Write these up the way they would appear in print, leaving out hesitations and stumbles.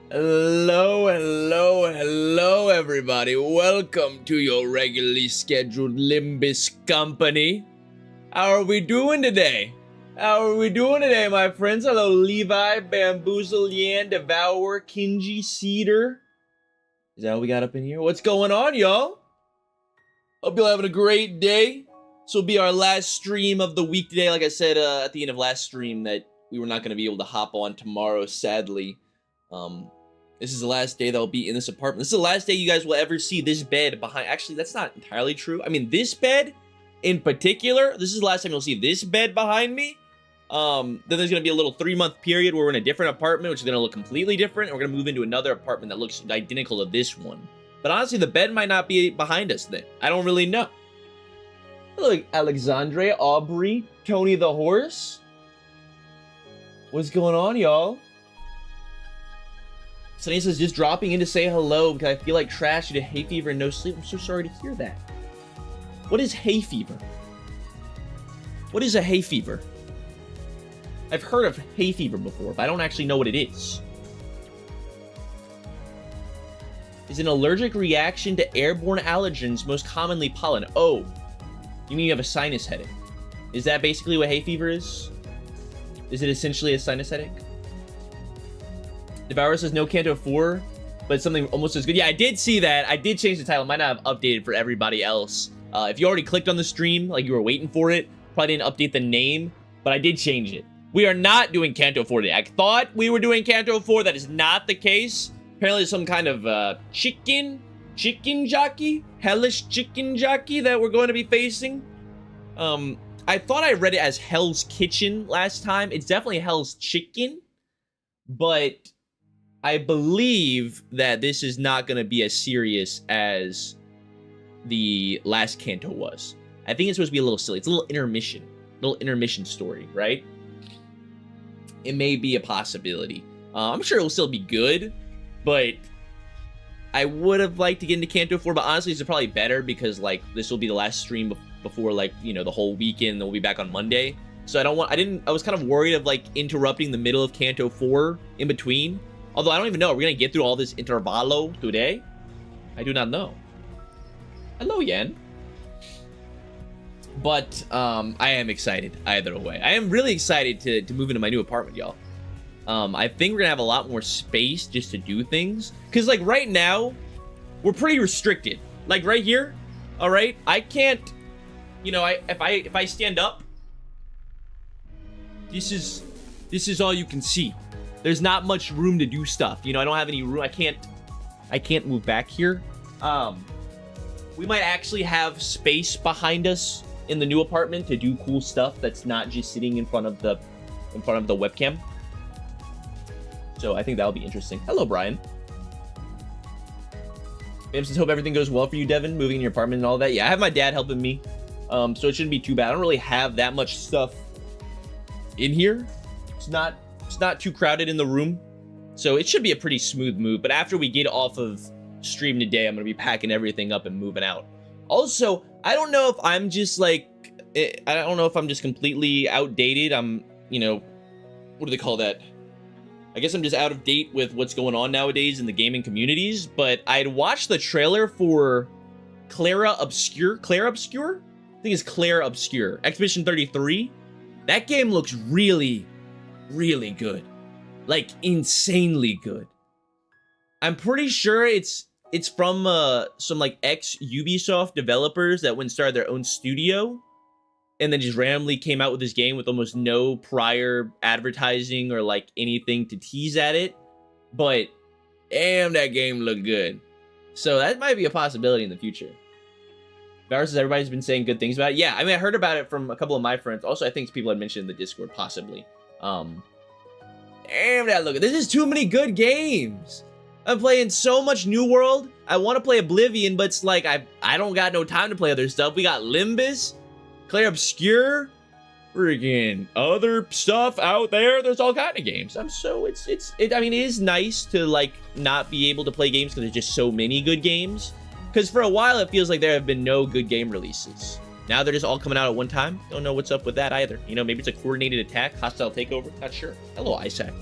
Hello, everybody. Welcome to your regularly scheduled Limbus company. How are we doing today? My friends? Hello, Levi, Bamboozle, Yan, Devour, Kinji, Cedar. Is that what we got up in here? What's going on, y'all? Hope you're having a great day. This will be our last stream of the week today. Like I said at the end of last stream, that we were not going to be able to hop on tomorrow, sadly. This is the last day that I'll be in this apartment. This is the last day you guys will ever see this bed behind. Actually, that's not entirely true. I mean, this bed in particular, this is the last time you'll see this bed behind me. Then there's going to be a little 3-month period where we're in a different apartment, which is going to look completely different. And we're going to move into another apartment that looks identical to this one. But honestly, the bed might not be behind us then. I don't really know. Hello, Alexandre, Aubrey, Tony the Horse. What's going on, y'all? Sunny says, just dropping in to say hello because I feel like trash due to hay fever and no sleep. I'm so sorry to hear that. What is hay fever? What is a hay fever? I've heard of hay fever before, but I don't actually know what it is. Is an allergic reaction to airborne allergens, most commonly pollen. Oh, you mean you have a sinus headache? Is that basically what hay fever is? Is it essentially a sinus headache? Devour says no Kanto 4, but something almost as good. Yeah, I did see that. I did change the title. Might not have updated for everybody else. If you already clicked on the stream, like you were waiting for it, probably didn't update the name, but I did change it. We are not doing Kanto 4 today. I thought we were doing Kanto 4. That is not the case. Apparently some kind of chicken jockey, hellish chicken jockey that we're going to be facing. I thought I read it as Hell's Kitchen last time. It's definitely Hell's Chicken, but I believe that this is not going to be as serious as the last Kanto was. I think it's supposed to be a little silly. It's a little intermission story, right? It may be a possibility. I'm sure it will still be good, but I would have liked to get into Kanto 4, but honestly, it's probably better because, like, this will be the last stream before, like, you know, the whole weekend. We'll be back on Monday. So I was kind of worried of, like, interrupting the middle of Kanto 4 in between. Although I don't even know. Are we going to get through all this Intervallo today? I do not know. Hello, Yen. But I am excited either way. I am really excited to move into my new apartment, y'all. I think we're going to have a lot more space just to do things. Because, like, right now, we're pretty restricted. Like, right here, all right? I can't, you know, if I stand up, this is all you can see. There's not much room to do stuff. You know, I don't have any room. I can't move back here. We might actually have space behind us in the new apartment to do cool stuff that's not just sitting in front of the webcam. So I think that'll be interesting. Hello, Brian. Bam says, hope everything goes well for you, Devin, moving in your apartment and all that. Yeah, I have my dad helping me. So it shouldn't be too bad. I don't really have that much stuff in here. It's not too crowded in the room, so it should be a pretty smooth move. But after we get off of stream today, I'm gonna be packing everything up and moving out. Also, I don't know if I'm just like, I don't know if I'm just completely outdated. I'm, you know, what do they call that? I guess I'm just out of date with what's going on nowadays in the gaming communities. But I'd watched the trailer for Nclair Obscure. I think it's Nclair Obscure. Expedition 33. That game looks really good, like insanely good. I'm pretty sure it's from some like ex-Ubisoft developers that went and started their own studio and then just randomly came out with this game with almost no prior advertising or like anything to tease at it. But damn, that game looked good. So that might be a possibility in the future. Viruses, everybody's been saying good things about it. Yeah, I mean, I heard about it from a couple of my friends. Also, I think people had mentioned in the Discord, possibly. Damn, that look. This is too many good games. I'm playing so much New World. I want to play Oblivion, but it's like I don't got no time to play other stuff. We got Limbus, Nclair Obscure, freaking other stuff out there. There's all kind of games. I mean, it is nice to like not be able to play games because there's just so many good games. Because for a while, it feels like there have been no good game releases. Now they're just all coming out at one time. Don't know what's up with that either. You know, maybe it's a coordinated attack, hostile takeover. Not sure. Hello, Isaac.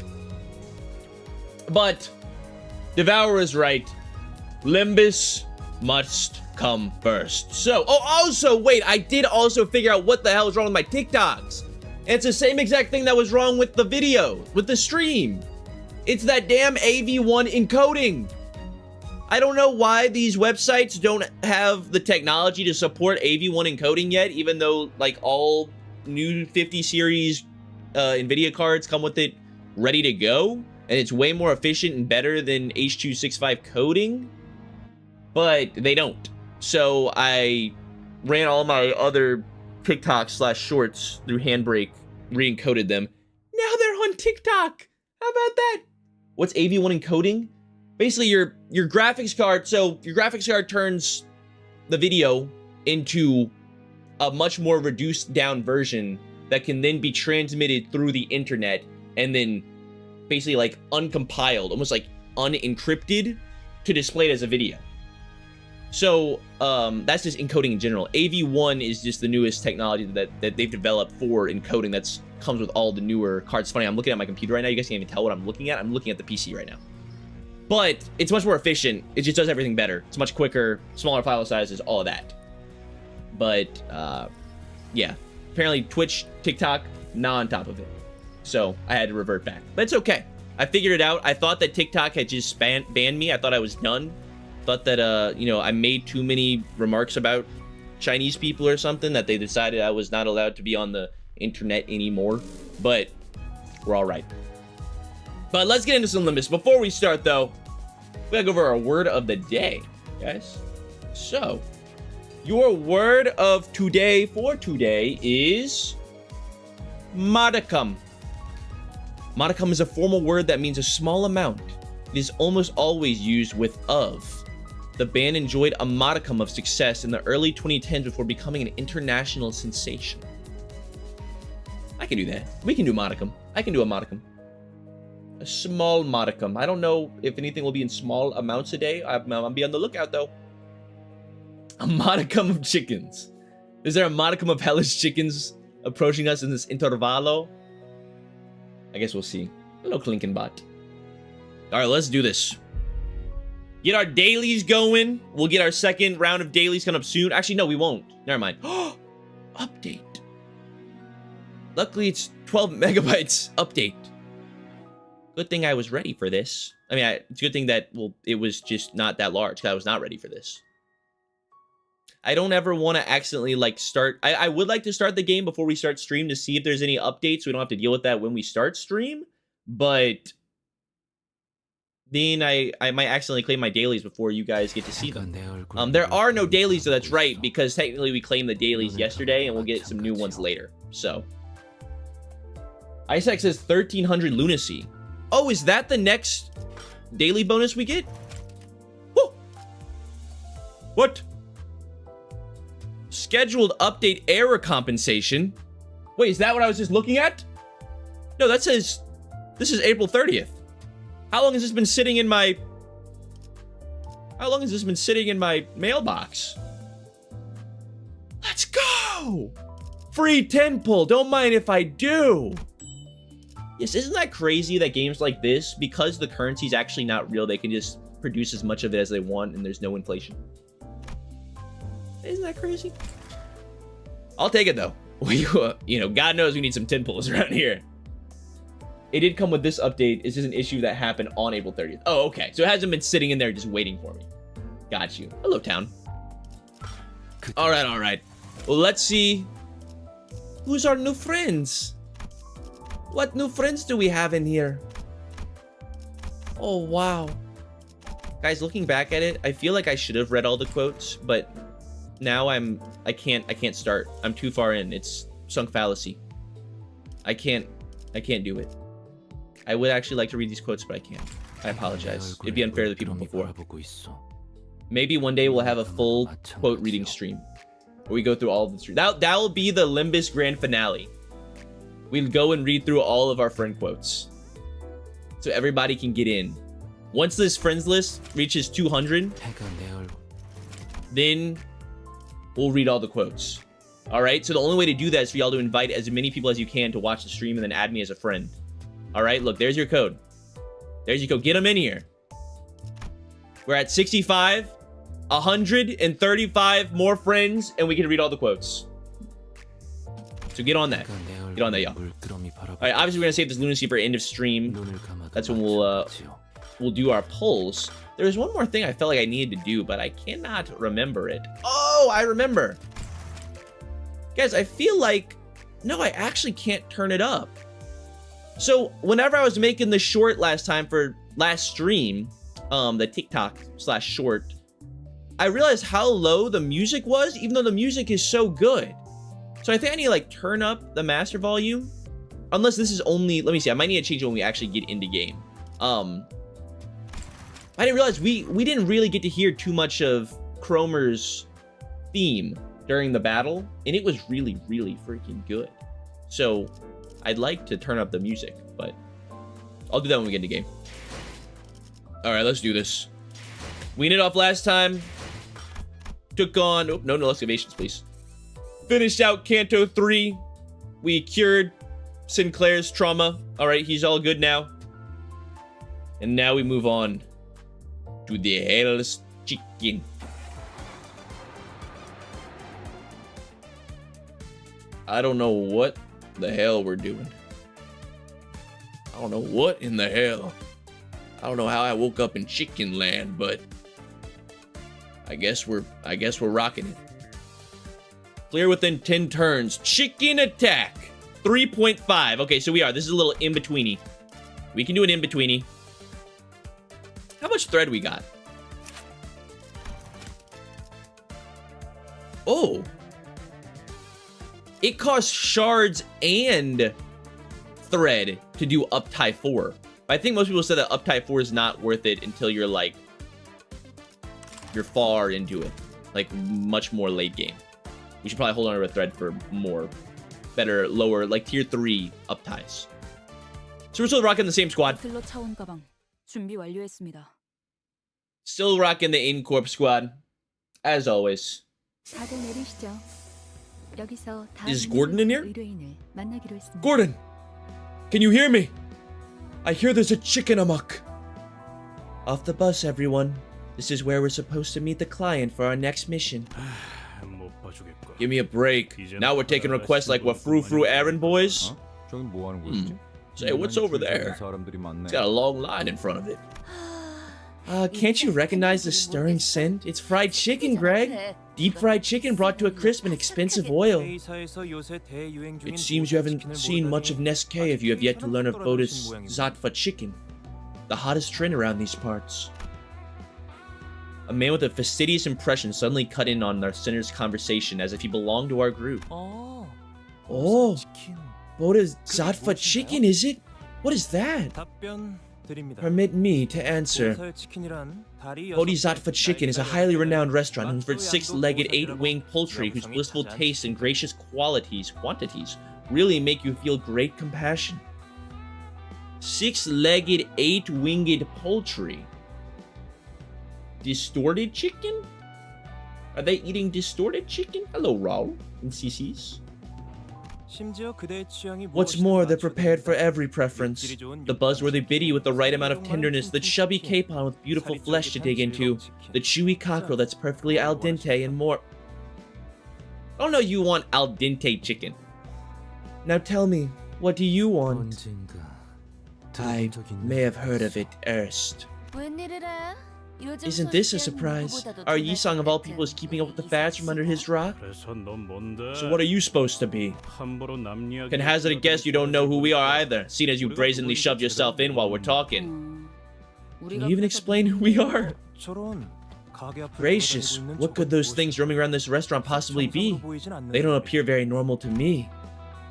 But Devour is right. Limbus must come first. So, oh, also, wait, I did also figure out what the hell is wrong with my TikToks. And it's the same exact thing that was wrong with the video, with the stream. It's that damn AV1 encoding. I don't know why these websites don't have the technology to support AV1 encoding yet, even though, like, all new 50 series NVIDIA cards come with it ready to go, and it's way more efficient and better than H.265 coding, but they don't. So I ran all my other TikTok / shorts through Handbrake, re-encoded them. Now they're on TikTok. How about that? What's AV1 encoding? Basically, your graphics card. So your graphics card turns the video into a much more reduced down version that can then be transmitted through the internet and then basically like uncompiled, almost like unencrypted, to display it as a video. So that's just encoding in general. AV1 is just the newest technology that they've developed for encoding that's comes with all the newer cards. It's funny, I'm looking at my computer right now. You guys can't even tell what I'm looking at. I'm looking at the PC right now. But it's much more efficient. It just does everything better. It's much quicker, smaller file sizes, all of that. But yeah, apparently Twitch, TikTok, not on top of it. So I had to revert back. But it's okay. I figured it out. I thought that TikTok had just banned me. I thought I was done. Thought that, you know, I made too many remarks about Chinese people or something that they decided I was not allowed to be on the internet anymore. But we're all right. But let's get into some Limbus. Before we start, though, we gotta go over our word of the day, guys. So, your word of today for today is modicum. Modicum is a formal word that means a small amount. It is almost always used with of. The band enjoyed a modicum of success in the early 2010s before becoming an international sensation. I can do that. We can do modicum. I can do a modicum. A small modicum. I don't know if anything will be in small amounts a day. I'll be on the lookout, though. A modicum of chickens. Is there a modicum of hellish chickens approaching us in this intervallo? I guess we'll see. Hello, Klinkenbot. All right, let's do this. Get our dailies going. We'll get our second round of dailies coming up soon. Actually, no, we won't. Never mind. Update. Luckily, it's 12 megabytes update. Good thing I was ready for this. I mean, it's a good thing that, well, it was just not that large, because I was not ready for this. I don't ever want to accidentally, like, start... I would like to start the game before we start stream to see if there's any updates, so we don't have to deal with that when we start stream, but then I might accidentally claim my dailies before you guys get to see them. There are no dailies, so that's right, because technically we claimed the dailies yesterday, and we'll get some new ones later, so... Isaac says 1300 lunacy. Oh, is that the next daily bonus we get? Whoa! What? Scheduled update error compensation. Wait, is that what I was just looking at? No, that says this is April 30th. How long has this been sitting in my... How long has this been sitting in my mailbox? Let's go! Free 10 pull. Don't mind if I do. Yes, isn't that crazy that games like this, because the currency's actually not real, they can just produce as much of it as they want and there's no inflation? Isn't that crazy? I'll take it, though. You know, God knows we need some 10 pulls around here. It did come with this update. It's just an issue that happened on April 30th. Oh, okay. So it hasn't been sitting in there just waiting for me. Got you. Hello, town. All right, all right. Well, let's see. Who's our new friends? What new friends do we have in here? Oh, wow. Guys, looking back at it, I feel like I should have read all the quotes, but now I can't start. I'm too far in. It's sunk fallacy. I can't do it. I would actually like to read these quotes, but I can't. I apologize. It'd be unfair to the people before. Maybe one day we'll have a full quote reading stream where we go through all of the stream. That will be the Limbus grand finale. We'll go and read through all of our friend quotes so everybody can get in. Once this friends list reaches 200, then we'll read all the quotes. All right, so the only way to do that is for y'all to invite as many people as you can to watch the stream and then add me as a friend. All right, look, there's your code. There's your code. Get them in here. We're at 65, 135 more friends, and we can read all the quotes. So get on that. Get on that, y'all. All right, obviously we're gonna save this lunacy for end of stream. That's when we'll do our polls. There was one more thing I felt like I needed to do, but I cannot remember it. Oh, I remember. Guys, I feel like, no, I actually can't turn it up. So whenever I was making the short last time for last stream, the TikTok/short, I realized how low the music was, even though the music is so good. So I think I need to like turn up the master volume. Unless this is only, let me see, I might need to change it when we actually get into game. I didn't realize we didn't really get to hear too much of Cromer's theme during the battle, and it was really, really freaking good. So I'd like to turn up the music, but I'll do that when we get into game. All right, let's do this. We ended off last time. Took on, oh, no excavations, please. Finished out Canto 3. We cured Nclair's trauma. All right, he's all good now. And now we move on to the Hell's Chicken. I don't know what the hell we're doing. I don't know what in the hell. I don't know how I woke up in chicken land, but I guess we're rocking it. Clear within 10 turns. Chicken attack. 3.5. Okay, so we are. This is a little in-betweeny. We can do an in-betweeny. How much thread we got? Oh. It costs shards and thread to do Uptie 4. I think most people said that Uptie 4 is not worth it until you're like, you're far into it. Like much more late game. We should probably hold on to a thread for more, better, lower, like tier 3 Upties. So we're still rocking the same squad. Still rocking the Incorp squad, as always. Is Gordon in here? Gordon! Can you hear me? I hear there's a chicken amok. Off the bus, everyone. This is where we're supposed to meet the client for our next mission. Give me a break. Now we're taking requests like we're frou-frou errand boys. Say, what's over there? It's got a long line in front of it. Can't you recognize the stirring scent? It's fried chicken, Greg. Deep fried chicken brought to a crisp in expensive oil. It seems you haven't seen much of Nesque if you have yet to learn of Boda's Zatfa chicken, the hottest trend around these parts. A man with a fastidious impression suddenly cut in on our sinner's conversation as if he belonged to our group. Oh, Boda's Zatfa chicken, is it? What is that? Permit me to answer. Bodhisattva Chicken is a highly renowned restaurant known for its 6-legged, 8-winged poultry whose blissful taste and gracious quantities really make you feel great compassion. 6-legged, 8-winged poultry. Distorted chicken? Are they eating distorted chicken? Hello, Raul and CC's. What's more, they're prepared for every preference. The buzzworthy biddy with the right amount of tenderness, the chubby capon with beautiful flesh to dig into, the chewy cockerel that's perfectly al dente, and more. I don't know you want al dente chicken. Now tell me, what do you want? I may have heard of it erst. Isn't this a surprise? Our Yisong of all people is keeping up with the fads from under his rock? So what are you supposed to be? Can hazard a guess you don't know who we are either, seeing as you brazenly shoved yourself in while we're talking. Can you even explain who we are? Gracious, what could those things roaming around this restaurant possibly be? They don't appear very normal to me.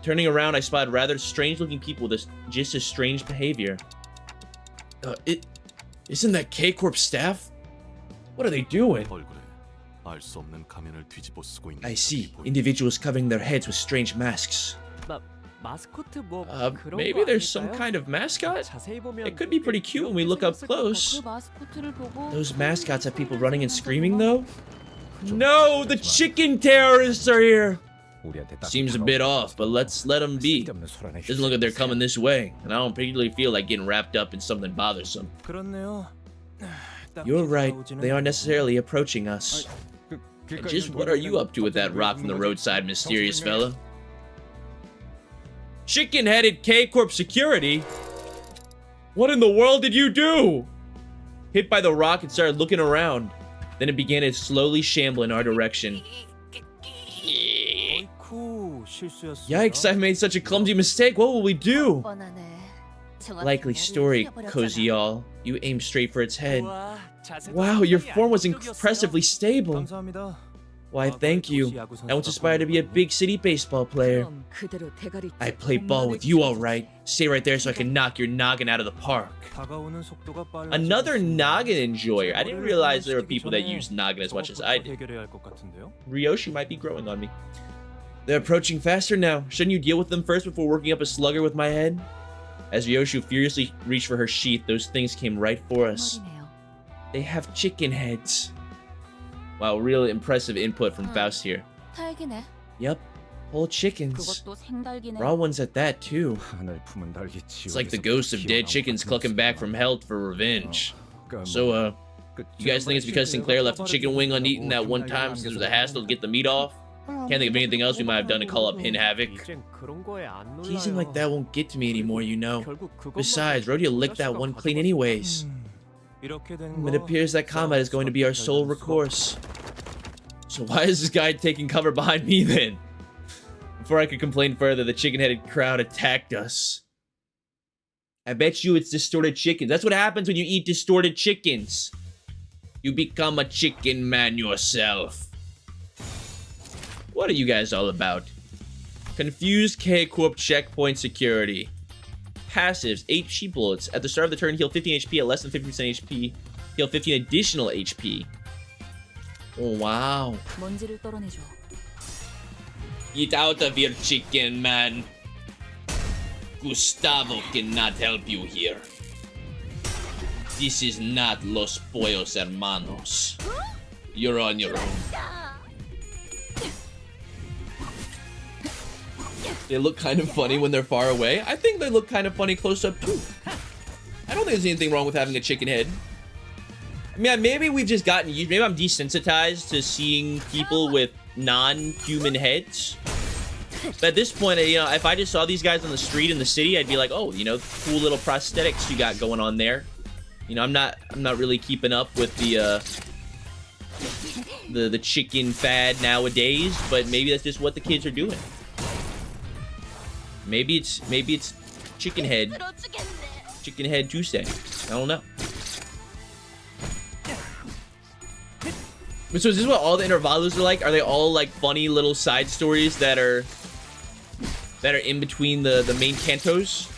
Turning around, I spotted rather strange-looking people with just as strange behavior. Isn't that K-Corp staff? What are they doing? I see. Individuals covering their heads with strange masks. Maybe there's some kind of mascot? It could be pretty cute when we look up close. Those mascots have people running and screaming, though? No! The chicken terrorists are here! Seems a bit off, but let's let them be. Doesn't look like they're coming this way, and I don't particularly feel like getting wrapped up in something bothersome. You're right. They aren't necessarily approaching us. And just what are you up to with that rock from the roadside, mysterious fella? Chicken-headed K-Corp security? What in the world did you do? Hit by the rock and started looking around. Then it began to slowly shamble in our direction. Yikes, I've made such a clumsy mistake. What will we do? Likely story, Cozy All. You aimed straight for its head. Wow, your form was impressively stable. Why, thank you. I once aspired to be a big city baseball player. I play ball with you all right. Stay right there so I can knock your noggin out of the park. Another noggin enjoyer. I didn't realize there were people that use noggin as much as I did. Ryoshi might be growing on me. They're approaching faster now. Shouldn't you deal with them first before working up a slugger with my head? As Ryoshu furiously reached for her sheath, those things came right for us. They have chicken heads. Wow, real impressive input from Faust here. Yep, whole chickens. Raw ones at that, too. It's like the ghosts of dead chickens clucking back from hell for revenge. So, you guys think it's because Nclair left a chicken wing uneaten that one time since it was a hassle to get the meat off? Can't think of anything else we might have done to call up Pin Havoc. Teasing like that won't get to me anymore, you know. Besides, Rodeo licked that one clean anyways. It appears that combat is going to be our sole recourse. So why is this guy taking cover behind me then? Before I could complain further, the chicken-headed crowd attacked us. I bet you it's distorted chickens. That's what happens when you eat distorted chickens. You become a chicken man yourself. What are you guys all about? Confused K-Corp checkpoint security. Passives, 8 sheep bullets. At the start of the turn, heal 15 HP. At less than 50% HP, heal 15 additional HP. Oh, wow. Get out of here, chicken man. Gustavo cannot help you here. This is not Los Pollos Hermanos. You're on your own. They look kind of funny when they're far away. I think they look kind of funny close up too. I don't think there's anything wrong with having a chicken head. I mean, maybe we've just gotten used. Maybe I'm desensitized to seeing people with non-human heads. But at this point, you know, if I just saw these guys on the street in the city, I'd be like, oh, you know, cool little prosthetics you got going on there. You know, I'm not really keeping up with the chicken fad nowadays. But maybe that's just what the kids are doing. Maybe it's chicken head Tuesday. I don't know. So is this what all the intervalos are like? Are they all like funny little side stories that are in between the main cantos?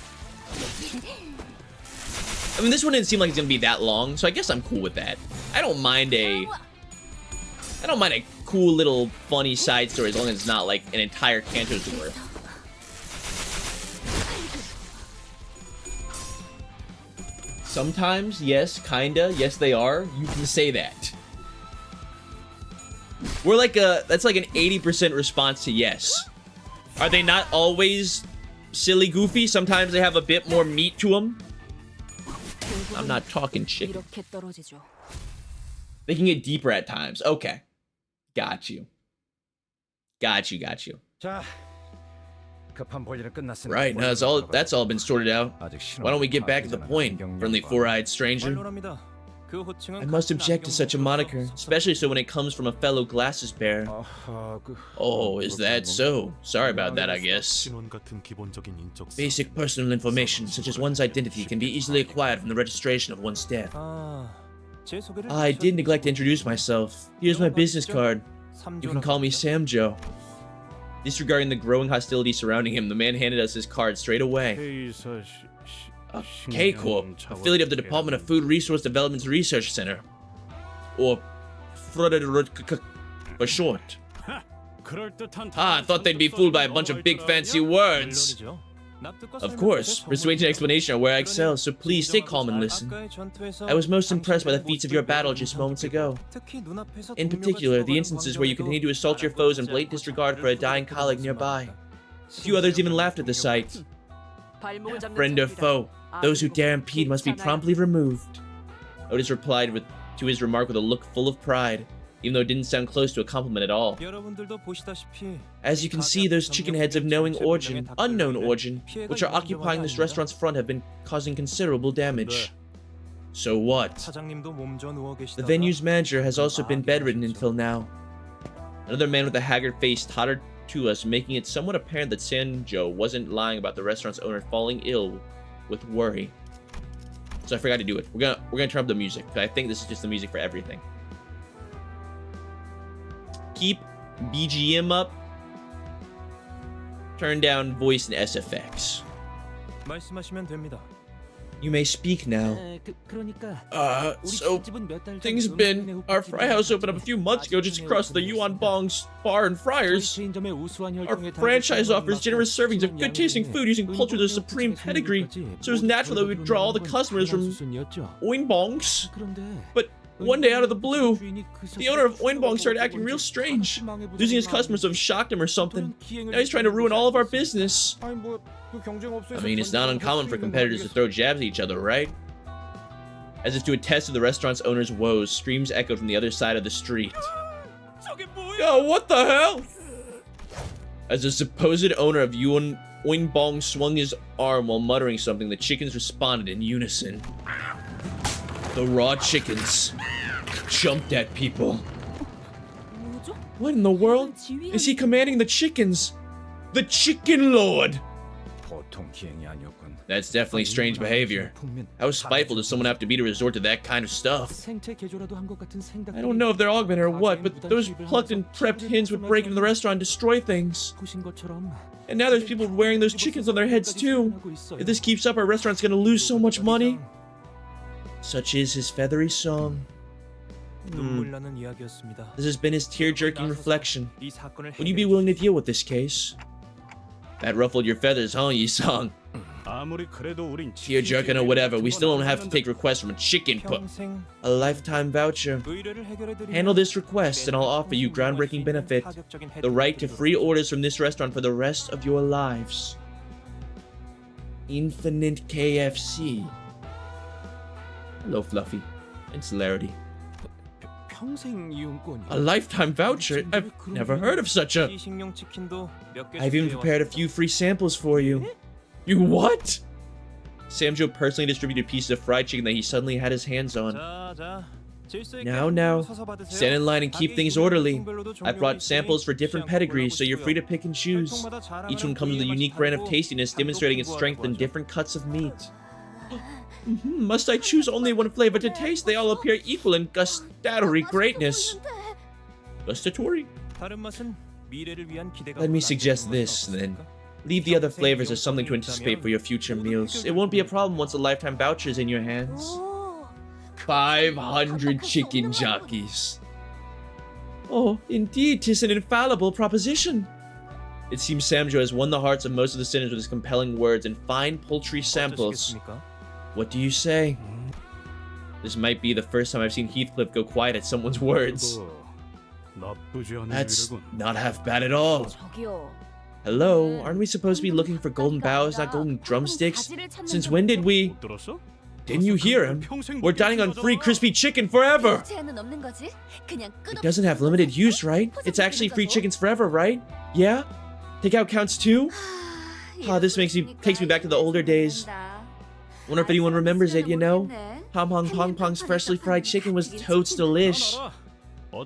I mean, this one didn't seem like it's gonna be that long, so I guess I'm cool with that. I don't mind a cool little funny side story as long as it's not like an entire canto's worth. Sometimes, yes, kinda, yes they are. You can say that. We're like that's like an 80% response to yes. Are they not always silly goofy? Sometimes they have a bit more meat to them. I'm not talking chicken. They can get deeper at times. Okay. Got you. Got you. Right, now that's all been sorted out. Why don't we get back to the point, friendly four-eyed stranger? I must object to such a moniker, especially so when it comes from a fellow glasses bearer. Oh, is that so? Sorry about that, I guess. Basic personal information, such as one's identity, can be easily acquired from the registration of one's death. I did neglect to introduce myself. Here's my business card. You can call me Sam Joe. Disregarding the growing hostility surrounding him, the man handed us his card straight away. K-Corp, affiliate of the Department of Food Resource Development's Research Center. Or for short. I thought they'd be fooled by a bunch of big fancy words. Of course, persuasion and explanation are where I excel, so please stay calm and listen. I was most impressed by the feats of your battle just moments ago. In particular, the instances where you continue to assault your foes in blatant disregard for a dying colleague nearby. A few others even laughed at the sight. Friend or foe, those who dare impede must be promptly removed. Otis replied with to his remark with a look full of pride, even though it didn't sound close to a compliment at all. As you can see, those chicken heads of knowing origin, unknown origin, which are occupying this restaurant's front have been causing considerable damage. So what? The venue's manager has also been bedridden until now. Another man with a haggard face tottered to us, making it somewhat apparent that Sanjo wasn't lying about the restaurant's owner falling ill with worry. So I forgot to do it. We're gonna turn up the music, because I think this is just the music for everything. Keep BGM up. Turn down voice and SFX. You may speak now. So things been. Our fry house opened up a few months ago just across the Yuan Bong's Bar and Fryers. Our franchise offers generous servings of good-tasting food using cultures of supreme pedigree, so it's natural that we would draw all the customers from Oinbongs. But one day out of the blue, the owner of Oinbong started acting real strange. Losing his customers have shocked him or something. Now he's trying to ruin all of our business. I mean, it's not uncommon for competitors to throw jabs at each other, right? As if to attest to the restaurant's owner's woes, screams echoed from the other side of the street. Yo, what the hell? As the supposed owner of Oinbong swung his arm while muttering something, the chickens responded in unison. The raw chickens jumped at people. What in the world is he commanding the chickens? The Chicken Lord! That's definitely strange behavior. How spiteful does someone have to be to resort to that kind of stuff? I don't know if they're augmented or what, but those plucked and prepped hens would break into the restaurant and destroy things. And now there's people wearing those chickens on their heads too. If this keeps up, our restaurant's gonna lose so much money. Such is his feathery song. This has been his tear-jerking reflection. Would you be willing to deal with this case? That ruffled your feathers, huh, Yi-song? Tear-jerking or whatever, we still don't have to take requests from a chicken a lifetime voucher. Handle this request and I'll offer you groundbreaking benefit. The right to free orders from this restaurant for the rest of your lives. Infinite KFC. Hello, Fluffy. And Celerity. A lifetime voucher? I've never heard of such a... I've even prepared a few free samples for you. You what? Samjo personally distributed pieces of fried chicken that he suddenly had his hands on. Now, stand in line and keep things orderly. I've brought samples for different pedigrees, so you're free to pick and choose. Each one comes with a unique brand of tastiness, demonstrating its strength in different cuts of meat. Must I choose only one flavor to taste? They all appear equal in gustatory greatness. Gustatory? Let me suggest this, then. Leave the other flavors as something to anticipate for your future meals. It won't be a problem once a lifetime voucher is in your hands. 500 chicken jockeys. Oh, indeed, 'tis an infallible proposition. It seems Samjo has won the hearts of most of the sinners with his compelling words and fine poultry samples. What do you say? This might be the first time I've seen Heathcliff go quiet at someone's words. That's not half bad at all. Hello, aren't we supposed to be looking for golden boughs, not golden drumsticks? Since when did we... Didn't you hear him? We're dining on free crispy chicken forever! It doesn't have limited use, right? It's actually free chickens forever, right? Yeah? Takeout counts too? This takes me back to the older days. Wonder if anyone remembers it, you know? Hom Hong Pong Pong's freshly fried chicken was totes delish.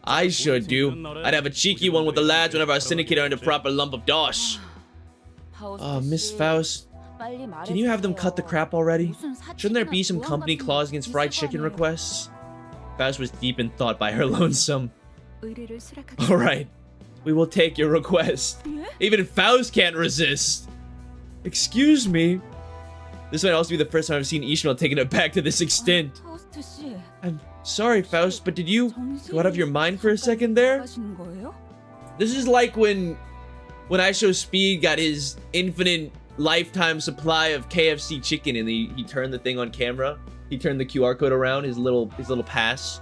I sure do. I'd have a cheeky one with the lads whenever our syndicate earned a proper lump of dosh. Miss Faust, can you have them cut the crap already? Shouldn't there be some company clause against fried chicken requests? Faust was deep in thought by her lonesome. Alright, we will take your request. Even Faust can't resist. Excuse me. This might also be the first time I've seen Ishmael taken aback to this extent. I'm sorry, Faust, but did you go out of your mind for a second there? This is like when I Show Speed got his infinite lifetime supply of KFC chicken and he turned the thing on camera. He turned the QR code around, his little pass.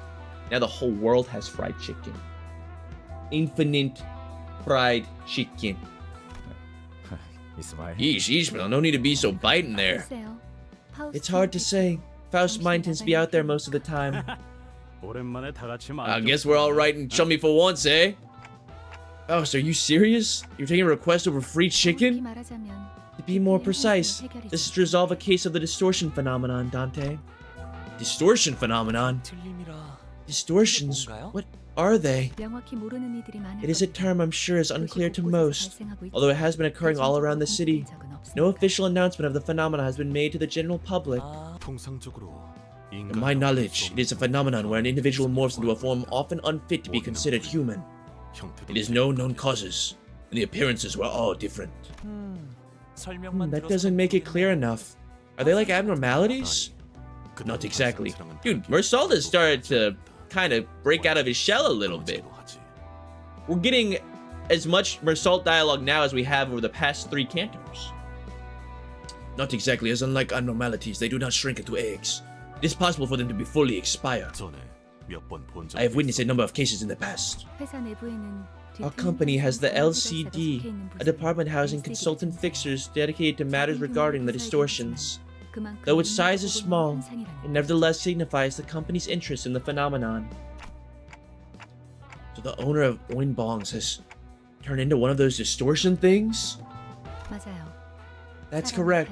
Now the whole world has fried chicken. Infinite fried chicken. Yeesh, Ishmael, no need to be so biting there. It's hard to say. Faust's mind tends to be out there most of the time. I guess we're all right and chummy for once, eh? Oh, so are you serious? You're taking a request over free chicken? To be more precise, this is to resolve a case of the distortion phenomenon, Dante. Distortion phenomenon? Distortions? What are they? It is a term I'm sure is unclear to most, although it has been occurring all around the city. No official announcement of the phenomena has been made to the general public. To my knowledge, it is a phenomenon where an individual morphs into a form often unfit to be considered human. It is no known causes, and the appearances were all different. That doesn't make it clear enough. Are they like abnormalities? Not exactly. Dude, Mersalda started to kind of break out of his shell a little bit. We're getting as much Mersalt dialogue now as we have over the past 3 cantos. Not exactly, as unlike abnormalities, they do not shrink into eggs. It is possible for them to be fully expired. I have witnessed a number of cases in the past. Our company has the LCD, a department housing consultant fixers dedicated to matters regarding the distortions. Though its size is small, it nevertheless signifies the company's interest in the phenomenon. So the owner of Golden Boughs has turned into one of those distortion things? That's correct.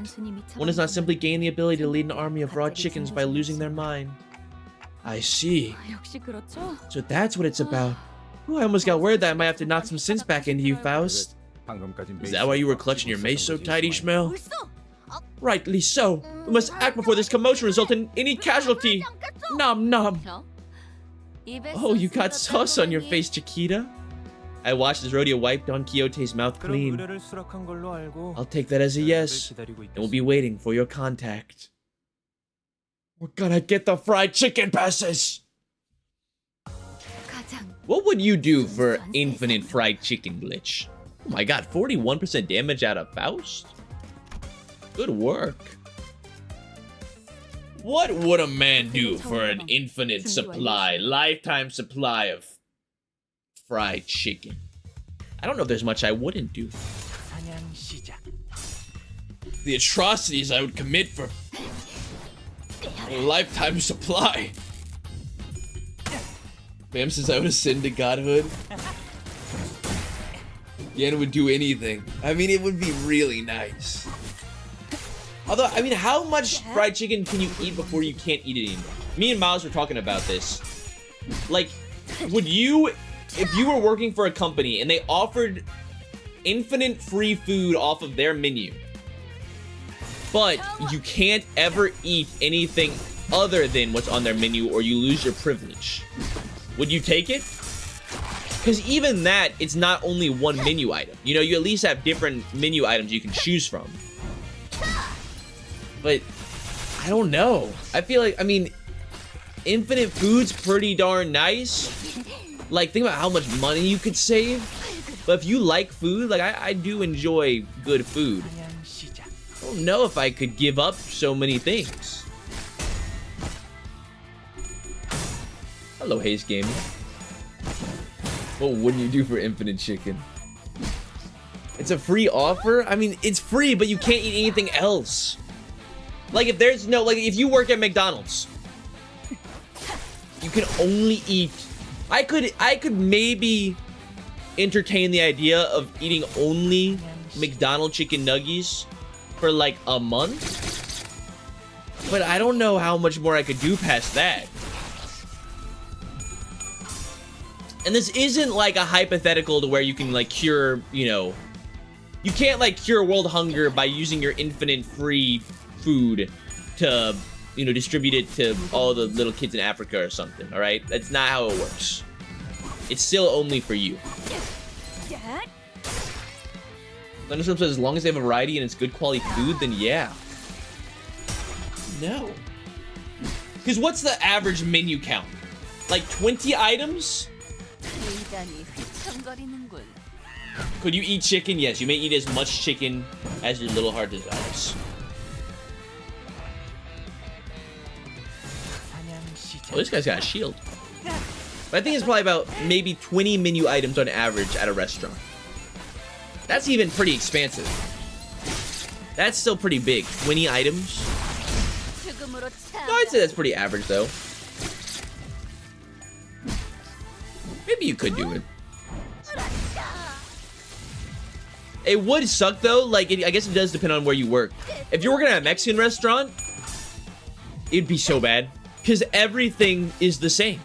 One does not simply gain the ability to lead an army of raw chickens by losing their mind. I see. So that's what it's about. Ooh, I almost got worried that I might have to knock some sense back into you, Faust. Is that why you were clutching your mace so tight, Ishmael? Rightly so. We must act before this commotion results in any casualty. Nom nom. Oh, you got sauce on your face, Chiquita. I watched this rodeo wipe Don Quixote's mouth clean. I'll take that as a yes, and we'll be waiting for your contact. We're gonna get the fried chicken passes! What would you do for infinite fried chicken glitch? Oh my god, 41% damage out of Faust? Good work. What would a man do for an infinite supply, lifetime supply of fried chicken? I don't know if there's much I wouldn't do. The atrocities I would commit for a lifetime supply. Bam says I would ascend to godhood. Yen would do anything. I mean, it would be really nice. Although, I mean, how much fried chicken can you eat before you can't eat it anymore? Me and Miles were talking about this. Like, would you, if you were working for a company and they offered infinite free food off of their menu, but you can't ever eat anything other than what's on their menu or you lose your privilege, would you take it? Because even that, it's not only one menu item. You know, you at least have different menu items you can choose from. But I don't know. I feel like, I mean, infinite food's pretty darn nice. Like, think about how much money you could save. But if you like food, like, I do enjoy good food. I don't know if I could give up so many things. Hello, Haze Gaming. What wouldn't you do for infinite chicken? It's a free offer? I mean, it's free, but you can't eat anything else. Like, if there's no, like, if you work at McDonald's, you can only eat. I could maybe entertain the idea of eating only McDonald's chicken nuggies for like a month, but I don't know how much more I could do past that. And this isn't like a hypothetical to where you can like cure, you know, you can't like cure world hunger by using your infinite free food to, you know, distribute it to all the little kids in Africa or something, all right? That's not how it works. It's still only for you. Thunderstorm says as long as they have a variety and it's good quality food, then yeah. No. Because what's the average menu count? Like 20 items? Could you eat chicken? Yes, you may eat as much chicken as your little heart desires. Oh, this guy's got a shield. But I think it's probably about maybe 20 menu items on average at a restaurant. That's even pretty expansive. That's still pretty big. 20 items. No, I'd say that's pretty average, though. Maybe you could do it. It would suck though. Like, I guess it does depend on where you work. If you're working at a Mexican restaurant, it'd be so bad because everything is the same.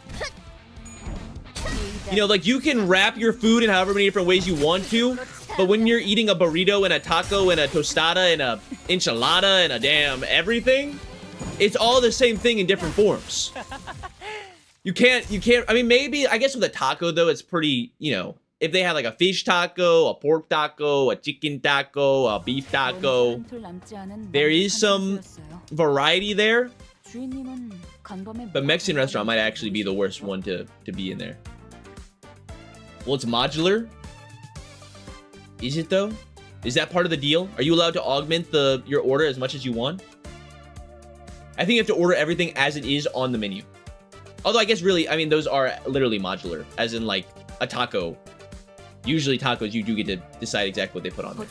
You know, like you can wrap your food in however many different ways you want to, but when you're eating a burrito and a taco and a tostada and a enchilada and a damn everything, it's all the same thing in different forms. You can't, I mean, maybe, I guess with a taco though, it's pretty, you know, if they have like a fish taco, a pork taco, a chicken taco, a beef taco, there is some variety there. But Mexican restaurant might actually be the worst one to be in there. Well, it's modular. Is it though? Is that part of the deal? Are you allowed to augment your order as much as you want? I think you have to order everything as it is on the menu. Although I guess really, I mean, those are literally modular, as in like a taco. Usually tacos, you do get to decide exactly what they put on there.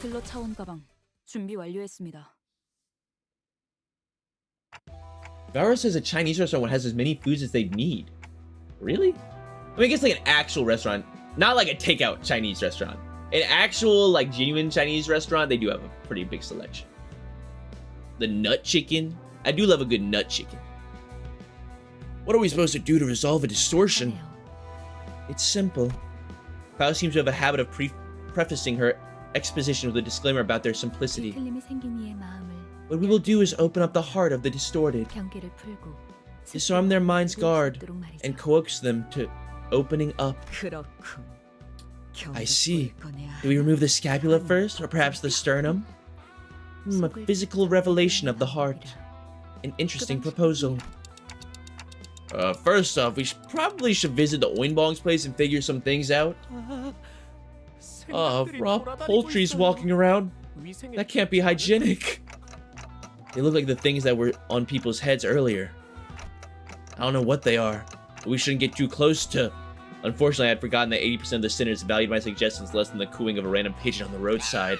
Vara says a Chinese restaurant has as many foods as they need. Really? I mean, I guess like an actual restaurant, not like a takeout Chinese restaurant. An actual, like, genuine Chinese restaurant, they do have a pretty big selection. The nut chicken. I do love a good nut chicken. What are we supposed to do to resolve a distortion? It's simple. Pao seems to have a habit of prefacing her exposition with a disclaimer about their simplicity. What we will do is open up the heart of the distorted, disarm their mind's guard, and coax them to opening up. I see. Do we remove the scapula first, or perhaps the sternum? A physical revelation of the heart. An interesting proposal. First off, we probably should visit the Oinbong's place and figure some things out. Raw poultry's walking around. That can't be hygienic. They look like the things that were on people's heads earlier. I don't know what they are, but we shouldn't get too close to... Unfortunately, I had forgotten that 80% of the sinners valued my suggestions less than the cooing of a random pigeon on the roadside.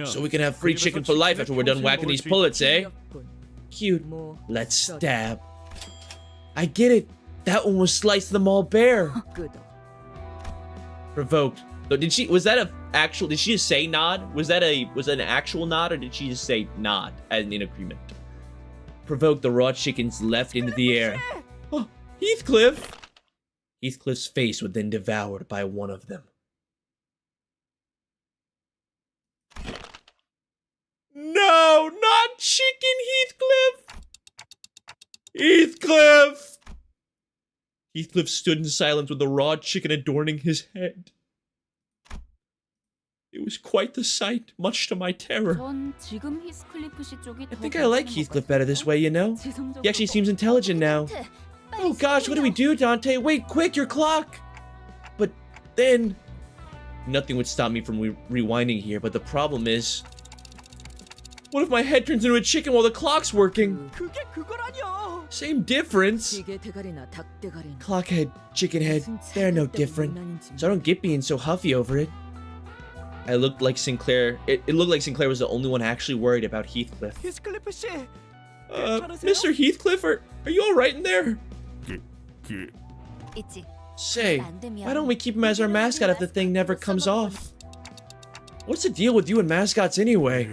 So we can have free chicken for life after we're done whacking these pullets, eh? Cute. Let's stab. I get it. That one was slice them all bare. Provoked. So did she just say nod? Was that an actual nod, or did she just say nod as in agreement? Provoked, the raw chickens leapt into the air. Oh, Heathcliff! Heathcliff's face was then devoured by one of them. No, not chicken, Heathcliff! Heathcliff! Heathcliff stood in silence with the raw chicken adorning his head. It was quite the sight, much to my terror. I think I like Heathcliff better this way, you know? He actually seems intelligent now. Oh gosh, what do we do, Dante? Wait, quick, your clock! But then... Nothing would stop me from rewinding here, but the problem is... What if my head turns into a chicken while the clock's working? Same difference. Clock head, chicken head, they're no different. So I don't get being so huffy over it. I looked like Nclair. It looked like Nclair was the only one actually worried about Heathcliff. Mr. Heathcliff, are you alright in there? Say, why don't we keep him as our mascot if the thing never comes off? What's the deal with you and mascots anyway?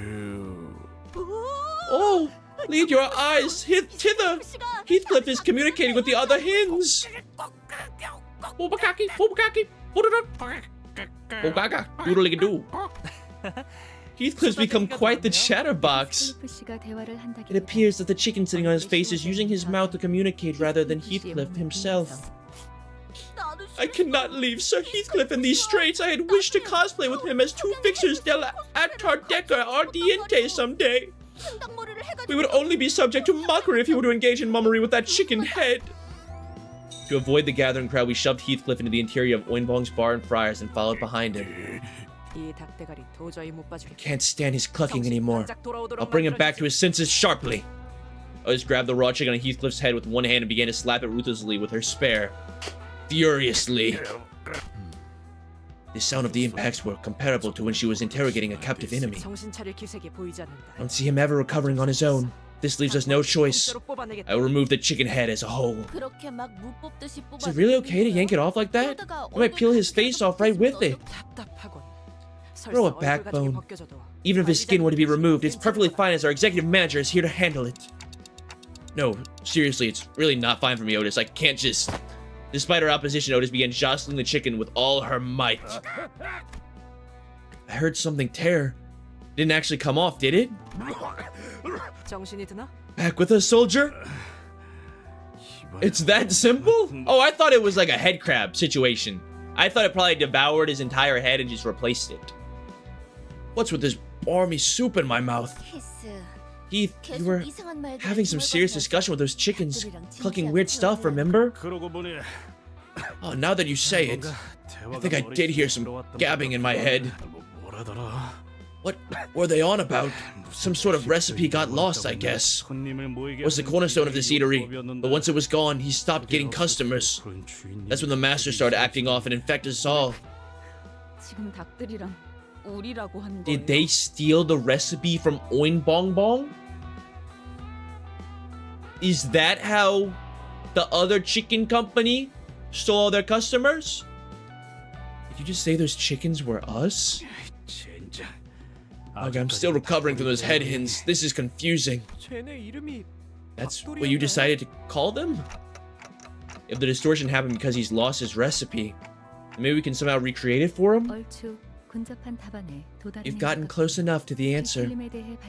Oh, lead your eyes hither. Heathcliff is communicating with the other hens. Heathcliff's become quite the chatterbox. It appears that the chicken sitting on his face is using his mouth to communicate rather than Heathcliff himself. I cannot leave Sir Heathcliff in these straits. I had wished to cosplay with him as two fixers della Attardeca Ardiente someday. We would only be subject to mockery if he were to engage in mummery with that chicken head. To avoid the gathering crowd, we shoved Heathcliff into the interior of Oinbong's bar and Friars and followed behind him. I can't stand his clucking anymore. I'll bring him back to his senses sharply. I just grabbed the raw chicken on Heathcliff's head with one hand and began to slap it ruthlessly with her spare. Furiously. The sound of the impacts were comparable to when she was interrogating a captive enemy. I don't see him ever recovering on his own. This leaves us no choice. I will remove the chicken head as a whole. Is it really okay to yank it off like that? I might peel his face off right with it. Throw a backbone. Even if his skin were to be removed, it's perfectly fine as our executive manager is here to handle it. No, seriously, it's really not fine for me, Otis. I can't just... Despite our opposition, Otis began jostling the chicken with all her might. I heard something tear. Didn't actually come off, did it? Back with us, soldier? It's that simple? Oh, I thought it was like a head crab situation. I thought it probably devoured his entire head and just replaced it. What's with this barmy soup in my mouth? Heath, you were having some serious discussion with those chickens, clucking weird stuff, remember? Oh, now that you say it, I think I did hear some gabbing in my head. What were they on about? Some sort of recipe got lost, I guess. It was the cornerstone of this eatery, but once it was gone, he stopped getting customers. That's when the master started acting off and infected us all. Did they steal the recipe from Oin Bong Bong? Is that how the other chicken company stole all their customers? Did you just say those chickens were us? Okay, I'm still recovering from those head hints. This is confusing. That's what you decided to call them? If the distortion happened because he's lost his recipe, maybe we can somehow recreate it for him? You've gotten close enough to the answer.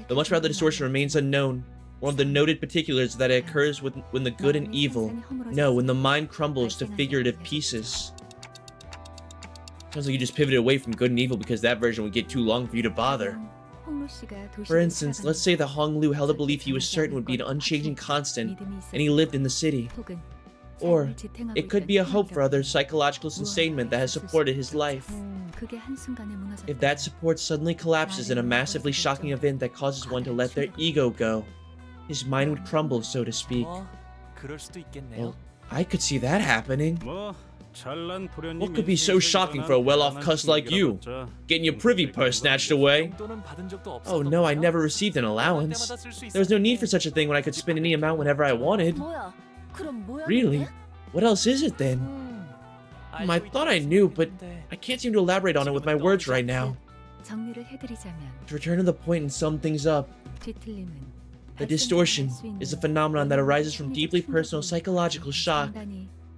Though much about the distortion remains unknown, one of the noted particulars is that it occurs when the good and evil, no, when the mind crumbles to figurative pieces. Sounds like you just pivoted away from good and evil because that version would get too long for you to bother. For instance, let's say that Hong Lu held a belief he was certain would be an unchanging constant, and he lived in the city. Or, it could be a hope for other psychological sustainment that has supported his life. If that support suddenly collapses in a massively shocking event that causes one to let their ego go, his mind would crumble, so to speak. Well, I could see that happening. What could be so shocking for a well-off cuss like you? Getting your privy purse snatched away? Oh no, I never received an allowance. There was no need for such a thing when I could spend any amount whenever I wanted. Really? What else is it then? I thought I knew, but I can't seem to elaborate on it with my words right now. To return to the point and sum things up, the distortion is a phenomenon that arises from deeply personal psychological shock.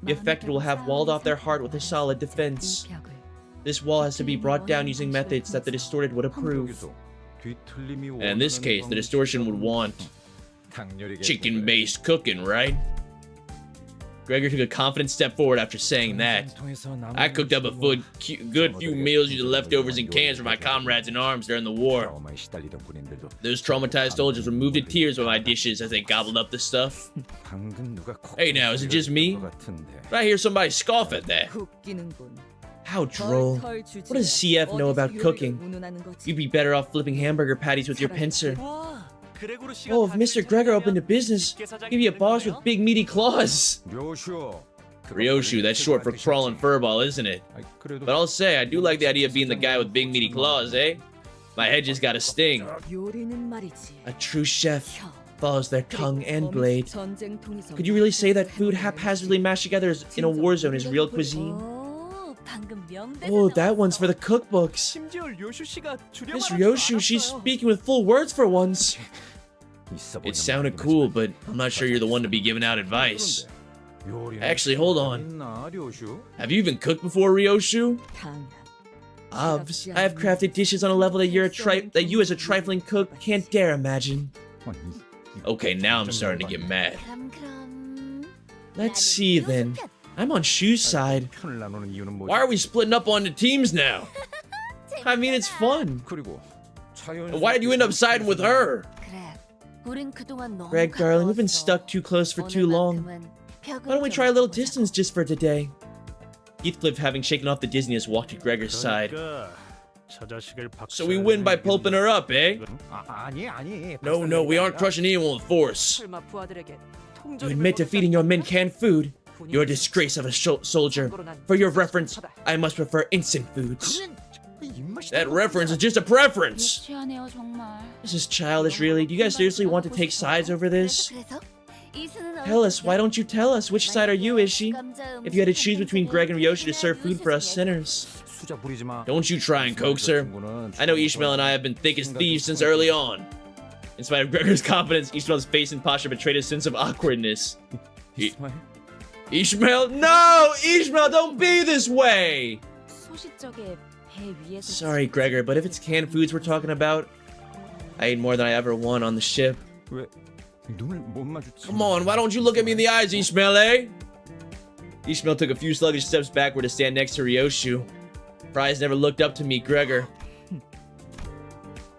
The affected will have walled off their heart with a solid defense. This wall has to be brought down using methods that the distorted would approve. And in this case, the distortion would want chicken-based cooking, right? Gregor took a confident step forward after saying that. I cooked up a good few meals using leftovers and cans for my comrades in arms during the war. Those traumatized soldiers were moved to tears by my dishes as they gobbled up the stuff. Hey now, is it just me? But I hear somebody scoff at that. How droll. What does CF know about cooking? You'd be better off flipping hamburger patties with your pincer. Oh, if Mr. Gregor opened a business, he'd be a boss with big meaty claws. Ryoshu, that's short for crawling furball, isn't it? But I'll say, I do like the idea of being the guy with big meaty claws, eh? My head just got a sting. A true chef follows their tongue and blade. Could you really say that food haphazardly mashed together in a war zone is real cuisine? Oh, that one's for the cookbooks. Miss Ryoshu, she's speaking with full words for once. It sounded cool, but I'm not sure you're the one to be giving out advice. Actually, hold on. Have you even cooked before, Ryoshu? Obvs, I have crafted dishes on a level that you as a trifling cook can't dare imagine. Okay, now I'm starting to get mad. Let's see then. I'm on Shu's side. Why are we splitting up onto teams now? I mean, it's fun. And why did you end up siding with her? Greg, darling, we've been stuck too close for too long. Why don't we try a little distance just for today? Heathcliff, having shaken off the dizziness, walked to Gregor's side. So we win by pulping her up, eh? No, we aren't crushing anyone with force. You admit defeating your men canned food. You're a disgrace of a soldier. For your reference, I must prefer instant foods. That reference is just a preference. This is childish, really. Do you guys seriously want to take sides over this? Tell us, why don't you tell us? Which side are you, Ishi? If you had to choose between Greg and Ryoshi to serve food for us sinners. Don't you try and coax her. I know Ishmael and I have been thick as thieves since early on. In spite of Gregor's confidence, Ishmael's face and posture betrayed a sense of awkwardness. Ishmael? No! Ishmael, don't be this way! Sorry, Gregor, but if it's canned foods we're talking about, I ate more than I ever won on the ship. Come on, why don't you look at me in the eyes, Ishmael, eh? Ishmael took a few sluggish steps backward to stand next to Ryoshu. Her eyes never looked up to me, Gregor.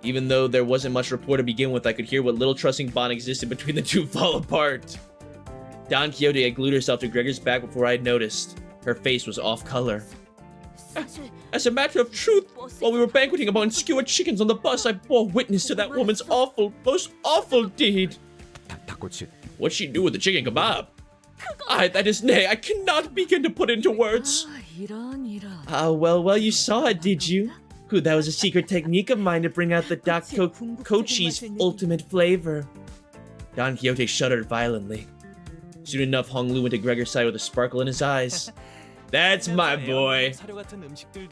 Even though there wasn't much rapport to begin with, I could hear what little trusting bond existed between the two fall apart. Don Quixote had glued herself to Gregor's back before I had noticed. Her face was off color. As a matter of truth, while we were banqueting about skewered chickens on the bus, I bore witness to that woman's most awful deed. What'd she do with the chicken kebab? That is nay, I cannot begin to put into words. Well, you saw it, did you? That was a secret technique of mine to bring out the Kochi's ultimate flavor. Don Quixote shuddered violently. Soon enough, Honglu went to Gregor's side with a sparkle in his eyes. That's my boy.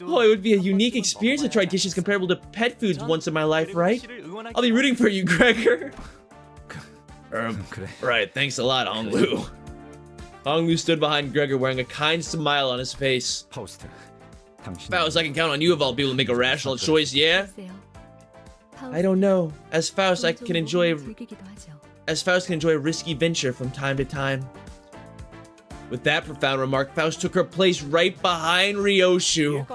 Oh, it would be a unique experience to try dishes comparable to pet foods once in my life, right? I'll be rooting for you, Gregor. Right, thanks a lot, Honglu. Honglu stood behind Gregor wearing a kind smile on his face. Faust, I can count on you of all people to make a rational choice, yeah? I don't know. As Faust can enjoy a risky venture from time to time. With that profound remark, Faust took her place right behind Ryoshu.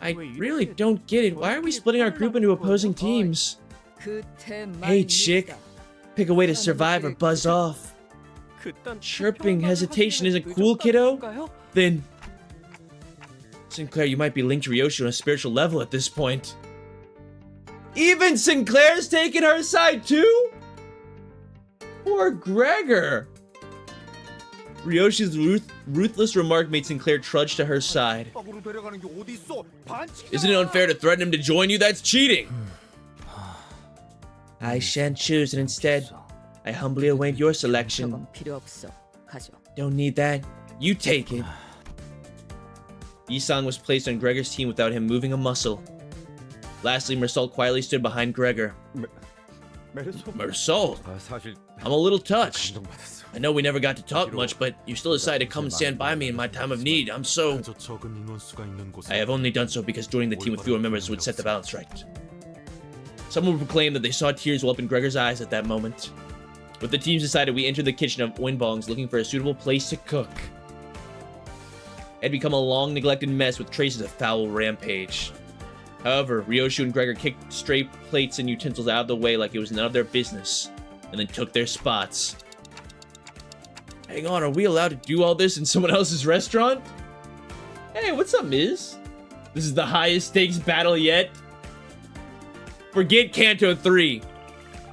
I really don't get it. Why are we splitting our group into opposing teams? Hey, chick. Pick a way to survive or buzz off. Chirping hesitation isn't cool, kiddo? Then... Nclair, you might be linked to Ryoshu on a spiritual level at this point. Even Nclair's taking her side too? Poor Gregor. Ryoshi's ruthless remark made Nclair trudge to her side. Isn't it unfair to threaten him to join you? That's cheating. I shan't choose, and instead, I humbly await your selection. Don't need that. You take it. Isang was placed on Gregor's team without him moving a muscle. Lastly, Meursault quietly stood behind Gregor. Meursault? I'm a little touched. I know we never got to talk much, but you still decided to come and stand by me in my time of need. I'm so... I have only done so because joining the team with fewer members would set the balance right. Someone proclaimed that they saw tears well up in Gregor's eyes at that moment. With the teams decided, we entered the kitchen of Winbong's looking for a suitable place to cook. It had become a long-neglected mess with traces of foul rampage. However, Ryoshu and Gregor kicked stray plates and utensils out of the way like it was none of their business, and then took their spots. Hang on, are we allowed to do all this in someone else's restaurant? Hey, what's up, Miz? This is the highest stakes battle yet. Forget Kanto 3.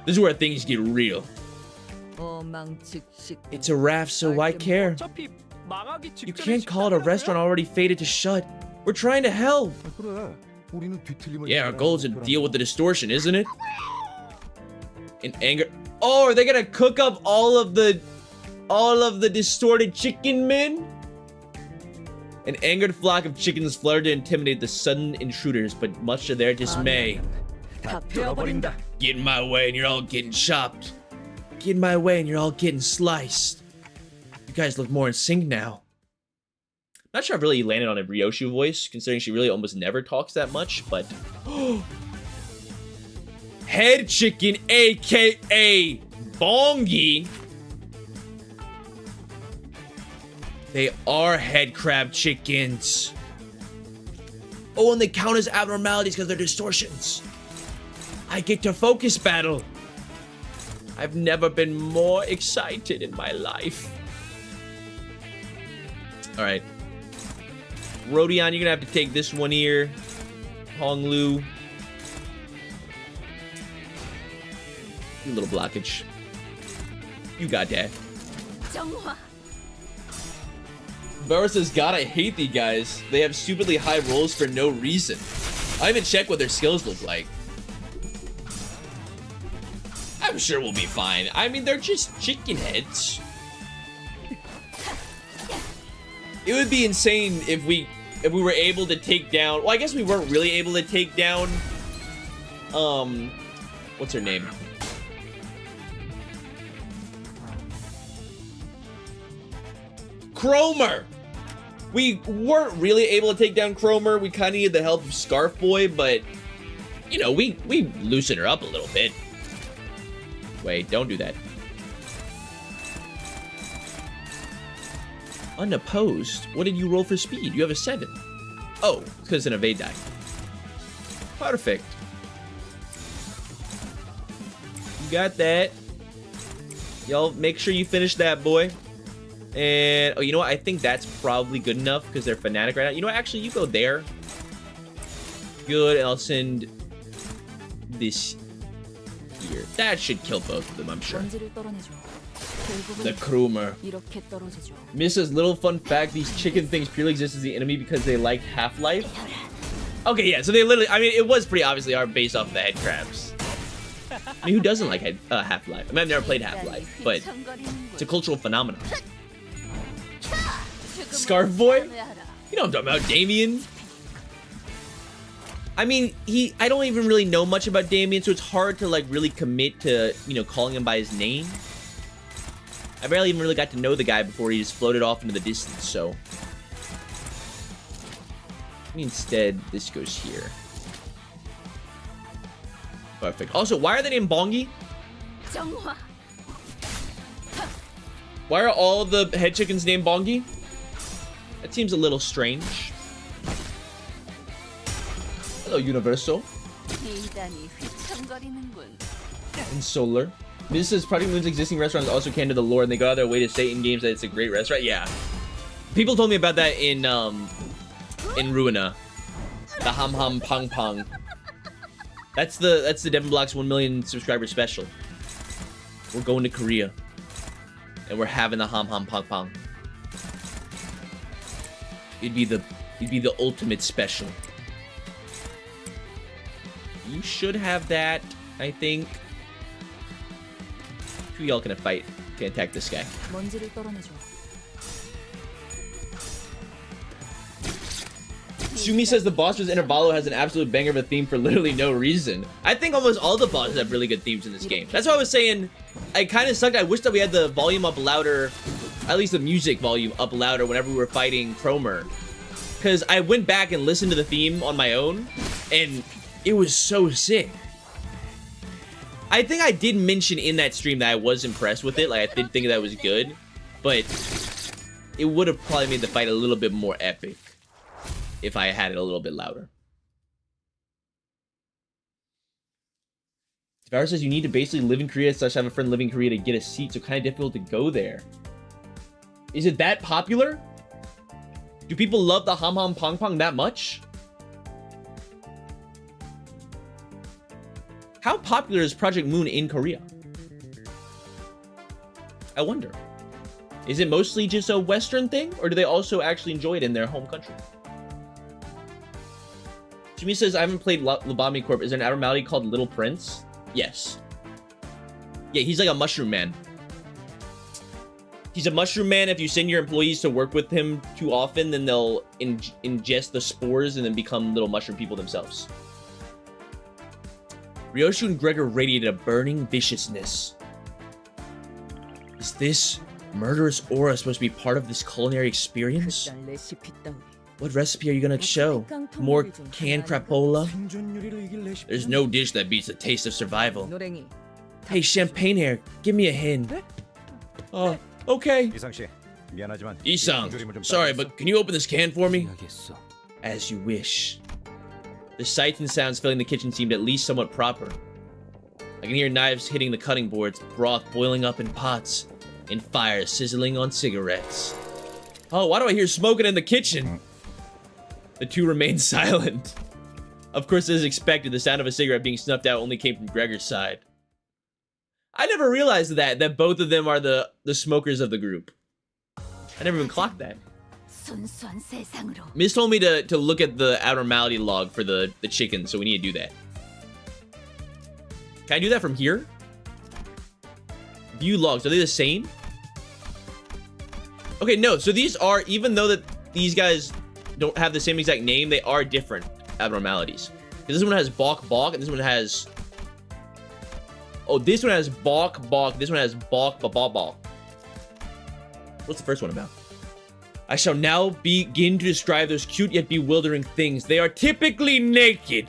This is where things get real. It's a raft, so why care? You can't call it a restaurant already fated to shut. We're trying to help. Yeah, our goal is to deal with the distortion, isn't it? In anger... Oh, are they gonna cook up all of the distorted chicken men? An angered flock of chickens fluttered to intimidate the sudden intruders, but much to their dismay. Get in my way and you're all getting chopped. Get in my way and you're all getting sliced. You guys look more in sync now. Not sure I've really landed on a Ryoshu voice, considering she really almost never talks that much, but... Head chicken, aka Bongy. They are head crab chickens. Oh, and they count as abnormalities because they're distortions. I get to focus battle. I've never been more excited in my life. All right. Rodion, you're gonna have to take this one here. Honglu. You little blockage. You got that. Vera says, God, I hate these guys. They have stupidly high rolls for no reason. I even check what their skills look like. I'm sure we'll be fine. I mean, they're just chicken heads. It would be insane if we were able to take down. Well, I guess we weren't really able to take down. What's her name? Cromer. We weren't really able to take down Cromer. We kind of needed the help of Scarf Boy, but you know, we loosened her up a little bit. Wait, don't do that. Unopposed? What did you roll for speed? You have a 7. Oh, because it's an evade die. Perfect. You got that. Y'all make sure you finish that, boy. And, oh, you know what? I think that's probably good enough because they're fanatic right now. You know what? Actually, you go there. Good, and I'll send this here. That should kill both of them, I'm sure. The Krumer. Missa's little fun fact, these chicken things purely exist as the enemy because they like Half-Life. Okay, yeah, so they literally, I mean, it was pretty obviously are based off of the head crabs. I mean, who doesn't like Half-Life? I mean, I've never played Half-Life, but it's a cultural phenomenon. Scarf Boy? You know what I'm talking about, Damien. I mean, I don't even really know much about Damien, so it's hard to, like, really commit to, you know, calling him by his name. I barely even really got to know the guy before he just floated off into the distance, so. Instead, this goes here. Perfect. Also, why are they named Bongy? Why are all the head chickens named Bongy? That seems a little strange. Hello, Universal. And Solar. This says Project Moon's existing restaurants also can to the lore, and they go out of their way to say in games that it's a great restaurant. Yeah, people told me about that in Ruina, the Ham Ham Pong Pong. That's the Devin Block's 1 million subscriber special. We're going to Korea, and we're having the Ham Ham Pong Pong. It'd be the ultimate special. You should have that, I think. Who y'all gonna fight? Can attack this guy. Sumi says the boss was Intervallo has an absolute banger of a theme for literally no reason. I think almost all the bosses have really good themes in this game. That's why I was saying I kind of sucked. I wish that we had the volume up louder, at least the music volume up louder whenever we were fighting Cromer. Because I went back and listened to the theme on my own, and it was so sick. I think I did mention in that stream that I was impressed with it. Like, I did think that was good, but it would have probably made the fight a little bit more epic if I had it a little bit louder. Devour says you need to basically live in Korea / have a friend living in Korea to get a seat, so kind of difficult to go there. Is it that popular? Do people love the Ham Ham Pong Pong that much? How popular is Project Moon in Korea? I wonder. Is it mostly just a Western thing, or do they also actually enjoy it in their home country? Jimmy says, I haven't played Lobotomy Corp. Is there an abnormality called Little Prince? Yes. Yeah, he's like a mushroom man. He's a mushroom man. If you send your employees to work with him too often, then they'll ingest the spores and then become little mushroom people themselves. Ryoshu and Gregor radiated a burning viciousness. Is this murderous aura supposed to be part of this culinary experience? What recipe are you gonna show? More canned crapola? There's no dish that beats the taste of survival. Hey, Champagne Hair, give me a hint. Okay. Isang, sorry, but can you open this can for me? As you wish. The sights and sounds filling the kitchen seemed at least somewhat proper. I can hear knives hitting the cutting boards, broth boiling up in pots, and fire sizzling on cigarettes. Oh, why do I hear smoking in the kitchen? The two remained silent. Of course, as expected, the sound of a cigarette being snuffed out only came from Gregor's side. I never realized that both of them are the smokers of the group. I never even clocked that. Miss told me to look at the abnormality log for the chicken, so we need to do that. Can I do that from here? View logs, are they the same? Okay, no, so these are, even though that these guys don't have the same exact name, they are different abnormalities. Because this one has Balk, and this one has... Oh, this one has Balk, this one has Balk. What's the first one about? I shall now begin to describe those cute yet bewildering things. They are typically naked.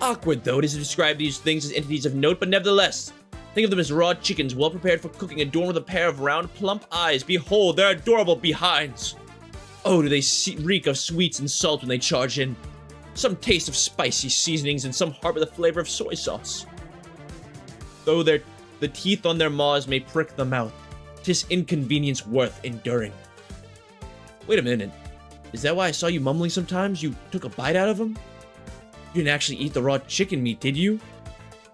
Awkward, though, it is to describe these things as entities of note, but nevertheless, think of them as raw chickens, well prepared for cooking, adorned with a pair of round, plump eyes. Behold, their adorable behinds. Oh, do they reek of sweets and salt when they charge in. Some taste of spicy seasonings, and some harbor the flavor of soy sauce. Though the teeth on their maws may prick the mouth, 'tis inconvenience worth enduring. Wait a minute. Is that why I saw you mumbling sometimes? You took a bite out of them? You didn't actually eat the raw chicken meat, did you?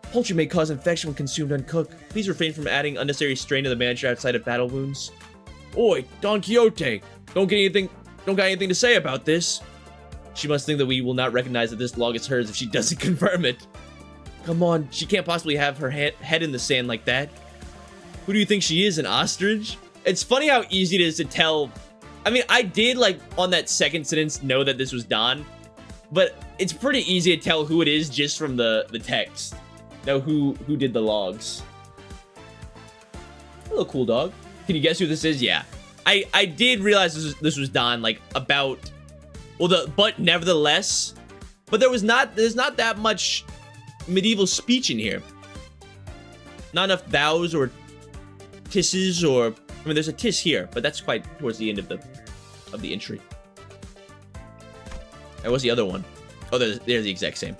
Poultry may cause infection when consumed uncooked. Please refrain from adding unnecessary strain to the manager outside of battle wounds. Oi, Don Quixote! Don't got anything to say about this. She must think that we will not recognize that this log is hers if she doesn't confirm it. Come on, she can't possibly have her head in the sand like that. Who do you think she is, an ostrich? It's funny how easy it is to tell. I mean, I did, like, on that second sentence know that this was Don, but it's pretty easy to tell who it is just from the text. Know who did the logs. Hello, cool dog. Can you guess who this is? Yeah. I did realize this was Don, like, about... Well, but nevertheless... But there's not that much medieval speech in here. Not enough thous or tisses or... I mean, there's a tis here, but that's quite towards the end of the entry. And what's the other one? Oh, they're the exact same.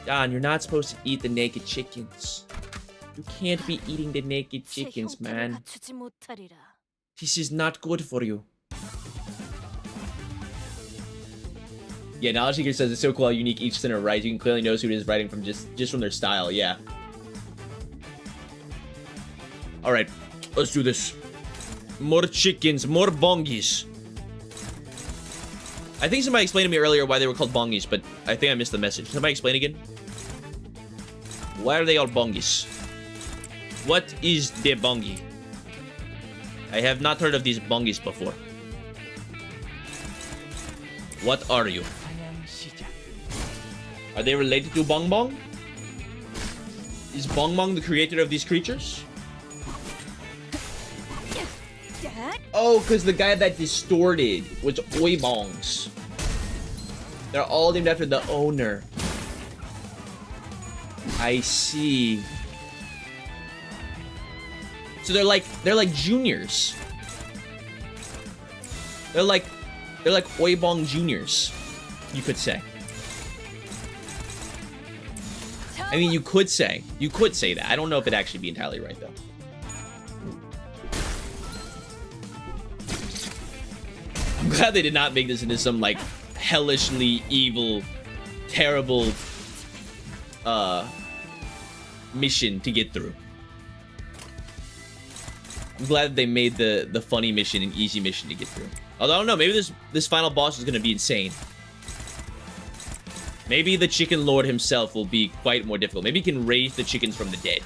Don, you're not supposed to eat the naked chickens. You can't be eating the naked chickens, man. This is not good for you. Yeah, Knowledge Seeker says it's so cool how unique each center writes. You can clearly notice who it is writing from just from their style, yeah. Alright, let's do this. More chickens, more bongies. I think somebody explained to me earlier why they were called bongies, but I think I missed the message. Somebody explain again? Why are they all bongies? What is the bongi? I have not heard of these bongies before. What are you? Are they related to Bong Bong? Is Bong Bong the creator of these creatures? Oh, because the guy that distorted was Oibongs. They're all named after the owner. I see. So they're like juniors. They're like Oibong juniors, you could say. I mean, you could say that. I don't know if it'd actually be entirely right though. I'm glad they did not make this into some like hellishly evil, terrible mission to get through. I'm glad that they made the funny mission an easy mission to get through. Although I don't know, maybe this final boss is gonna be insane. Maybe the Chicken Lord himself will be quite more difficult. Maybe he can raise the chickens from the dead.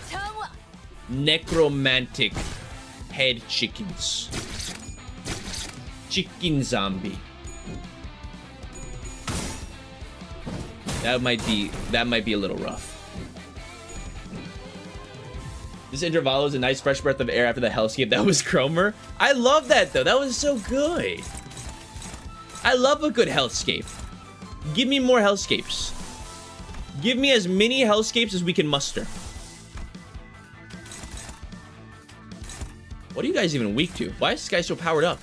Necromantic head chickens. Chicken zombie. That might be a little rough. This Intervallo is a nice fresh breath of air after the hellscape that was Cromer. I love that though. That was so good. I love a good hellscape. Give me more hellscapes. Give me as many hellscapes as we can muster. What are you guys even weak to? Why is this guy so powered up?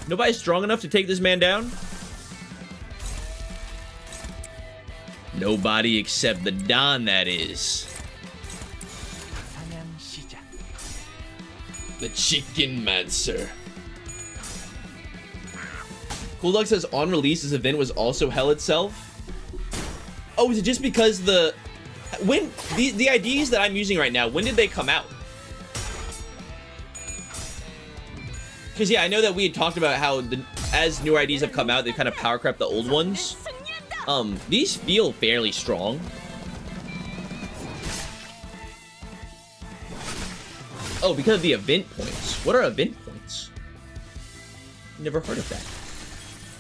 Nobody's strong enough to take this man down? Nobody except the Don, that is. The Chicken Mancer. Cool Dog says on release this event was also hell itself. Oh, is it just because the IDs that I'm using right now, when did they come out? Because, yeah, I know that we had talked about how as newer IDs have come out, they've kind of power crept the old ones. These feel fairly strong. Oh, because of the event points. What are event points? Never heard of that.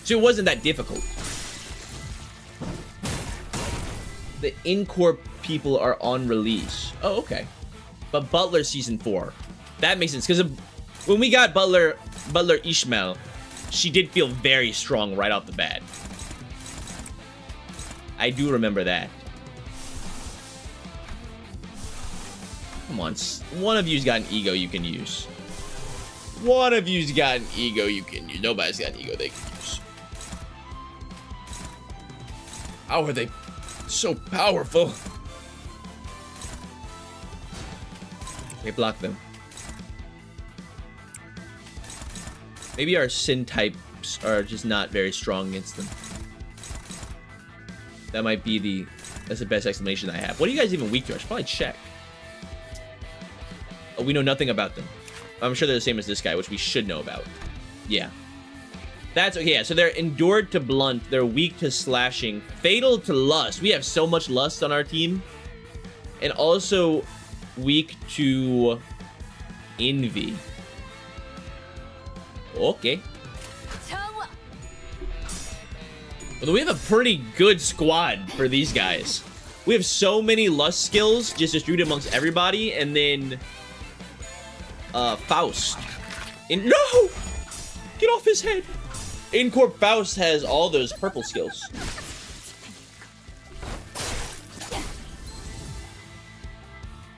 So it wasn't that difficult. The in-corp people are on release. Oh, okay. But Butler Season 4. That makes sense, because when we got Butler Ishmael, she did feel very strong right off the bat. I do remember that. Come on, one of you's got an ego you can use. One of you's got an ego you can use. Nobody's got an ego they can use. How are they so powerful? They block them. Maybe our sin types are just not very strong against them. That might be that's the best explanation I have. What are you guys even weak to? I should probably check. Oh, we know nothing about them. I'm sure they're the same as this guy, which we should know about. Yeah. That's okay. Yeah, so they're endured to blunt. They're weak to slashing. Fatal to lust. We have so much lust on our team. And also weak to envy. Okay. Well, we have a pretty good squad for these guys. We have so many lust skills just distributed amongst everybody, and then Faust. No! Get off his head! Incorp Faust has all those purple skills.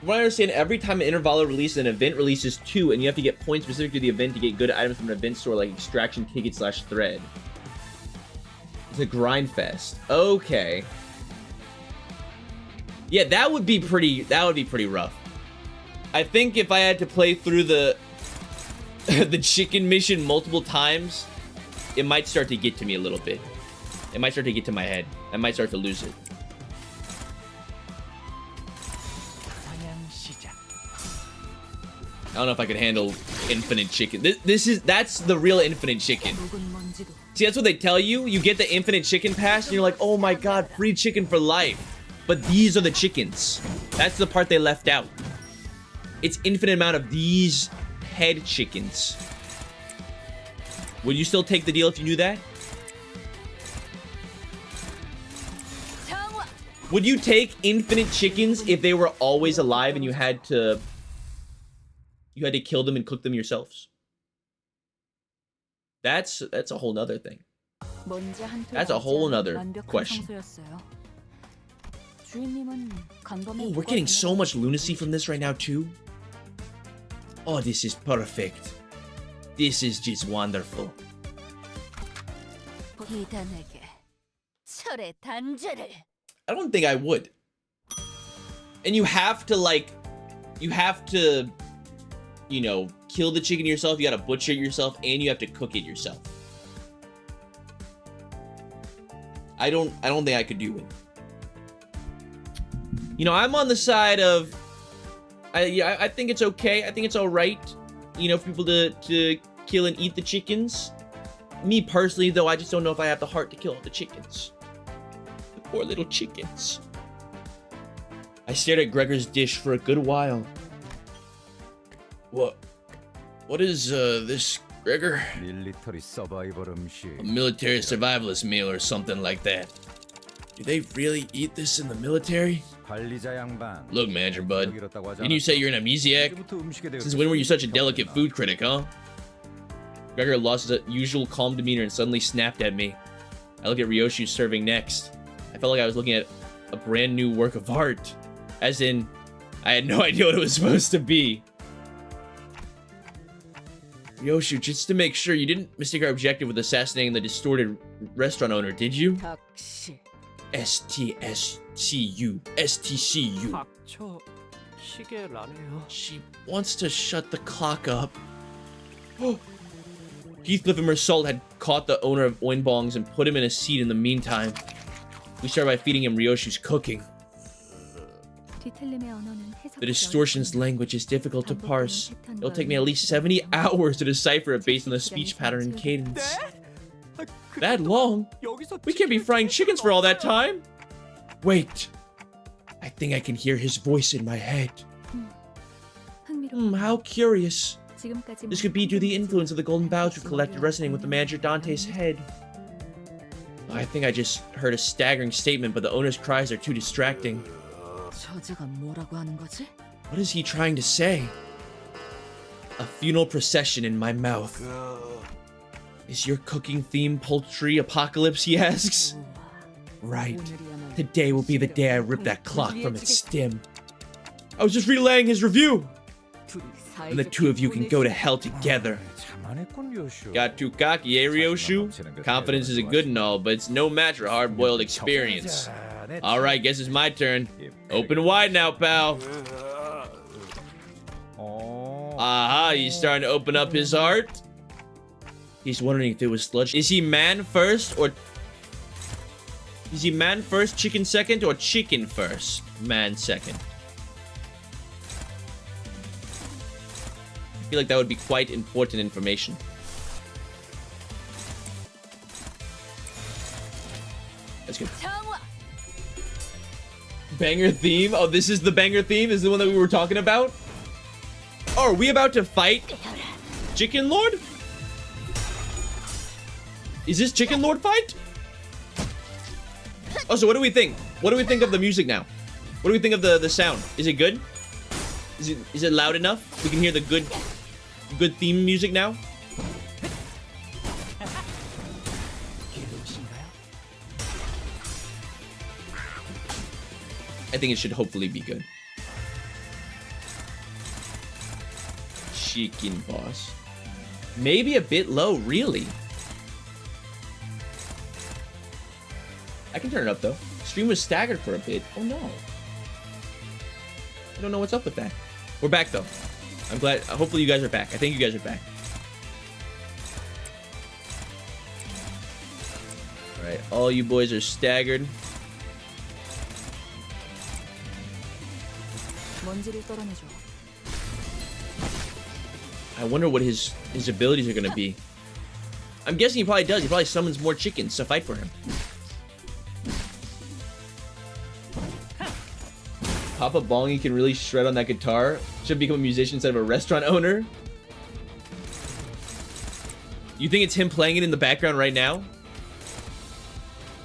From what I understand, every time an Intervallo releases, an event releases 2, and you have to get points specific to the event to get good items from an event store like extraction ticket / thread. It's a grind fest. Okay. Yeah, that would be pretty rough. I think if I had to play through the the chicken mission multiple times, it might start to get to me a little bit. It might start to get to my head. I might start to lose it. I don't know if I could handle infinite chicken. That's the real infinite chicken. See, that's what they tell you. You get the infinite chicken pass, and you're like, oh my god, free chicken for life. But these are the chickens. That's the part they left out. It's infinite amount of these head chickens. Would you still take the deal if you knew that? Would you take infinite chickens if they were always alive and you had to kill them and cook them yourselves? That's a whole nother thing. That's a whole nother question. Oh, we're getting so much lunacy from this right now too. Oh, this is perfect. This is just wonderful. I don't think I would. And you have to you know, kill the chicken yourself, you gotta butcher it yourself, and you have to cook it yourself. I don't think I could do it. You know, I'm on the side of I think it's okay. I think it's all right, you know, for people to kill and eat the chickens. Me personally, though, I just don't know if I have the heart to kill all the chickens. The poor little chickens. I stared at Gregor's dish for a good while. What is this, Gregor? A military survivalist meal or something like that. Do they really eat this in the military? Look, Manager Bud, didn't you say you're an amnesiac? Since when were you such a delicate food critic, huh? Gregor lost his usual calm demeanor and suddenly snapped at me. I looked at Ryoshu serving next. I felt like I was looking at a brand new work of art. As in, I had no idea what it was supposed to be. Ryoshu, just to make sure, you didn't mistake our objective with assassinating the distorted restaurant owner, did you? STCU. She wants to shut the clock up. Heathcliff and Mersault had caught the owner of Oinbongs and put him in a seat in the meantime. We started by feeding him Ryoshu's cooking. The distortion's language is difficult to parse. It'll take me at least 70 hours to decipher it based on the speech pattern and cadence. That long? We can't be frying chickens for all that time. Wait. I think I can hear his voice in my head. How curious. This could be due to the influence of the Golden Boughs we've collected resonating with the manager Dante's head. I think I just heard a staggering statement, but the owner's cries are too distracting. What is he trying to say? A funeral procession in my mouth. Is your cooking theme poultry apocalypse, he asks? Right. Today will be the day I rip that clock from its stem. I was just relaying his review. And the two of you can go to hell together. Got too cocky, eh, Ryoshu? Confidence is a good and all, but it's no match for hard-boiled experience. Alright, guess it's my turn. Open wide now, pal. Aha, he's starting to open up his heart. He's wondering if it was sludge. Is he man first, or... Is he man first, chicken second, or chicken first, man second? I feel like that would be quite important information. That's good. Banger theme? Oh, this is the banger theme? Is the one that we were talking about? Oh, are we about to fight Chicken Lord? Is this Chicken Lord fight? Oh, so what do we think? What do we think of the music now? What do we think of the sound? Is it good? Is it loud enough? We can hear the good theme music now? I think it should hopefully be good. Chicken boss. Maybe a bit low, really. I can turn it up though. Stream was staggered for a bit. Oh no. I don't know what's up with that. We're back though. I'm glad. Hopefully you guys are back. I think you guys are back. Alright, all you boys are staggered. I wonder what his abilities are gonna be. I'm guessing he probably does. He probably summons more chickens to fight for him. Papa Bongy can really shred on that guitar. Should become a musician instead of a restaurant owner. You think it's him playing it in the background right now?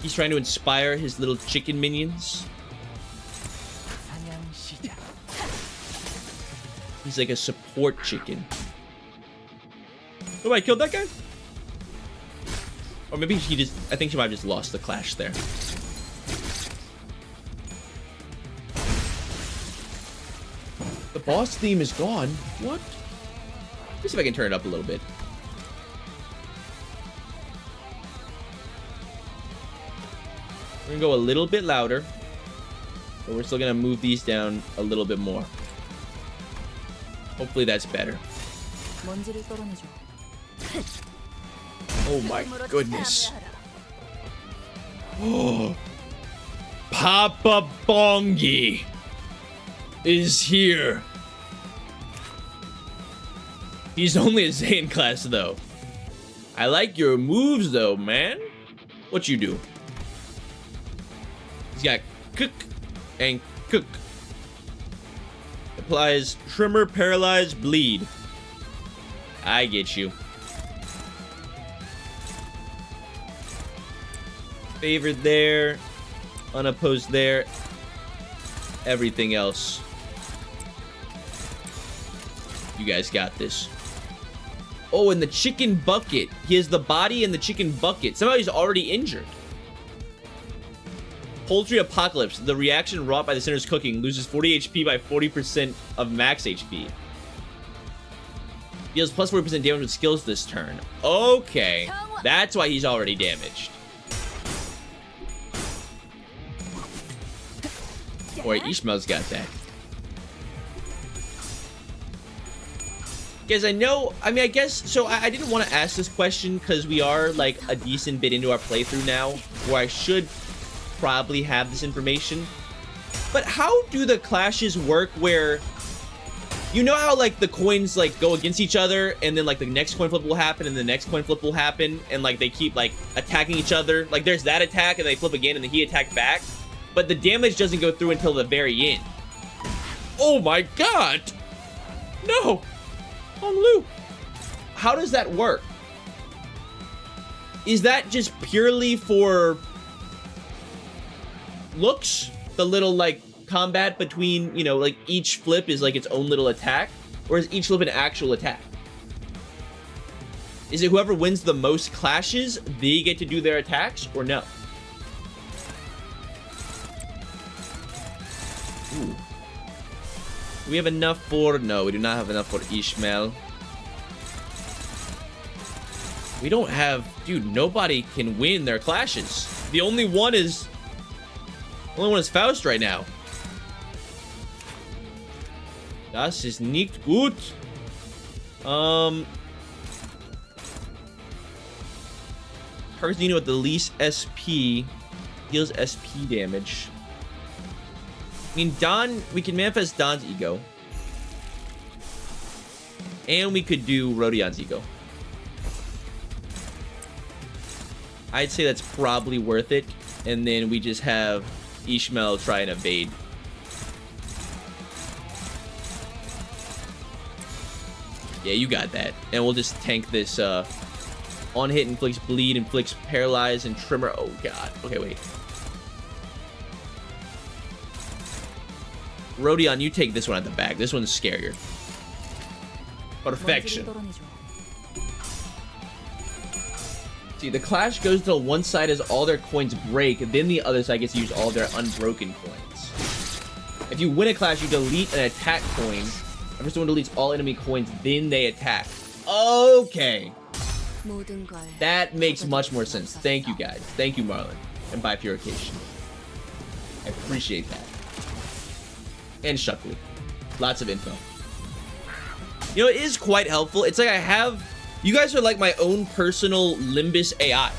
He's trying to inspire his little chicken minions. He's like a support chicken. Oh, I killed that guy? Or maybe he just... I think he might have just lost the clash there. The boss theme is gone. What? Let me see if I can turn it up a little bit. We're gonna go a little bit louder, but we're still gonna move these down a little bit more. Hopefully that's better. Oh my goodness. Oh, Papa Bongy is here. He's only a Zane class though. I like your moves though, man. What you do? He's got cook and cook. Applies Tremor, Paralyze, Bleed. I get you. Favored there. Unopposed there. Everything else. You guys got this. Oh, and the chicken bucket. He has the body and the chicken bucket. Somehow he's already injured. Poultry Apocalypse. The reaction wrought by the sinner's cooking loses 40 HP by 40% of max HP. Deals plus 40% damage with skills this turn. Okay. That's why he's already damaged. Boy, Ishmael's got that. Guys, I know, I mean, I guess, so I didn't want to ask this question because we are like a decent bit into our playthrough now, where I should probably have this information. But how do the clashes work where, you know how like the coins like go against each other and then like the next coin flip will happen and the next coin flip will happen and like they keep like attacking each other? Like there's that attack and they flip again and then he attacked back, but the damage doesn't go through until the very end. Oh my god! No! On loop. How does that work? Is that just purely for looks? The little like combat between, you know, like each flip is like its own little attack? Or is each flip an actual attack? Is it whoever wins the most clashes, they get to do their attacks, or no? Ooh. Do we have enough for... No, we do not have enough for Ishmael. We don't have... Dude, nobody can win their clashes. The only one is... The only one is Faust right now. Das ist nicht gut. Targets Nino with the least SP deals SP damage. I mean, Don, we can manifest Don's ego. And we could do Rodion's ego. I'd say that's probably worth it. And then we just have Ishmael try and evade. Yeah, you got that. And we'll just tank this on hit inflicts bleed, inflicts paralyze, and tremor. Oh god. Okay, wait. Rodion, you take this one at the back. This one's scarier. Perfection. See, the clash goes till one side as all their coins break, then the other side gets to use all their unbroken coins. If you win a clash, you delete an attack coin. After someone deletes all enemy coins, then they attack. Okay. That makes much more sense. Thank you, guys. Thank you, Marlon. And Bifurcation. I appreciate that. And Shuckley. Lots of info. You know, it is quite helpful. It's like I have... You guys are like my own personal Limbus AI.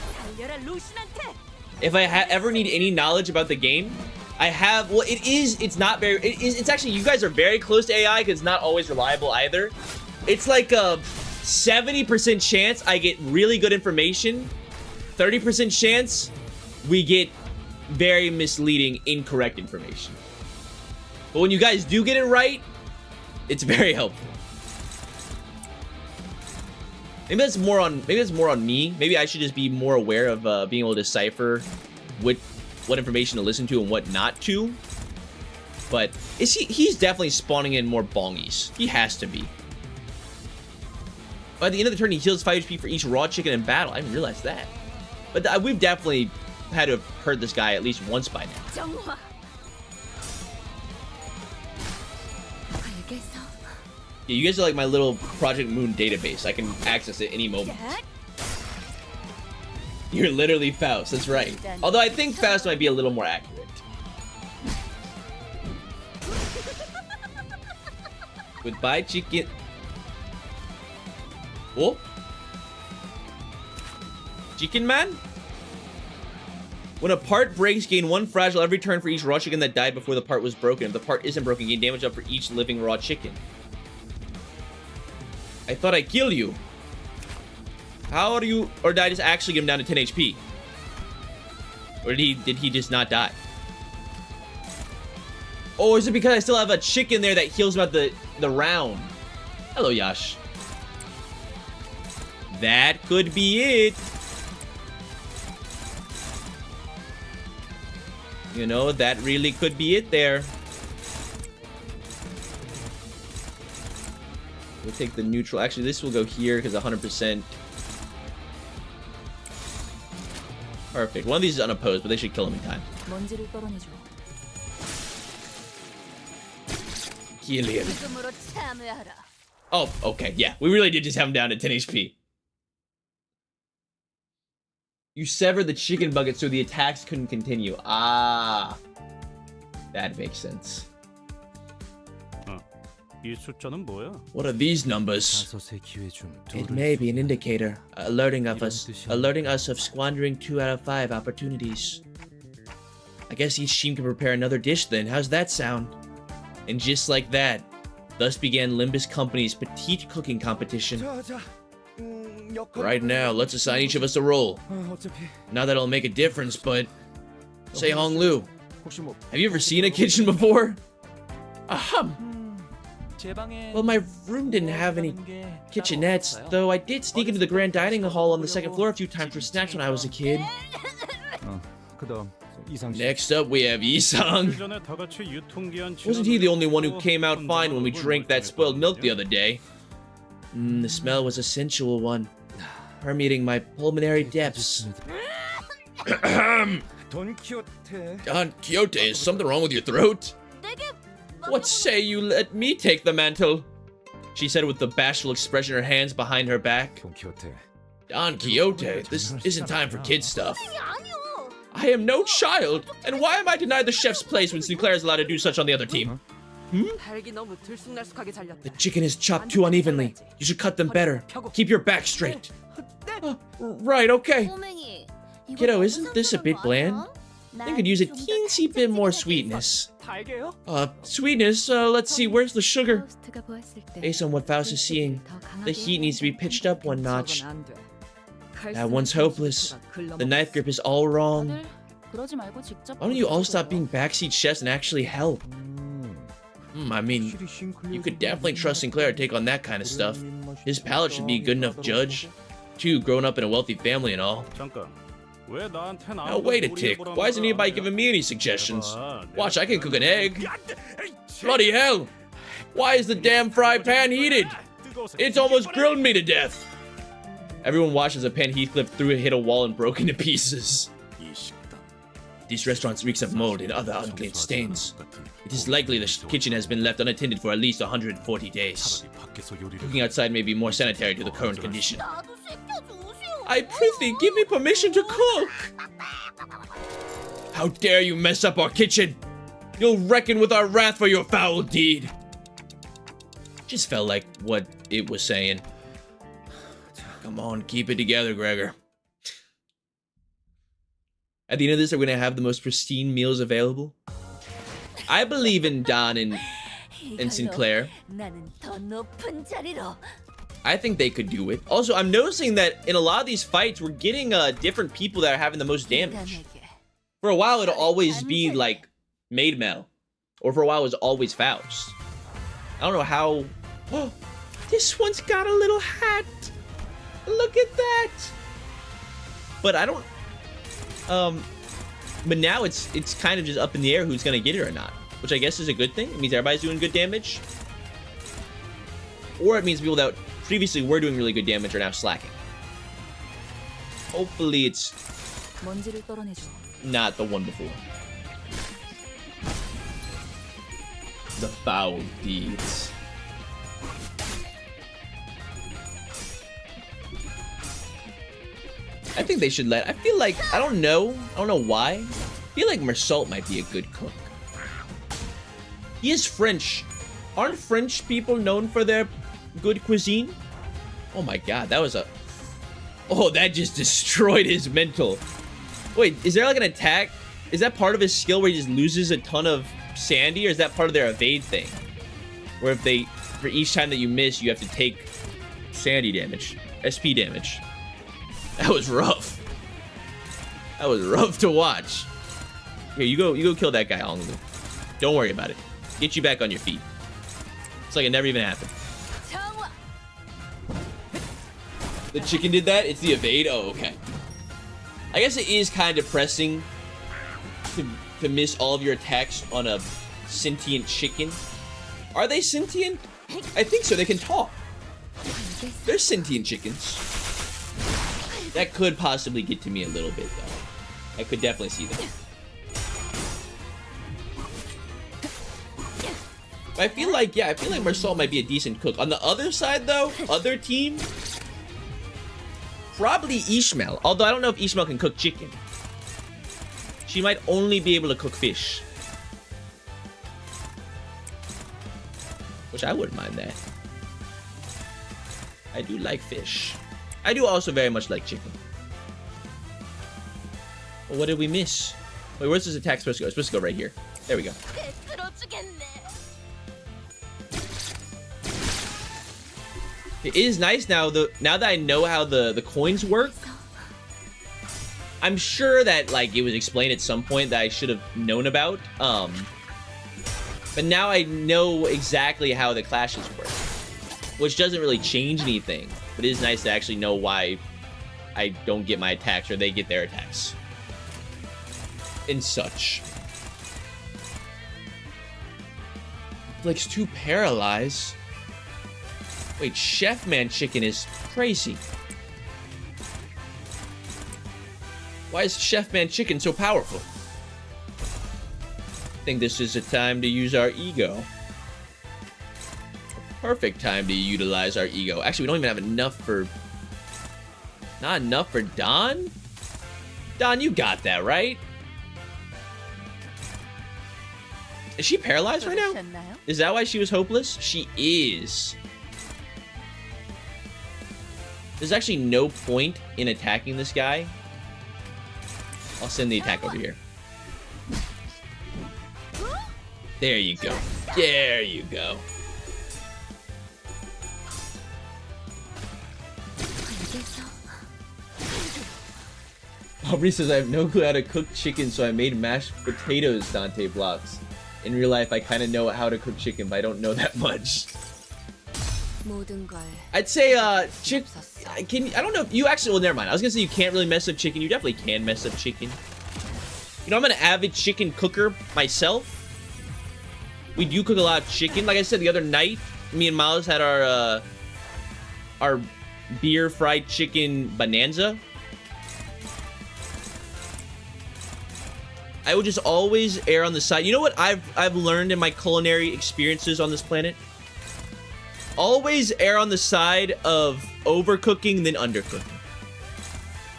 If I ever need any knowledge about the game, I have... Well, it's not very... It's actually... You guys are very close to AI because it's not always reliable either. It's like a 70% chance I get really good information. 30% chance we get very misleading, incorrect information. But when you guys do get it right, it's very helpful. Maybe that's more on me. Maybe I should just be more aware of being able to decipher what information to listen to and what not to. But he's definitely spawning in more bongies. He has to be. By the end of the turn, he heals 5 HP for each raw chicken in battle. I didn't realize that. But we've definitely had to have heard this guy at least once by now. Yeah, you guys are like my little Project Moon database. I can access it any moment. You're literally Faust, that's right. Although I think Faust might be a little more accurate. Goodbye, chicken. Oh? Chicken man? When a part breaks, gain 1 fragile every turn for each raw chicken that died before the part was broken. If the part isn't broken, gain damage up for each living raw chicken. I thought I killed you. How are you? Or did I just actually get him down to 10 HP? Or did he just not die? Oh, is it because I still have a chicken there that heals about the round? Hello, Yash. That could be it. You know, that really could be it there. We'll take the neutral. Actually, this will go here because 100%. Perfect. One of these is unopposed, but they should kill him in time. Kill him. Oh, okay. Yeah, we really did just have him down to 10 HP. You severed the chicken bucket so the attacks couldn't continue. Ah. That makes sense. What are these numbers? It may be an indicator, alerting us of squandering 2 out of 5 opportunities. I guess each team can prepare another dish then. How's that sound? And just like that, thus began Limbus Company's petite cooking competition. Right now, let's assign each of us a role. Not that it'll make a difference, but... Say Hong Lu, have you ever seen a kitchen before? Well, my room didn't have any kitchenettes, though I did sneak into the grand dining hall on the second floor a few times for snacks when I was a kid. Next up, we have Isang. Wasn't he the only one who came out fine when we drank that spoiled milk the other day? The smell was a sensual one, permeating my pulmonary depths. Don Quixote, is something wrong with your throat? What say you let me take the mantle? She said with a bashful expression, her hands behind her back. Don Quixote, this isn't time for kid stuff. I am no child, and why am I denied the chef's place when Nclair is allowed to do such on the other team? The chicken is chopped too unevenly. You should cut them better. Keep your back straight. Right, okay. Kiddo, isn't this a bit bland? I could use a teensy bit more sweetness. Sweetness? Let's see, where's the sugar? Based on what Faust is seeing, the heat needs to be pitched up one notch. That one's hopeless. The knife grip is all wrong. Why don't you all stop being backseat chefs and actually help? I mean, you could definitely trust Nclair to take on that kind of stuff. His palate should be a good enough judge. Too, growing up in a wealthy family and all. Now wait a tick, why isn't anybody giving me any suggestions? Watch, I can cook an egg. Bloody hell! Why is the damn fry pan heated? It's almost grilled me to death. Everyone watched as a pan Heathcliff hit a wall and broke into pieces. These restaurants reeks of mold and other unclean stains. It is likely the kitchen has been left unattended for at least 140 days. Cooking outside may be more sanitary to the current condition. I prithee, give me permission to cook! How dare you mess up our kitchen! You'll reckon with our wrath for your foul deed! Just felt like what it was saying. Come on, keep it together, Gregor. At the end of this, we're gonna have the most pristine meals available. I believe in Don and Nclair. I think they could do it. Also, I'm noticing that in a lot of these fights, we're getting different people that are having the most damage. For a while, it'll always be like Maid Mel, or for a while, it was always Faust. I don't know how. Oh, this one's got a little hat. Look at that. But I don't. But now it's kind of just up in the air who's gonna get it or not, which I guess is a good thing. It means everybody's doing good damage, or it means people that previously were doing really good damage are now slacking. Hopefully it's not the one before. The foul deeds. I think they should let, I feel like, I don't know why. I feel like Mersault might be a good cook. He is French. Aren't French people known for their good cuisine? Oh my god, that was a... Oh, that just destroyed his mental. Wait, is there like an attack? Is that part of his skill where he just loses a ton of sandy, or is that part of their evade thing? Where if they, for each time that you miss, you have to take sandy damage, SP damage. That was rough. That was rough to watch. Here, you go kill that guy, Hong Lu. Don't worry about it. Get you back on your feet. It's like it never even happened. The chicken did that? It's the evade? Oh, okay. I guess it is kind of depressing to miss all of your attacks on a sentient chicken. Are they sentient? I think so. They can talk. They're sentient chickens. That could possibly get to me a little bit, though. I could definitely see that. But I feel like, yeah, I feel like Mersault might be a decent cook. On the other side, though, other team, probably Ishmael. Although I don't know if Ishmael can cook chicken. She might only be able to cook fish. Which I wouldn't mind that. I do like fish. I do also very much like chicken. Well, what did we miss? Wait, where's this attack supposed to go? It's supposed to go right here. There we go. It is nice now, now that I know how the coins work. I'm sure that, like, it was explained at some point that I should have known about. But now I know exactly how the clashes work, which doesn't really change anything. But it is nice to actually know why I don't get my attacks or they get their attacks. And such. Flicks 2 paralyze. Wait, Chef Man Chicken is crazy. Why is Chef Man Chicken so powerful? I think this is a time to use our ego. A perfect time to utilize our ego. Actually, we don't even have enough for... Not enough for Don? Don, you got that, right? Is she paralyzed right now? Is that why she was hopeless? She is. There's actually no point in attacking this guy. I'll send the attack over here. There you go. There you go. Aubrey says, I have no clue how to cook chicken, so I made mashed potatoes, Dante blocks. In real life, I kind of know how to cook chicken, but I don't know that much. I'd say, I don't know if you actually, well, never mind. I was gonna say you can't really mess up chicken. You definitely can mess up chicken. You know, I'm an avid chicken cooker myself. We do cook a lot of chicken. Like I said the other night, me and Miles had our beer fried chicken bonanza. I would just always err on the side. You know what I've learned in my culinary experiences on this planet? Always err on the side of overcooking than undercooking.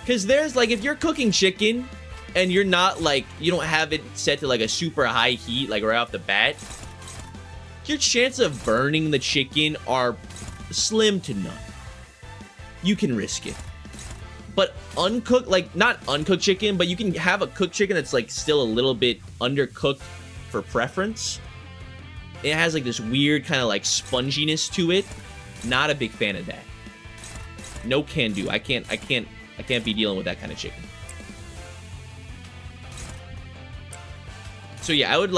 Because there's, like, if you're cooking chicken and you're not, like, you don't have it set to, like, a super high heat, like, right off the bat, your chance of burning the chicken are slim to none. You can risk it. But uncooked, like, not uncooked chicken, but you can have a cooked chicken that's, like, still a little bit undercooked for preference. It has, like, this weird kind of, like, sponginess to it. Not a big fan of that. No can do. I can't be dealing with that kind of chicken. So yeah, I would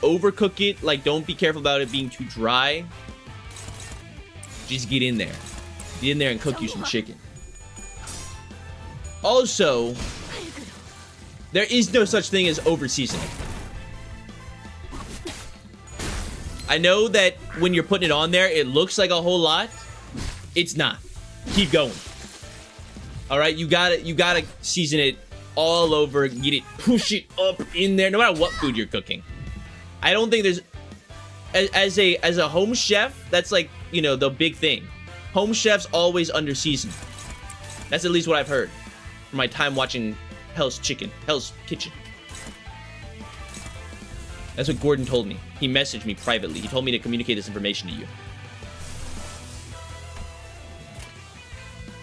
overcook it. Like, don't be careful about it being too dry. Just get in there. Get in there and cook you some chicken. Also, there is no such thing as over-seasoning. I know that when you're putting it on there, it looks like a whole lot. It's not. Keep going. All right, you gotta season it all over. Get it, push it up in there, no matter what food you're cooking. I don't think there's, as a home chef, that's, like, you know, the big thing. Home chefs always under-season. That's at least what I've heard from my time watching Hell's Kitchen. That's what Gordon told me. He messaged me privately. He told me to communicate this information to you.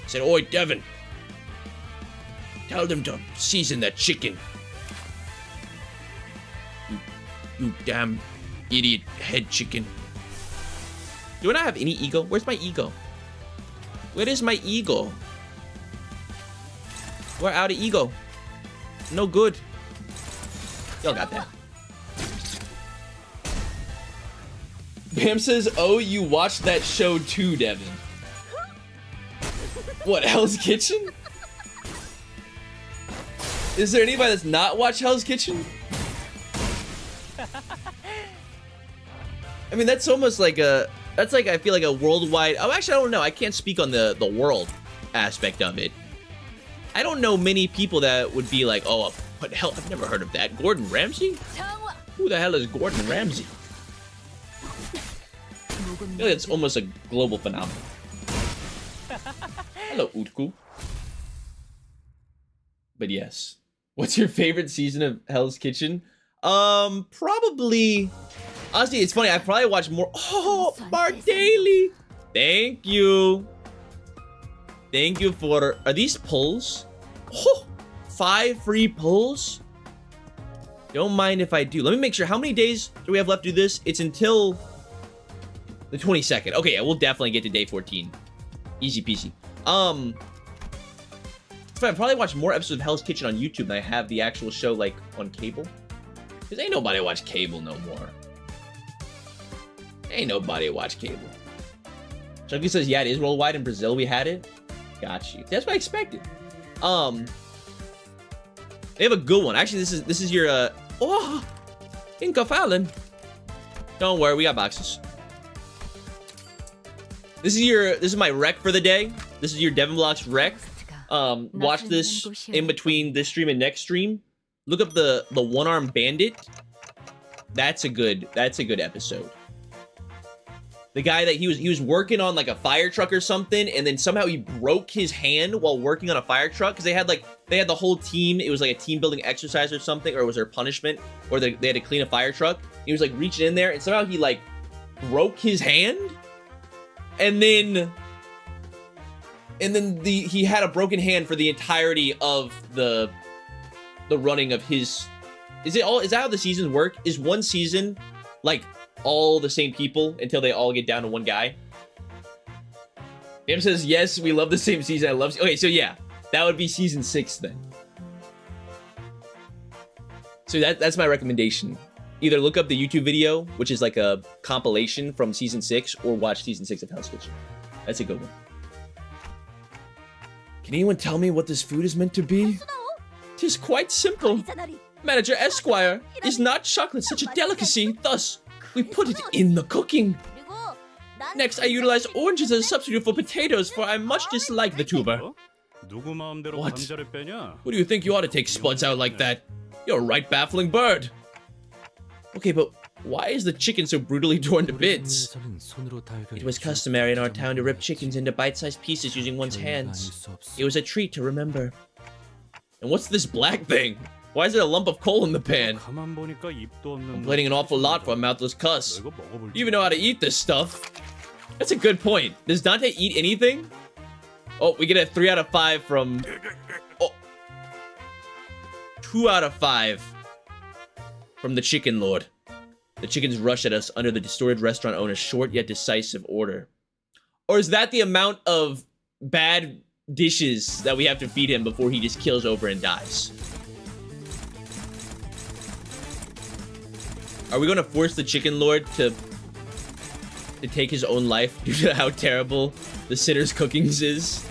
He said, "Oi, Devin. Tell them to season that chicken. You damn idiot head chicken." Do I not have any ego? Where's my ego? Where is my ego? We're out of ego. No good. Y'all got that. Bam says, "Oh, you watched that show too, Devin." What, Hell's Kitchen? Is there anybody that's not watched Hell's Kitchen? I mean, that's almost like a... That's like, I feel like a worldwide... Oh, actually, I don't know. I can't speak on the world aspect of it. I don't know many people that would be like, "Oh, what the hell? I've never heard of that. Gordon Ramsay? Who the hell is Gordon Ramsay?" I feel like it's almost a global phenomenon. Hello, Utku. But yes. What's your favorite season of Hell's Kitchen? Probably... Honestly, it's funny. I probably watch more... Oh, Mark Daly! Thank you. Thank you for... Are these pulls? Oh, 5 free pulls? Don't mind if I do. Let me make sure. How many days do we have left to do this? It's until the 22nd. Okay, yeah, we'll definitely get to day 14. Easy peasy. So I probably watch more episodes of Hell's Kitchen on YouTube than I have the actual show, like, on cable. Because ain't nobody watch cable no more. Ain't nobody watch cable. Chunky says, yeah, it is worldwide. In Brazil, we had it. Got you. That's what I expected. They have a good one. Actually, this is your, oh, Inca Fallon. Don't worry, we got boxes. This is my rec for the day. This is your Devin Blocks rec. Watch this in between this stream and next stream. Look up the one-armed bandit. That's a good episode. The guy that he was working on like a fire truck or something, and then somehow he broke his hand while working on a fire truck because they had the whole team. It was like a team building exercise or something, or was there punishment, or they had to clean a fire truck. He was like reaching in there, and somehow he like broke his hand, and then he had a broken hand for the entirety of the running of his. Is that how the seasons work? Is one season like all the same people until they all get down to one guy? Em says, yes, we love the same season. I love. Okay, so yeah, that would be season 6 then. So that's my recommendation. Either look up the YouTube video, which is like a compilation from season 6, or watch season 6 of Hell's Kitchen. That's a good one. Can anyone tell me what this food is meant to be? Tis quite simple. Manager Esquire, is not chocolate such a delicacy? Thus, we put it in the cooking. Next, I utilize oranges as a substitute for potatoes, for I much dislike the tuber. What? Who do you think you ought to take spuds out like that? You're a right baffling bird. Okay, but why is the chicken so brutally torn to bits? It was customary in our town to rip chickens into bite-sized pieces using one's hands. It was a treat to remember. And what's this black thing? Why is there a lump of coal in the pan? Complaining an awful lot for a mouthless cuss. You even know how to eat this stuff. That's a good point. Does Dante eat anything? Oh, we get a 3 out of 5 from... Oh. 2 out of 5 from the Chicken Lord. The chickens rush at us under the distorted restaurant owner's short yet decisive order. Or is that the amount of bad dishes that we have to feed him before he just kills over and dies? Are we going to force the Chicken Lord to take his own life due to how terrible the Sinner's cookings is?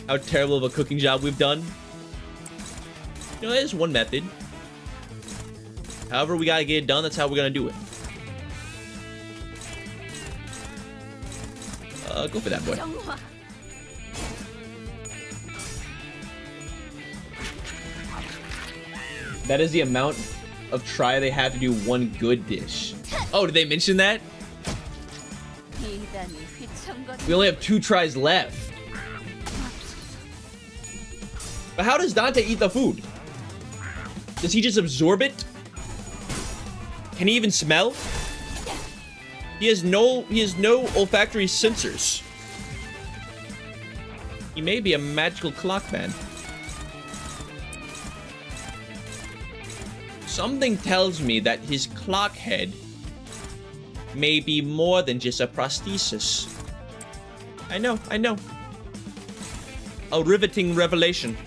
How terrible of a cooking job we've done? You know, that is one method. However we gotta get it done, that's how we're gonna do it. Go for that, boy. That is the amount of try they have to do one good dish. Oh, did they mention that? We only have 2 tries left. But how does Dante eat the food? Does he just absorb it? Can he even smell? He has no olfactory sensors. He may be a magical clockman. Something tells me that his clock head may be more than just a prosthesis. I know. A riveting revelation.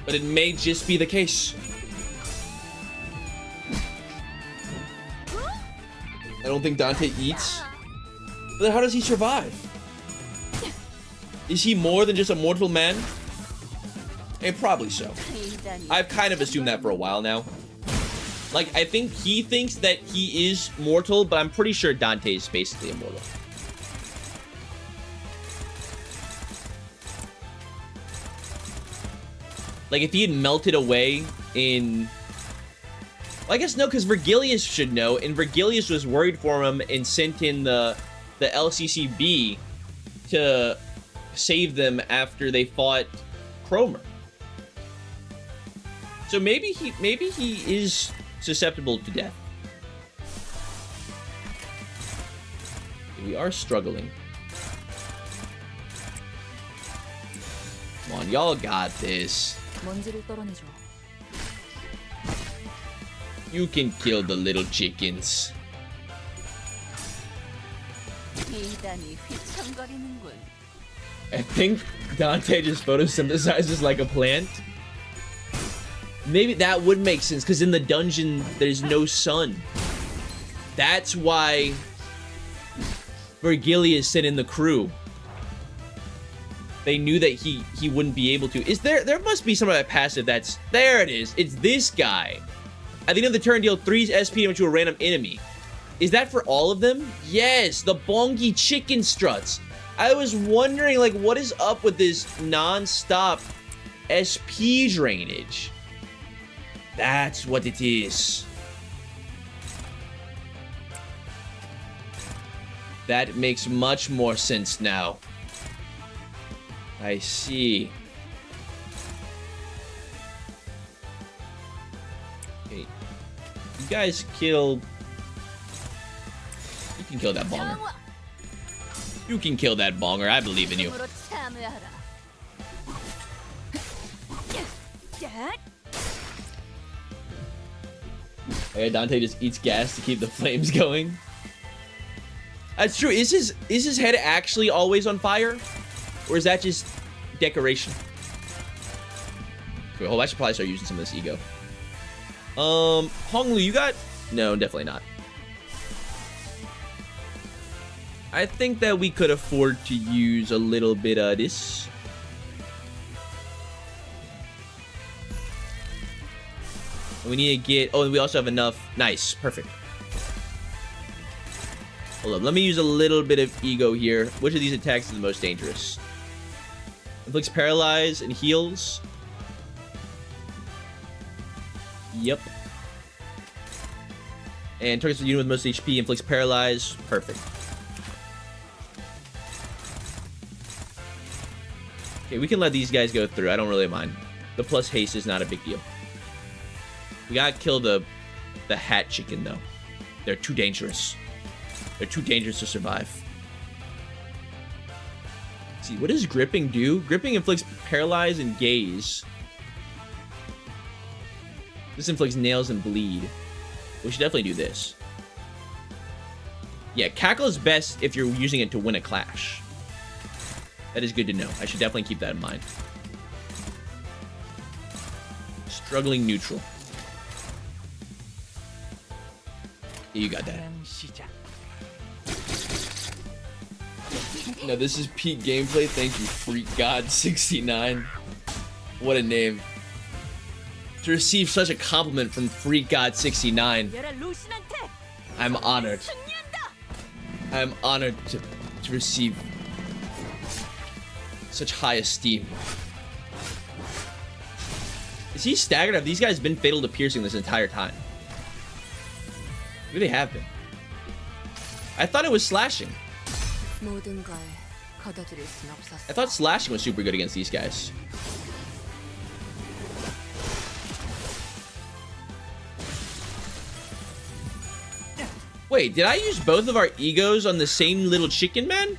But it may just be the case. I don't think Dante eats. But then how does he survive? Is he more than just a mortal man? Probably so. I've kind of assumed that for a while now. Like, I think he thinks that he is mortal, but I'm pretty sure Dante is basically immortal. Like, if he had melted away in... Well, I guess no, because Vergilius should know, and Vergilius was worried for him and sent in the LCCB to save them after they fought Cromer. So maybe he is susceptible to death. We are struggling. Come on, y'all got this. You can kill the little chickens. I think Dante just photosynthesizes like a plant. Maybe that would make sense, because in the dungeon, there's no sun. That's why Virgilius sent in the crew. They knew that he wouldn't be able to. Is there must be some of that passive that's... There it is. It's this guy. At the end of the turn, deal 3 SP damage to a random enemy. Is that for all of them? Yes, the Bongy chicken struts. I was wondering, like, what is up with this non-stop SP drainage? That's what it is. That makes much more sense now. I see. Okay. You guys killed... You can kill that bonger. You can kill that bonger. I believe in you. Okay, Dante just eats gas to keep the flames going. That's true. Is his head actually always on fire? Or is that just decoration? Okay, hold on, I should probably start using some of this ego. Honglu, you got... No, definitely not. I think that we could afford to use a little bit of this. We need to get... Oh, and we also have enough... Nice, perfect. Hold up, let me use a little bit of ego here. Which of these attacks is the most dangerous? Inflicts paralyze and heals. Yep. And targets the unit with most HP, inflicts paralyze. Perfect. Okay, we can let these guys go through. I don't really mind. The plus haste is not a big deal. We gotta kill the hat chicken, though. They're too dangerous. They're too dangerous to survive. Let's see, what does gripping do? Gripping inflicts paralyze and gaze. This inflicts nails and bleed. We should definitely do this. Yeah, cackle is best if you're using it to win a clash. That is good to know. I should definitely keep that in mind. Struggling neutral. Yeah, you got that. No, this is peak gameplay. Thank you, Freak God 69. What a name. To receive such a compliment from Freak God 69. I'm honored. I'm honored to receive such high esteem. Is he staggered? Have these guys been fatal to piercing this entire time? Maybe they have been. I thought it was slashing. I thought slashing was super good against these guys. Wait, did I use both of our egos on the same little chicken man?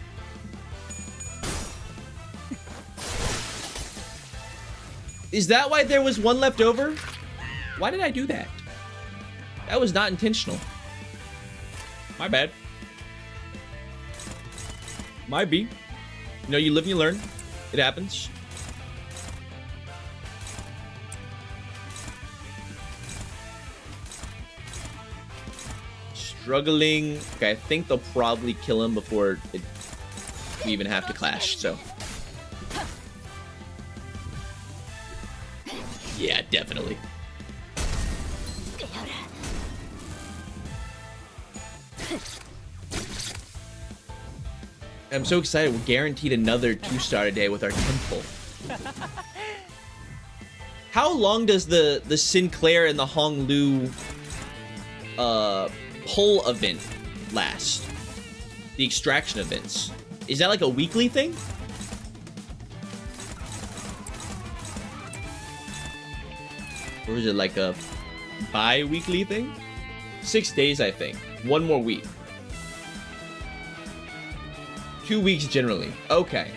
Is that why there was one left over? Why did I do that? That was not intentional. My bad. Might be. You know, you live and you learn. It happens. Struggling. Okay, I think they'll probably kill him before we even have to clash, so. Yeah, definitely. I'm so excited. We're guaranteed another 2-star today with our temple. How long does the Nclair and the Honglu pull event last? The extraction events. Is that like a weekly thing? Or is it like a bi-weekly thing? 6 days, I think. 1 more week. 2 weeks generally. Okay.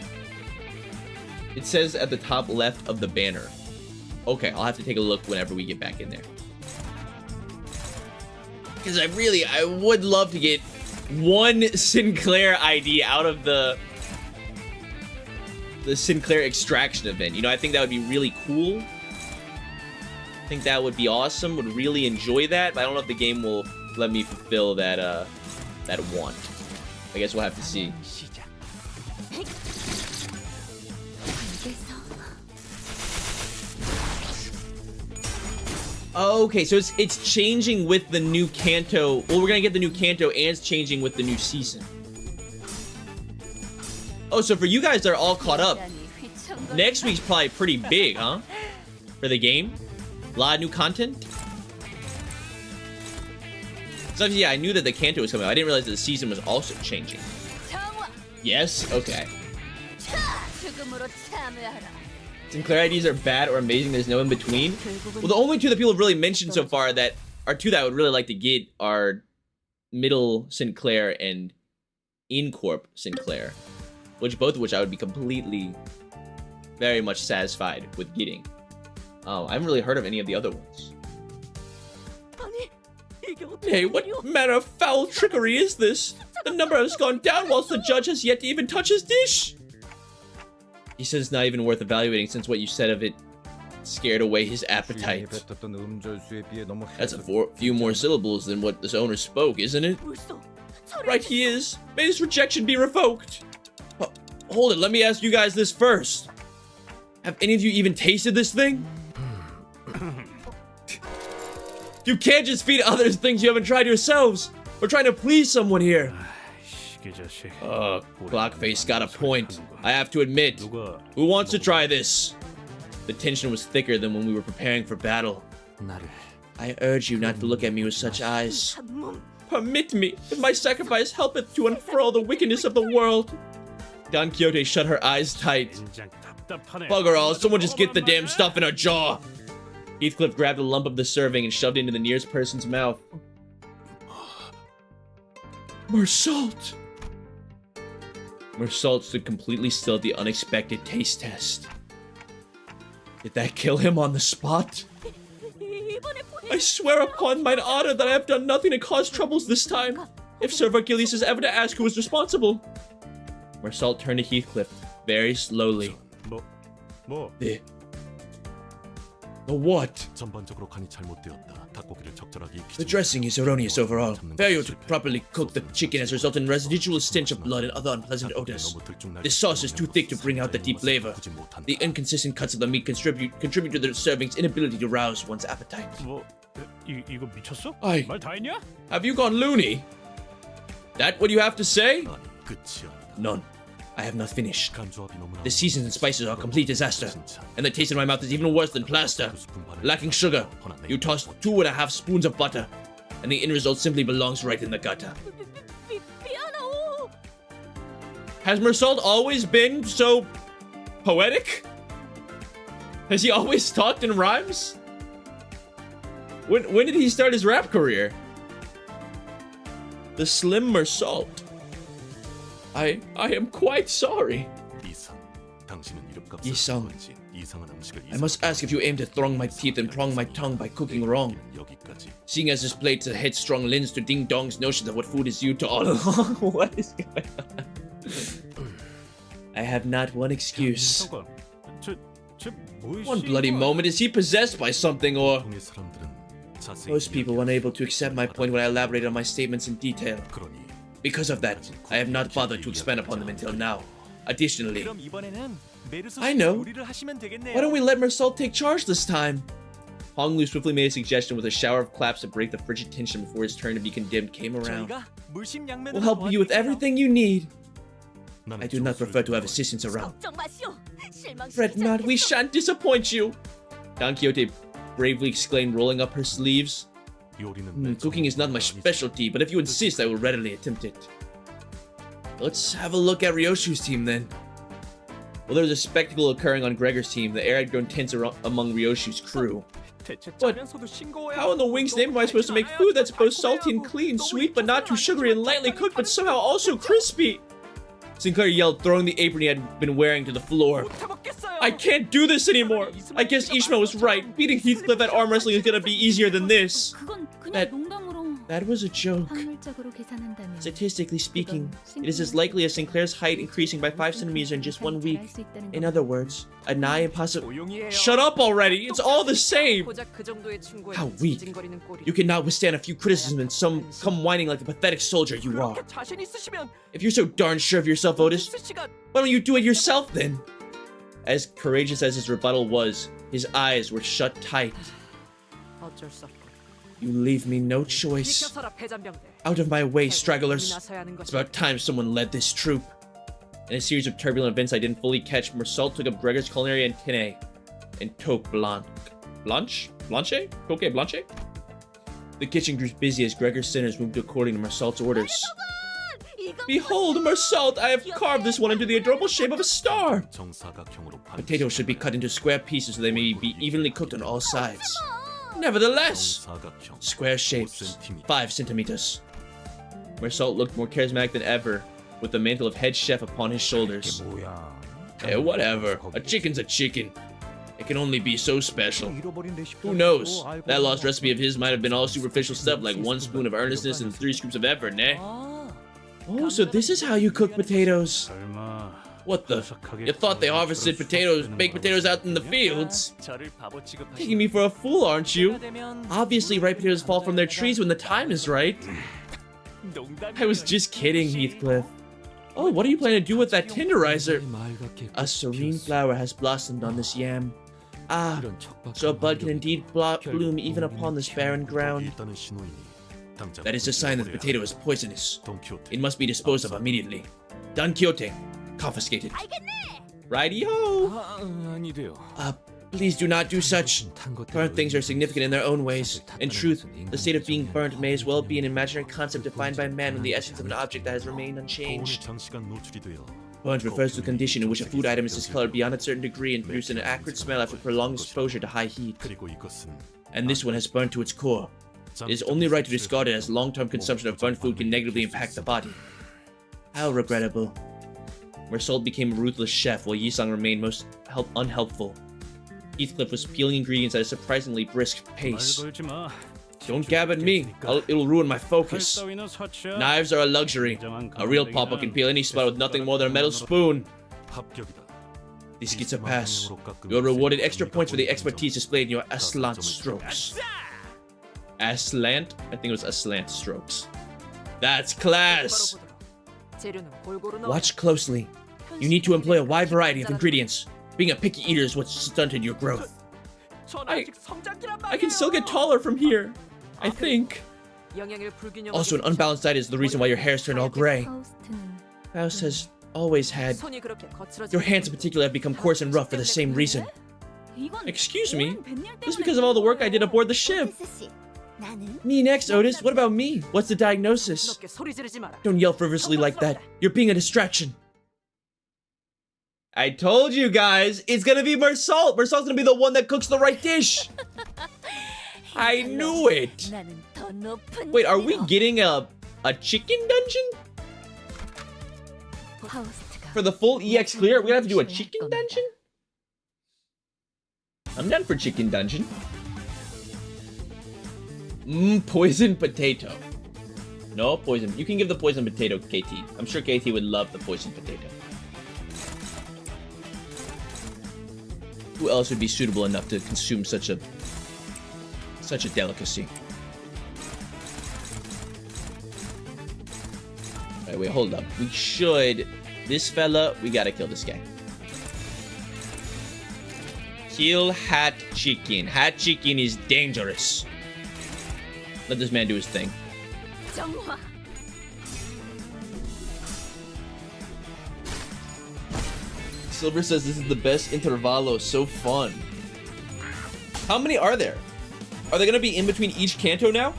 It says at the top left of the banner. Okay, I'll have to take a look whenever we get back in there. Because I would love to get one Nclair ID out of the Nclair extraction event. You know, I think that would be really cool. I think that would be awesome. Would really enjoy that, but I don't know if the game will let me fulfill that that want. I guess we'll have to see. Okay, so it's changing with the new Kanto. Well, we're gonna get the new Kanto, and it's changing with the new season. Oh, so for you guys that are all caught up, next week's probably pretty big, huh? For the game, a lot of new content. So yeah, I knew that the Kanto was coming out. I didn't realize that the season was also changing. Yes, okay. Nclair IDs are bad or amazing. There's no in between. Well, the only two that people have really mentioned so far that are two that I would really like to get are Middle Nclair and Incorp Nclair, both of which I would be completely, very much satisfied with getting. I haven't really heard of any of the other ones. Hey, what manner of foul trickery is this? The number has gone down whilst the judge has yet to even touch his dish. He says it's not even worth evaluating since what you said of it scared away his appetite. That's a few more syllables than what this owner spoke, isn't it? Right he is. May his rejection be revoked. Hold it, let me ask you guys this first. Have any of you even tasted this thing? You can't just feed others things you haven't tried yourselves. We're trying to please someone here. Blockface got a point. I have to admit. Who wants to try this? The tension was thicker than when we were preparing for battle. I urge you not to look at me with such eyes. Permit me, if my sacrifice helpeth to unfurl the wickedness of the world. Don Quixote shut her eyes tight. Bugger all, someone just get the damn stuff in her jaw. Heathcliff grabbed a lump of the serving and shoved it into the nearest person's mouth. Mersault! Mersault stood completely still at the unexpected taste test. Did that kill him on the spot? I swear upon mine honor that I have done nothing to cause troubles this time. If Sir Vergilius is ever to ask who was responsible. Mersault turned to Heathcliff very slowly. The what? The dressing is erroneous overall. Failure to properly cook the chicken has resulted in residual stench of blood and other unpleasant odors. This sauce is too thick to bring out the deep flavor. The inconsistent cuts of the meat contribute to the serving's inability to rouse one's appetite. Have you gone loony? That what you have to say? None. I have not finished. The seasons and spices are a complete disaster, and the taste in my mouth is even worse than plaster. Lacking sugar, you toss 2.5 spoons of butter, and the end result simply belongs right in the gutter. Has Mersault always been so poetic? Has he always talked in rhymes? When did he start his rap career? The Slim Mersault. I am quite sorry. Yi-sung, I must ask if you aim to throng my teeth and prong my tongue by cooking wrong. Seeing as this plate's a headstrong lens to Ding Dong's notion of what food is due to all along. What is going on? I have not one excuse. One bloody moment, is he possessed by something or... Most people were unable to accept my point when I elaborated on my statements in detail. Because of that, I have not bothered to expand upon them until now. Additionally, I know. Why don't we let Mersault take charge this time? Hong Lu swiftly made a suggestion with a shower of claps to break the frigid tension before his turn to be condemned came around. We'll help you with everything you need. I do not prefer to have assistants around. Fret not, we shan't disappoint you. Don Quixote bravely exclaimed, rolling up her sleeves. Cooking is not my specialty, but if you insist, I will readily attempt it. Let's have a look at Ryoshu's team then. Well, there was a spectacle occurring on Gregor's team. The air had grown tense among Ryoshu's crew. But how in the wing's name am I supposed to make food that's both salty and clean, sweet but not too sugary, and lightly cooked but somehow also crispy? Sinclair yelled, throwing the apron he had been wearing to the floor. I can't do this anymore. I guess Ishmael was right. Beating Heathcliff at arm wrestling is gonna be easier than this. That was a joke. Statistically speaking, it is as likely as Sinclair's height increasing by 5 centimeters in just 1 week. In other words, a nigh impossible— Shut up already! It's all the same! How weak. You cannot withstand a few criticisms and come whining like the pathetic soldier you are. If you're so darn sure of yourself, Otis, why don't you do it yourself then? As courageous as his rebuttal was, his eyes were shut tight. You leave me no choice. Out of my way, stragglers. It's about time someone led this troop. In a series of turbulent events I didn't fully catch, Mersault took up Gregor's culinary antennae and toque Blanche? Coque Blanche? The kitchen grew busy as Gregor's sinners moved according to Mersault's orders. Behold, Mersault, I have carved this one into the adorable shape of a star. Potatoes should be cut into square pieces so they may be evenly cooked on all sides. Nevertheless, square shapes, 5 centimeters. Mersault looked more charismatic than ever, with the mantle of head chef upon his shoulders. Hey, whatever. A chicken's a chicken. It can only be so special. Who knows? That lost recipe of his might have been all superficial stuff like 1 spoon of earnestness and 3 scoops of effort, eh? Oh, so this is how you cook potatoes. What the? You thought they harvested baked potatoes out in the fields? Taking me for a fool, aren't you? Obviously, ripe potatoes fall from their trees when the time is right. I was just kidding, Heathcliff. Oh, what are you planning to do with that tenderizer? A serene flower has blossomed on this yam. Ah, so a bud can indeed bloom even upon this barren ground. That is a sign that the potato is poisonous. It must be disposed of immediately. Don Quixote. Confiscated. Righty-ho! Please do not do such. Burnt things are significant in their own ways. In truth, the state of being burnt may as well be an imaginary concept defined by man when the essence of an object that has remained unchanged. Burnt refers to a condition in which a food item is discolored beyond a certain degree and produces an acrid smell after prolonged exposure to high heat. And this one has burnt to its core. It is only right to discard it as long-term consumption of burnt food can negatively impact the body. How regrettable. Mersault became a ruthless chef while Yisang remained most unhelpful. Heathcliff was peeling ingredients at a surprisingly brisk pace. Don't gab at me, it'll ruin my focus. Knives are a luxury. A real papa can peel any spot with nothing more than a metal spoon. These skits a pass. You are rewarded extra points for the expertise displayed in your aslant strokes. Aslant? I think it was aslant strokes. That's class! Watch closely. You need to employ a wide variety of ingredients. Being a picky eater is what stunted your growth. I can still get taller from here, I think. Also, an unbalanced diet is the reason why your hair's turned all gray. Faust has always had. Your hands in particular have become coarse and rough for the same reason. Excuse me? This is because of all the work I did aboard the ship. Me next, Otis. What about me? What's the diagnosis? Don't yell frivolously like that. You're being a distraction. I told you guys, it's gonna be Mersault. Mersault's gonna be the one that cooks the right dish. I knew it. Wait, are we getting a chicken dungeon? For the full EX clear, we're gonna have to do a chicken dungeon? I'm down for chicken dungeon. Poison potato. No poison. You can give the poison potato KT. I'm sure KT would love the poison potato. Who else would be suitable enough to consume such a delicacy? Alright, wait, hold up. We should... This fella, we gotta kill this guy. Kill Hat Chicken. Hat Chicken is dangerous. Let this man do his thing. Silver says this is the best Intervallo, so fun. How many are there? Are they gonna be in between each canto now?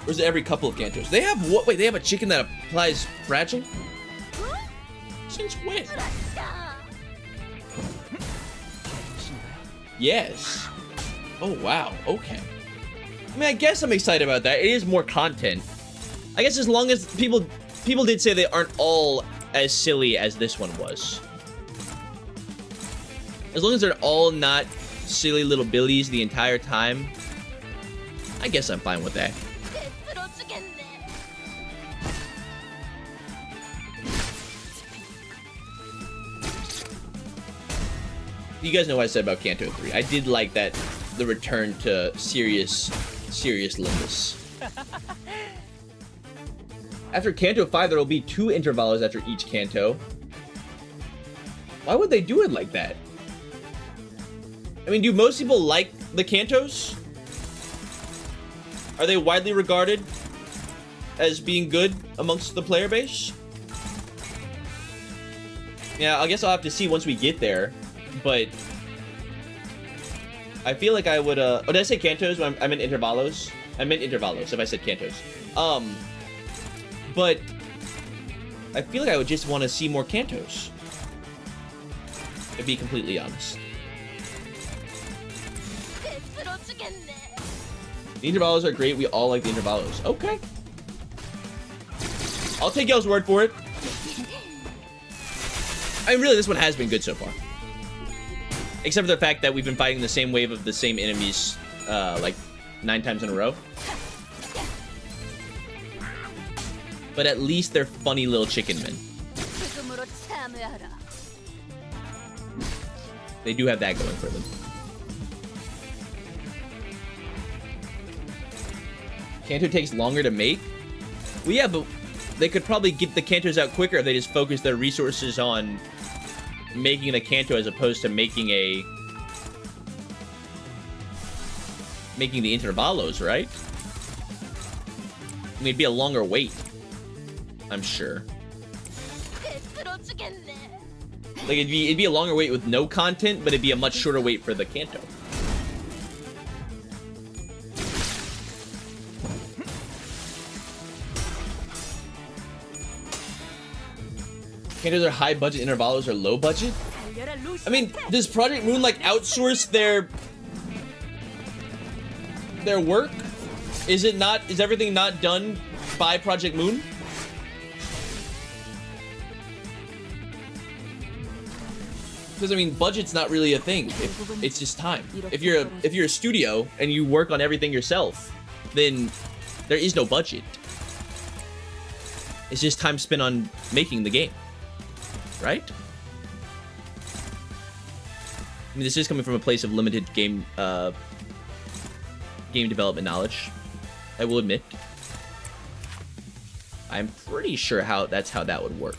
Or is it every couple of cantos? They have what? Wait, they have a chicken that applies fragile? Since when? Yes. Oh wow, okay. I mean, I guess I'm excited about that. It is more content. I guess as long as people people did say they aren't all as silly as this one was. As long as they're all not silly little billies the entire time, I guess I'm fine with that. You guys know what I said about Kanto 3. I did like that, the return to serious Limbus. After Kanto 5, there will be 2 intervalos after each Kanto. Why would they do it like that? I mean, do most people like the Kantos? Are they widely regarded as being good amongst the player base? Yeah, I guess I'll have to see once we get there. But I feel like I would, oh, did I say Kantos when I meant Intervallos? I meant Intervallos if I said Kantos. But I feel like I would just want to see more Kantos, to be completely honest. The Intervallos are great. We all like the Intervallos. Okay. I'll take y'all's word for it. I mean, really, this one has been good so far. Except for the fact that we've been fighting the same wave of the same enemies, like 9 times in a row. But at least they're funny little chicken men. They do have that going for them. Kanto takes longer to make? Well, yeah, but they could probably get the Kantos out quicker if they just focus their resources on making the Kanto as opposed to making the Intervallos, right? I mean, it'd be a longer wait, I'm sure. Like, it'd be a longer wait with no content, but it'd be a much shorter wait for the Kanto. Kantos are high budget, Intervallos are low budget? I mean, does Project Moon like outsource their work? Is everything not done by Project Moon? Because I mean, budget's not really a thing. It's just time. If you're a studio and you work on everything yourself, then there is no budget. It's just time spent on making the game. Right? I mean, this is coming from a place of limited game development knowledge, I will admit. I'm pretty sure that's how that would work.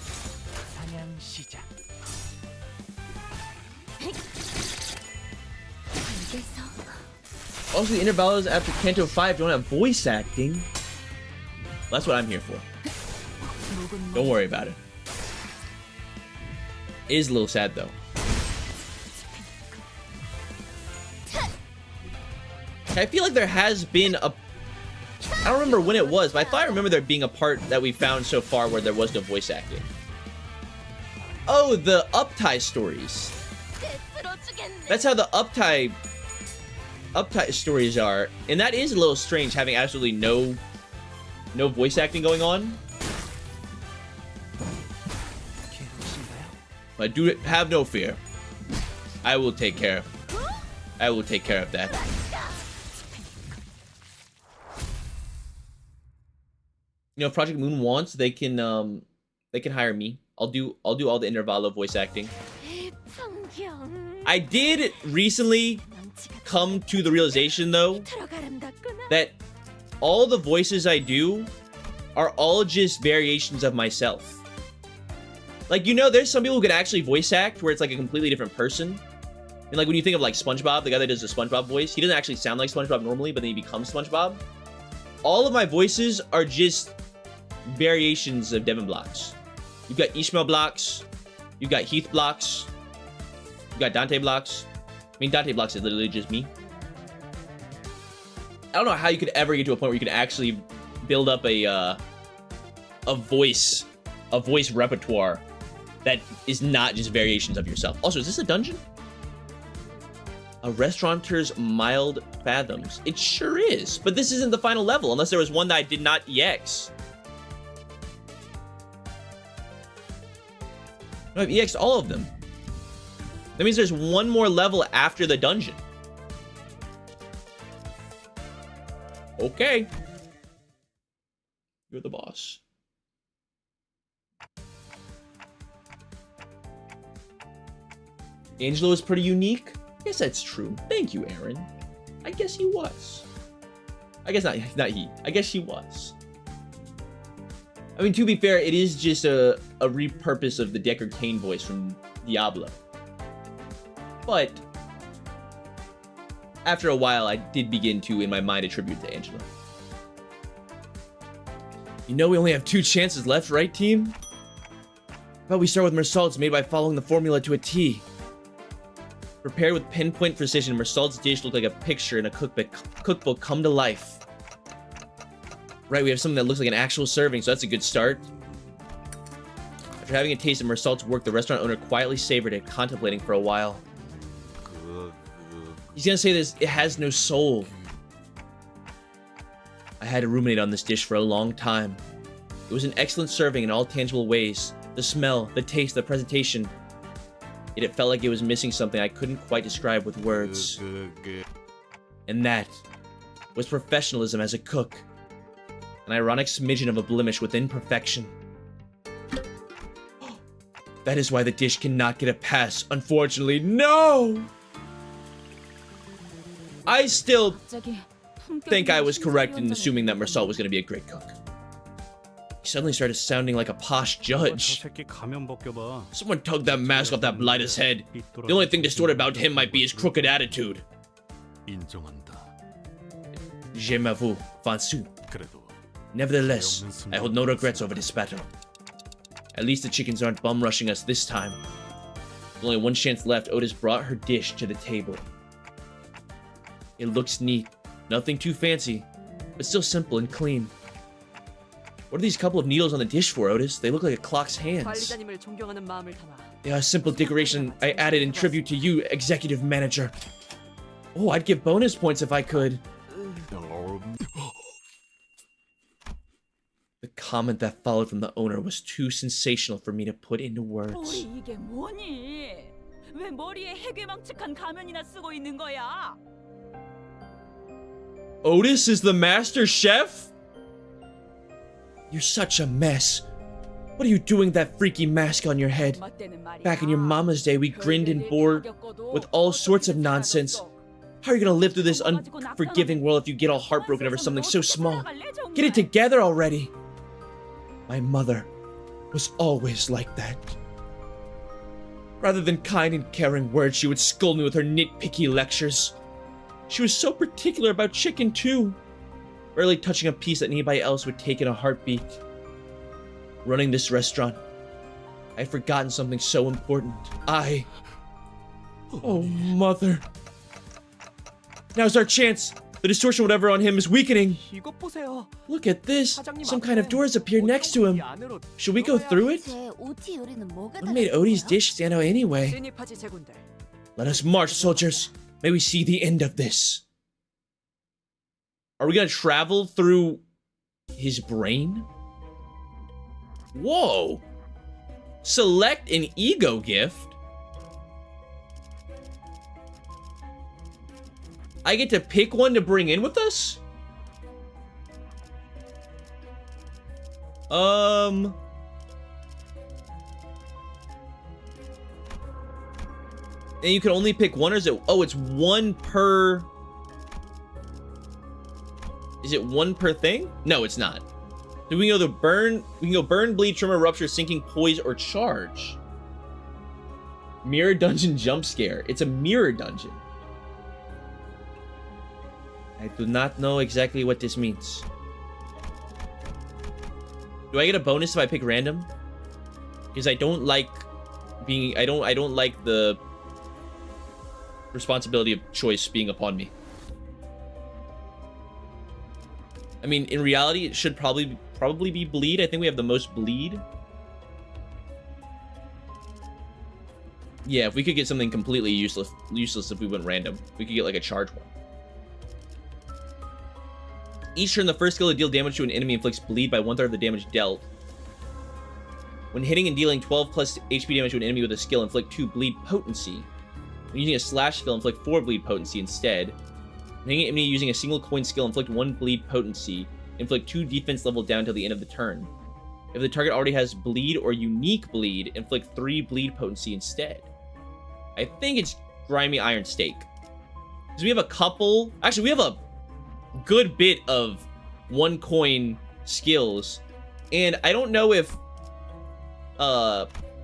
Also, the Intervallos after Kanto 5 don't have voice acting. That's what I'm here for. Don't worry about it. It is a little sad though. I feel like there has been I don't remember when it was, but I thought I remember there being a part that we found so far where there was no voice acting. Oh, the Uptie stories. That's how the Uptie stories are, and that is a little strange having absolutely no voice acting going on. But do have no fear. I will take care of that. You know, if Project Moon wants, they can hire me. I'll do all the Intervallo voice acting. I did recently come to the realization though that all the voices I do are all just variations of myself. Like, you know, there's some people who can actually voice act where it's like a completely different person. And like when you think of like SpongeBob, the guy that does the SpongeBob voice, he doesn't actually sound like SpongeBob normally, but then he becomes SpongeBob. All of my voices are just variations of Devin Blocks. You've got Ishmael Blocks, you've got Heath Blocks, you've got Dante Blocks. I mean, Dante Blocks is literally just me. I don't know how you could ever get to a point where you can actually build up a voice repertoire that is not just variations of yourself. Also, is this a dungeon? A restaurateur's mild fathoms. It sure is, but this isn't the final level unless there was one that I did not EX. I've EX'd all of them. That means there's one more level after the dungeon. Okay. You're the boss. Angelo is pretty unique. I guess that's true. Thank you, Aaron. I guess he was. I guess not he. I guess he was. I mean, to be fair, it is just a repurpose of the Deckard Cain voice from Diablo. But after a while, I did begin to, in my mind, attribute to Angelo. You know we only have 2 chances left, right, team? But we start with Mersault's made by following the formula to a T. Prepared with pinpoint precision, Mersault's dish looked like a picture in a cookbook come to life. Right, we have something that looks like an actual serving, so that's a good start. After having a taste of Mersault's work, the restaurant owner quietly savored it, contemplating for a while. He's gonna say this, it has no soul. I had to ruminate on this dish for a long time. It was an excellent serving in all tangible ways. The smell, the taste, the presentation. Yet it felt like it was missing something I couldn't quite describe with words. And that was professionalism as a cook. An ironic smidgen of a blemish within perfection. That is why the dish cannot get a pass, unfortunately. No! I still think I was correct in assuming that Mersault was going to be a great cook. He suddenly started sounding like a posh judge. Someone tugged that mask off that blighter's head. The only thing distorted about him might be his crooked attitude. Je m'avoue, Fansu. Nevertheless, I hold no regrets over this battle. At least the chickens aren't bum rushing us this time. With only one chance left, Otis brought her dish to the table. It looks neat, nothing too fancy, but still simple and clean. What are these couple of needles on the dish for, Otis? They look like a clock's hands. They are a simple decoration I added in tribute to you, executive manager. Oh, I'd give bonus points if I could. The comment that followed from the owner was too sensational for me to put into words. Otis is the master chef? You're such a mess. What are you doing with that freaky mask on your head? Back in your mama's day, we grinned and bore with all sorts of nonsense. How are you gonna live through this unforgiving world if you get all heartbroken over something so small? Get it together already. My mother was always like that. Rather than kind and caring words, she would scold me with her nitpicky lectures. She was so particular about chicken too. Rarely touching a piece that anybody else would take in a heartbeat. Running this restaurant, I had forgotten something so important. Oh, mother. Now's our chance. The distortion whatever on him is weakening. Look at this. Some kind of doors appeared next to him. Should we go through it? What made Odie's dish stand out anyway? Let us march, soldiers. May we see the end of this. Are we gonna travel through his brain? Whoa. Select an ego gift. I get to pick one to bring in with us? And you can only pick one, or is it? Oh, it's one per. Is it one per thing? No, it's not. So we can go burn. We can go burn, bleed, tremor, rupture, sinking, poise, or charge. Mirror dungeon jump scare. It's a mirror dungeon. I do not know exactly what this means. Do I get a bonus if I pick random? Because I don't like being. I don't like the responsibility of choice being upon me. I mean, in reality, it should probably be bleed. I think we have the most bleed. Yeah, if we could get something completely useless if we went random. We could get like a charge one. Each turn, the first skill to deal damage to an enemy inflicts bleed by 1/3 of the damage dealt. When hitting and dealing 12 plus HP damage to an enemy with a skill, inflict 2 bleed potency. When using a slash skill, inflict 4 bleed potency instead. When hitting an enemy using a single coin skill, inflict 1 bleed potency. Inflict 2 defense level down till the end of the turn. If the target already has bleed or unique bleed, inflict 3 bleed potency instead. I think it's Grimy Iron Stake. Because we have a couple... Actually, we have a good bit of 1 coin skills. And I don't know if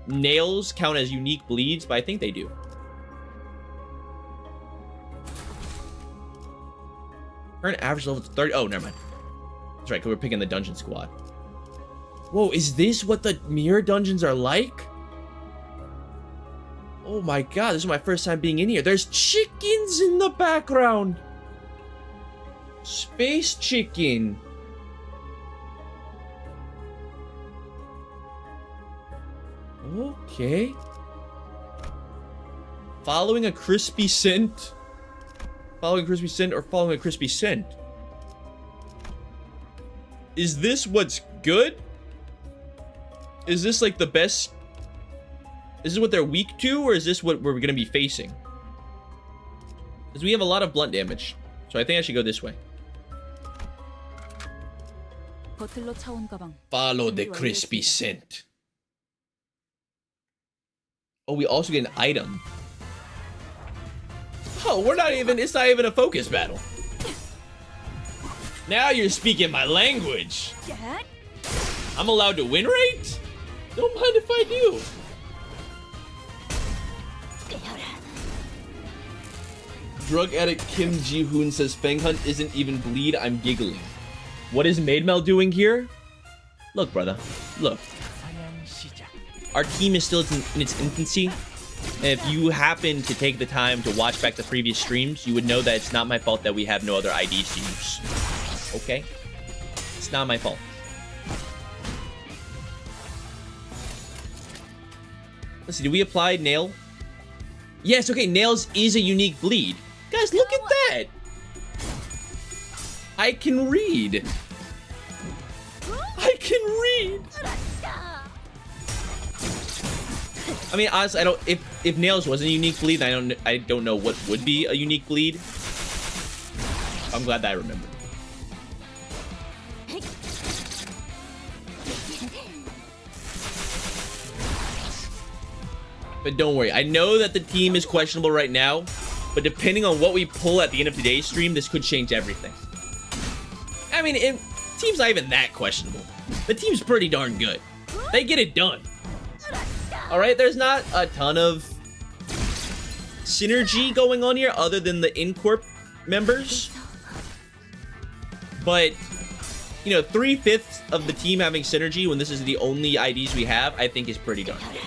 nails count as unique bleeds, but I think they do. Current average level is 30. Oh, never mind. That's right, because we're picking the dungeon squad. Whoa, is this what the mirror dungeons are like? Oh my god, this is my first time being in here. There's chickens in the background. Space chicken. Okay. Following a crispy scent. Following a crispy scent or following a crispy scent? Is this what's good? Is this like the best? Is this what they're weak to, or is this what we're gonna be facing? Because we have a lot of blunt damage. So I think I should go this way. Follow the crispy scent. Oh, we also get an item. Oh, it's not even a focus battle. Now you're speaking my language. I'm allowed to win rate? Don't mind if I do. Drug addict Kim Ji-hoon says Fang Hunt isn't even bleed, I'm giggling. What is Maidmel doing here? Look, brother, look. Our team is still in its infancy. And if you happen to take the time to watch back the previous streams, you would know that it's not my fault that we have no other IDs to use. Okay? It's not my fault. Let's see, do we apply nail? Yes, okay, nails is a unique bleed. Guys, look at that! I can read. I can read. I mean, honestly, I don't. If nails wasn't a unique bleed, I don't know what would be a unique bleed. I'm glad that I remembered. But don't worry, I know that the team is questionable right now, but depending on what we pull at the end of today's stream, this could change everything. I mean, team's not even that questionable. The team's pretty darn good. They get it done. Alright, there's not a ton of synergy going on here other than the in-corp members. But, you know, 3/5 of the team having synergy when this is the only IDs we have, I think is pretty darn good.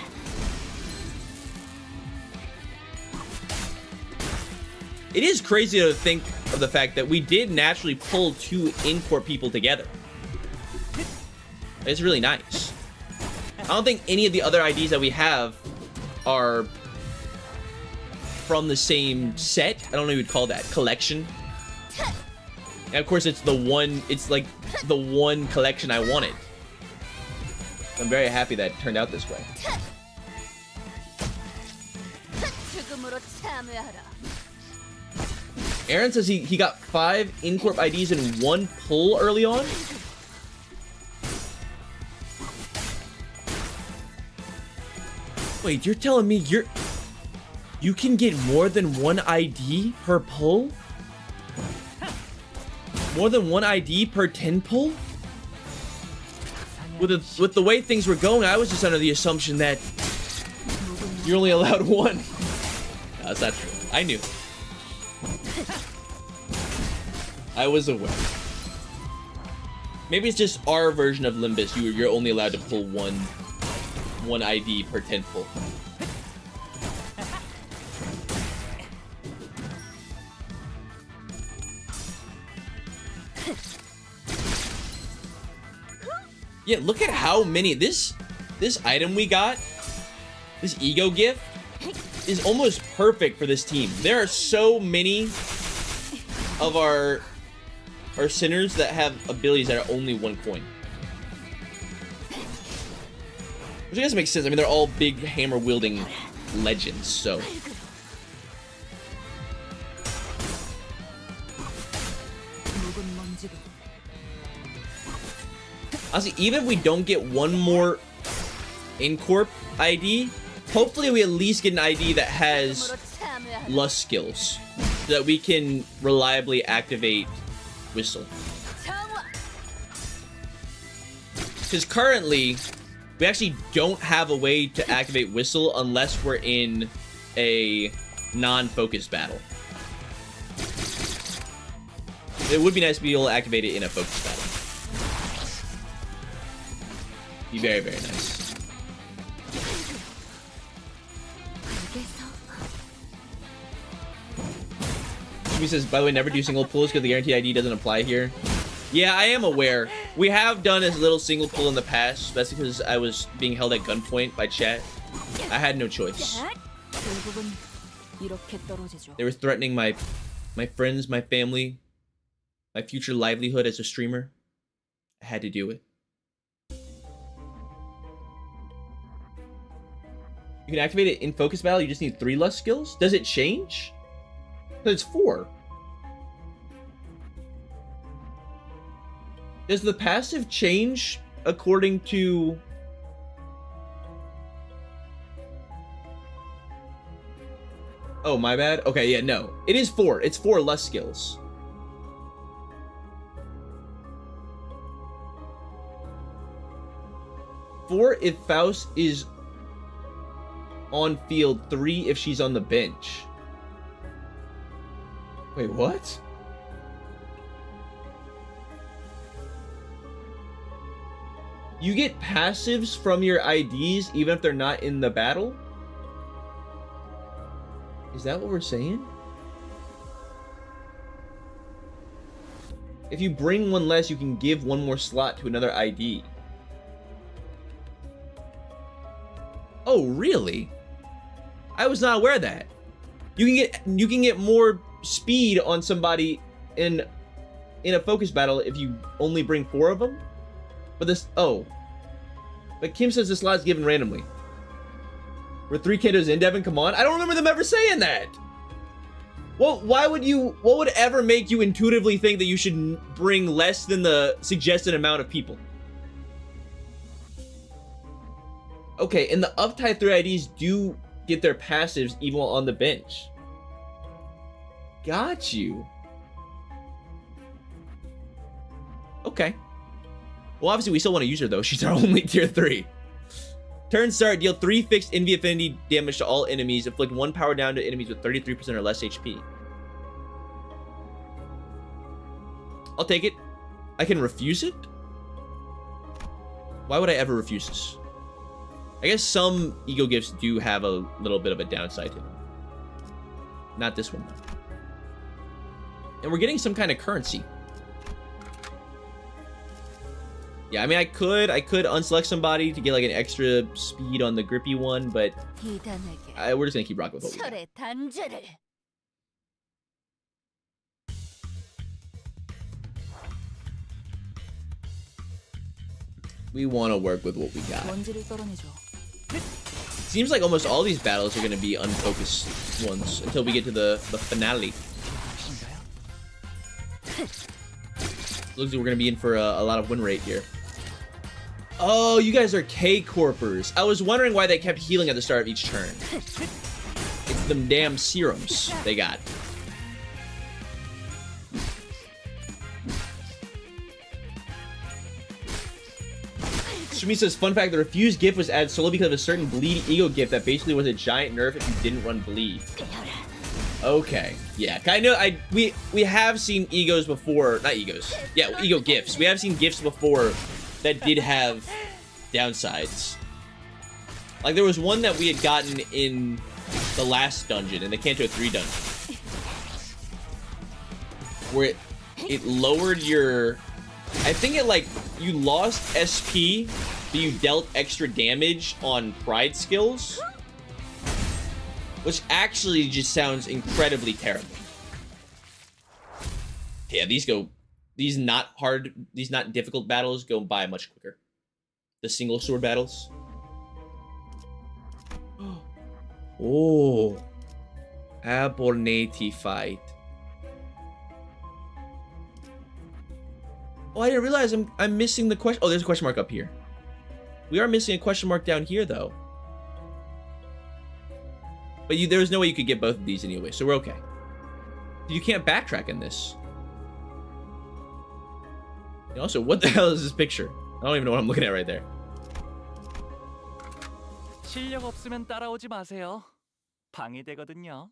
It is crazy to think of the fact that we did naturally pull 2 in-corp people together. It's really nice. I don't think any of the other IDs that we have are from the same set. I don't know what you would call that. Collection. And of course, it's like the one collection I wanted. I'm very happy that it turned out this way. Aaron says he got 5 in-corp IDs in 1 pull early on. Wait, you're telling me you can get more than 1 ID per pull? More than 1 ID per 10 pull? With the way things were going, I was just under the assumption that you're only allowed 1. No, that's not true. I knew. I was aware. Maybe it's just our version of Limbus. You're only allowed to pull one ID per 10 pull. Yeah, look at how many this item we got. This ego gift is almost perfect for this team. There are so many of our sinners that have abilities that are only 1 coin. Which I guess makes sense. I mean, they're all big hammer-wielding legends, so... Honestly, even if we don't get one more Incorp ID, hopefully we at least get an ID that has Lust skills, so that we can reliably activate Whistle. Because currently, we actually don't have a way to activate Whistle unless we're in a non-focused battle. It would be nice to be able to activate it in a focused battle. Be very, very nice. Shumi says, by the way, never do single pulls because the guaranteed ID doesn't apply here. Yeah, I am aware. We have done a little single pull in the past, especially because I was being held at gunpoint by chat. I had no choice. They were threatening my friends, my family, my future livelihood as a streamer. I had to do it. You can activate it in focus battle, you just need 3 less skills? Does it change? Because it's 4. Does the passive change according to... Oh, my bad. Okay, yeah, no. It is 4. It's 4 less skills. Four if Faust is on field, 3 if she's on the bench. Wait, what? You get passives from your IDs even if they're not in the battle? Is that what we're saying? If you bring one less, you can give one more slot to another ID. Oh, really? I was not aware of that. You can get more speed on somebody in a focus battle if you only bring 4 of them. But this, oh. But Kim says this slot is given randomly. We're 3 Kentos in, Devin, come on. I don't remember them ever saying that. Well, what would ever make you intuitively think that you should bring less than the suggested amount of people? Okay, and the Uptie 3 IDs do get their passives even while on the bench. Got you. Okay. Well, obviously, we still want to use her, though. She's our only tier 3. Turn start, deal 3 fixed envy affinity damage to all enemies. Inflict 1 power down to enemies with 33% or less HP. I'll take it. I can refuse it? Why would I ever refuse this? I guess some ego gifts do have a little bit of a downside to them. Not this one, though. And we're getting some kind of currency. Yeah, I mean, I could unselect somebody to get like an extra speed on the grippy one, but we're just gonna keep rocking with what we got. We want to work with what we got. Seems like almost all these battles are gonna be unfocused ones until we get to the finale. Looks like we're gonna be in for a lot of win rate here. Oh, you guys are K-Corpers. I was wondering why they kept healing at the start of each turn. It's them damn serums they got. Shumi says, fun fact, the refused gift was added solely because of a certain bleed ego gift that basically was a giant nerf if you didn't run bleed. Okay, yeah, I know. We have seen egos before, not egos. Yeah, ego gifts. We have seen gifts before that did have downsides. Like there was one that we had gotten in the last dungeon, in the Kanto 3 dungeon, where it lowered your. I think it like you lost SP, but you dealt extra damage on pride skills. Which actually just sounds incredibly terrible. Yeah, these not difficult battles go by much quicker. The single sword battles. Oh. Abernathy fight. Oh, I didn't realize I'm missing the question. Oh, there's a question mark up here. We are missing a question mark down here, though. But there was no way you could get both of these anyway, so we're okay. You can't backtrack in this. And also, what the hell is this picture? I don't even know what I'm looking at right there. 실력 없으면 따라오지 마세요. 방해되거든요.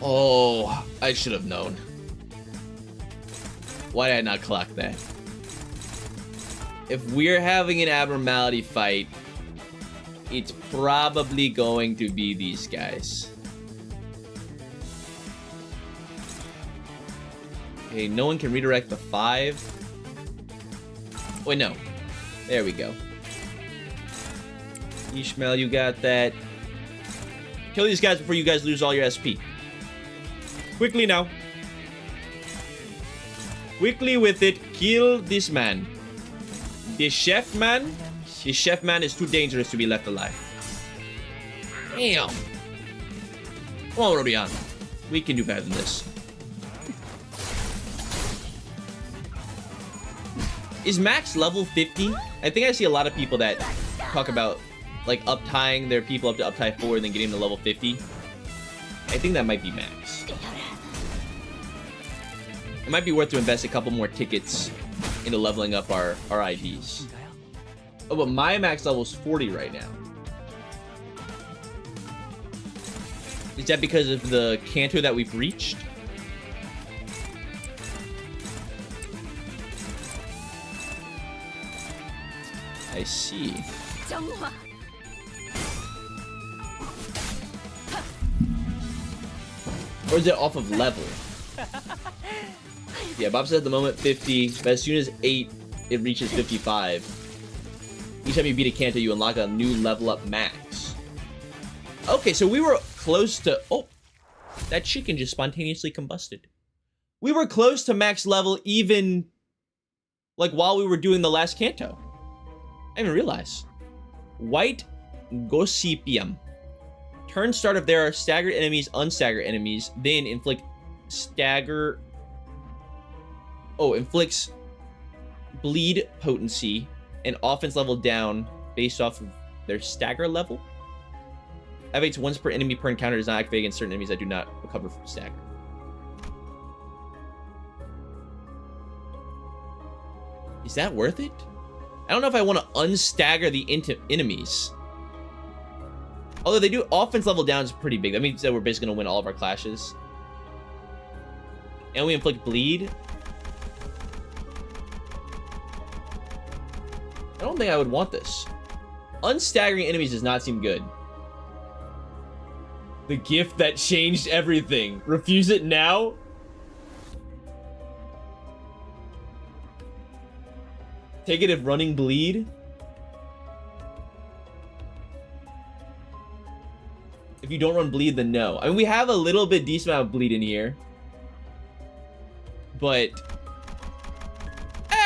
Oh, I should have known. Why did I not clock that? If we're having an abnormality fight, it's probably going to be these guys. Okay, no one can redirect the 5. Wait, no. There we go. Ishmael, you got that. Kill these guys before you guys lose all your SP. Quickly now. Quickly with it, kill this man. The chef man? The chef man is too dangerous to be left alive. Damn. Come on, Rodion. We can do better than this. Is Max level 50? I think I see a lot of people that talk about like uptying their people up to uptie 4 and then getting to level 50. I think that might be Max. It might be worth to invest a couple more tickets into leveling up our IVs. Oh, but my max level is 40 right now. Is that because of the canto that we've reached? I see. Or is it off of level? Yeah, Bob said at the moment 50, but as soon as 8, it reaches 55. Each time you beat a canto, you unlock a new level up max. Okay, so we were close to... Oh, that chicken just spontaneously combusted. We were close to max level even, like, while we were doing the last canto. I didn't even realize. White Gossipium. Turn start if there are staggered enemies, unstaggered enemies, then inflict stagger... Oh, inflicts bleed potency and offense level down based off of their stagger level. Activates once per enemy per encounter, does not activate against certain enemies that do not recover from stagger. Is that worth it? I don't know if I want to unstagger the enemies. Although they do offense level down is pretty big. That means that we're basically going to win all of our clashes. And we inflict bleed. I don't think I would want this. Unstaggering enemies does not seem good. The gift that changed everything. Refuse it now? Take it if running bleed? If you don't run bleed, then no. I mean, we have a little bit decent amount of bleed in here. But...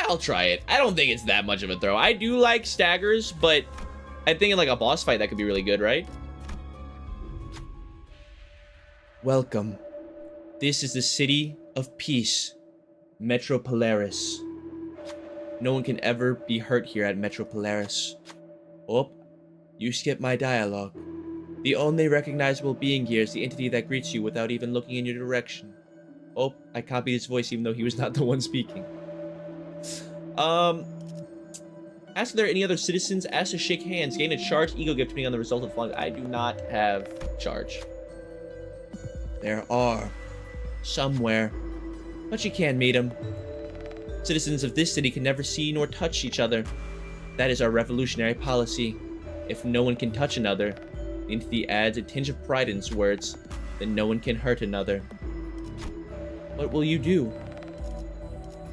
I'll try it. I don't think it's that much of a throw. I do like staggers, but I think in like a boss fight that could be really good, right? Welcome. This is the city of peace, Metro Polaris. No one can ever be hurt here at Metro Polaris. Oh, you skipped my dialogue. The only recognizable being here is the entity that greets you without even looking in your direction. Oh, I copied his voice even though he was not the one speaking. Ask if there are any other citizens. Ask to shake hands. Gain a charged ego gift depending on the result of flying. I do not have charge. There are. Somewhere. But you can't meet them. Citizens of this city can never see nor touch each other. That is our revolutionary policy. If no one can touch another, the entity adds a tinge of pride in its words, then no one can hurt another. What will you do?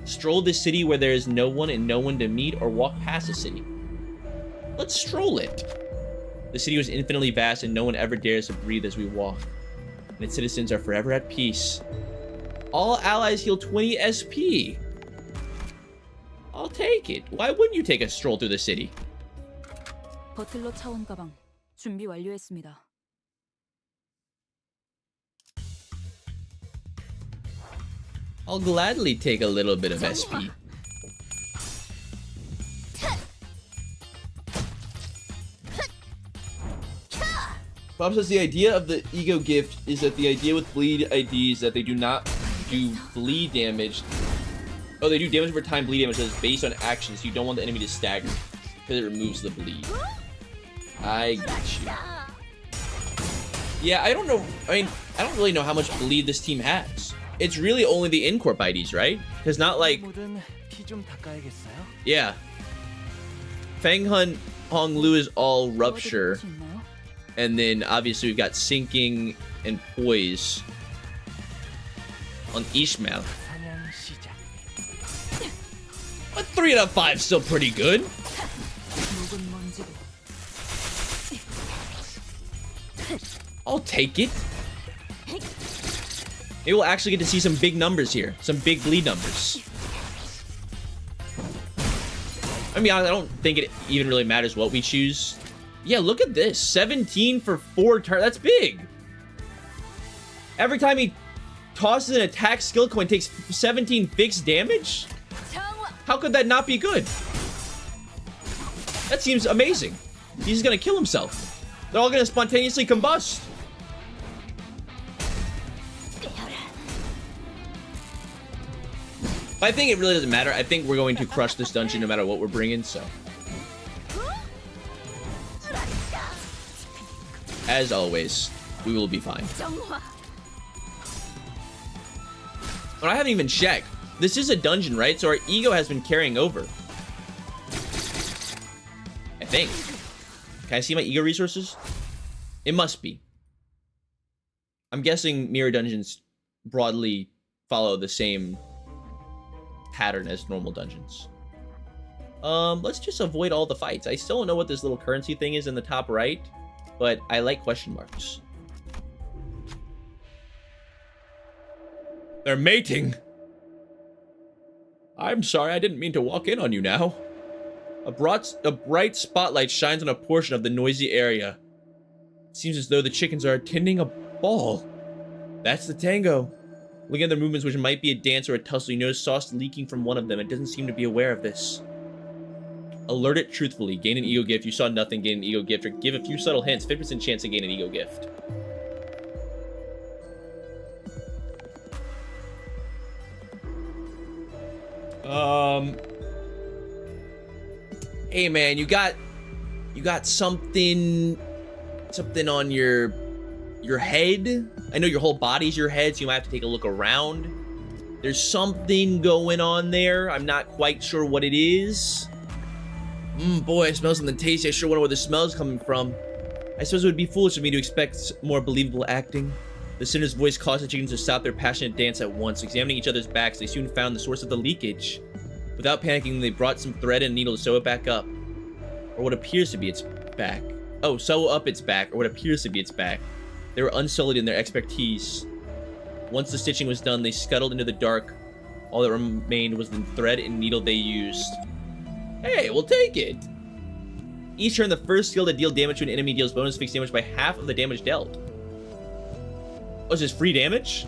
Stroll this city where there is no one and no one to meet, or walk past the city? Let's stroll it. The city was infinitely vast and no one ever dares to breathe as we walk. And its citizens are forever at peace. All allies heal 20 SP. I'll take it. Why wouldn't you take a stroll through the city? 버틀러 차원 가방 준비 완료했습니다. I'll gladly take a little bit of SP. Bob says the idea of the ego gift is that the idea with bleed IDs that they do not do bleed damage. Oh, they do damage over time bleed damage that is based on actions, so you don't want the enemy to stagger because it removes the bleed. I get you. Yeah, I don't know. I mean, I don't really know how much bleed this team has. It's really only the in-corp IDs, right? Because not like... Yeah. Fang Hun Hong Lu is all rupture. And then obviously we've got sinking and poise on Ishmael. But 3 out of 5 is still pretty good. I'll take it. Maybe we'll actually get to see some big numbers here. Some big bleed numbers. I mean, I don't think it even really matters what we choose. Yeah, look at this. 17 for 4 turns. That's big. Every time he tosses an attack skill coin, takes 17 fixed damage? How could that not be good? That seems amazing. He's gonna kill himself. They're all gonna spontaneously combust. But I think it really doesn't matter. I think we're going to crush this dungeon no matter what we're bringing, so. As always, we will be fine. But I haven't even checked. This is a dungeon, right? So our ego has been carrying over. I think. Can I see my ego resources? It must be. I'm guessing mirror dungeons broadly follow the same pattern as normal dungeons. Let's just avoid all the fights. I still don't know what this little currency thing is in the top right, but I like question marks. They're mating. I'm sorry, I didn't mean to walk in on you now. A bright spotlight shines on a portion of the noisy area. It seems as though the chickens are attending a ball. That's the tango. Looking at their movements, which might be a dance or a tussle, you notice sauce leaking from one of them. It doesn't seem to be aware of this. Alert it truthfully. Gain an ego gift. You saw nothing. Gain an ego gift. Or give a few subtle hints. 50% chance to gain an ego gift. Hey man, you got something on your head. I know your whole body's your head, so you might have to take a look around. There's something going on there. I'm not quite sure what it is. Boy, it smells something tasty. I sure wonder where the smell's coming from. I suppose it would be foolish of me to expect more believable acting. The sinner's voice caused the chickens to stop their passionate dance at once. Examining each other's backs, they soon found the source of the leakage. Without panicking, they brought some thread and needle to sew it back up. Or what appears to be its back. Oh, sew up its back, or what appears to be its back. They were unsullied in their expertise. Once the stitching was done, they scuttled into the dark. All that remained was the thread and needle they used. Hey, we'll take it! Each turn, the first skill to deal damage to an enemy deals bonus fixed damage by half of the damage dealt. Oh, is this free damage?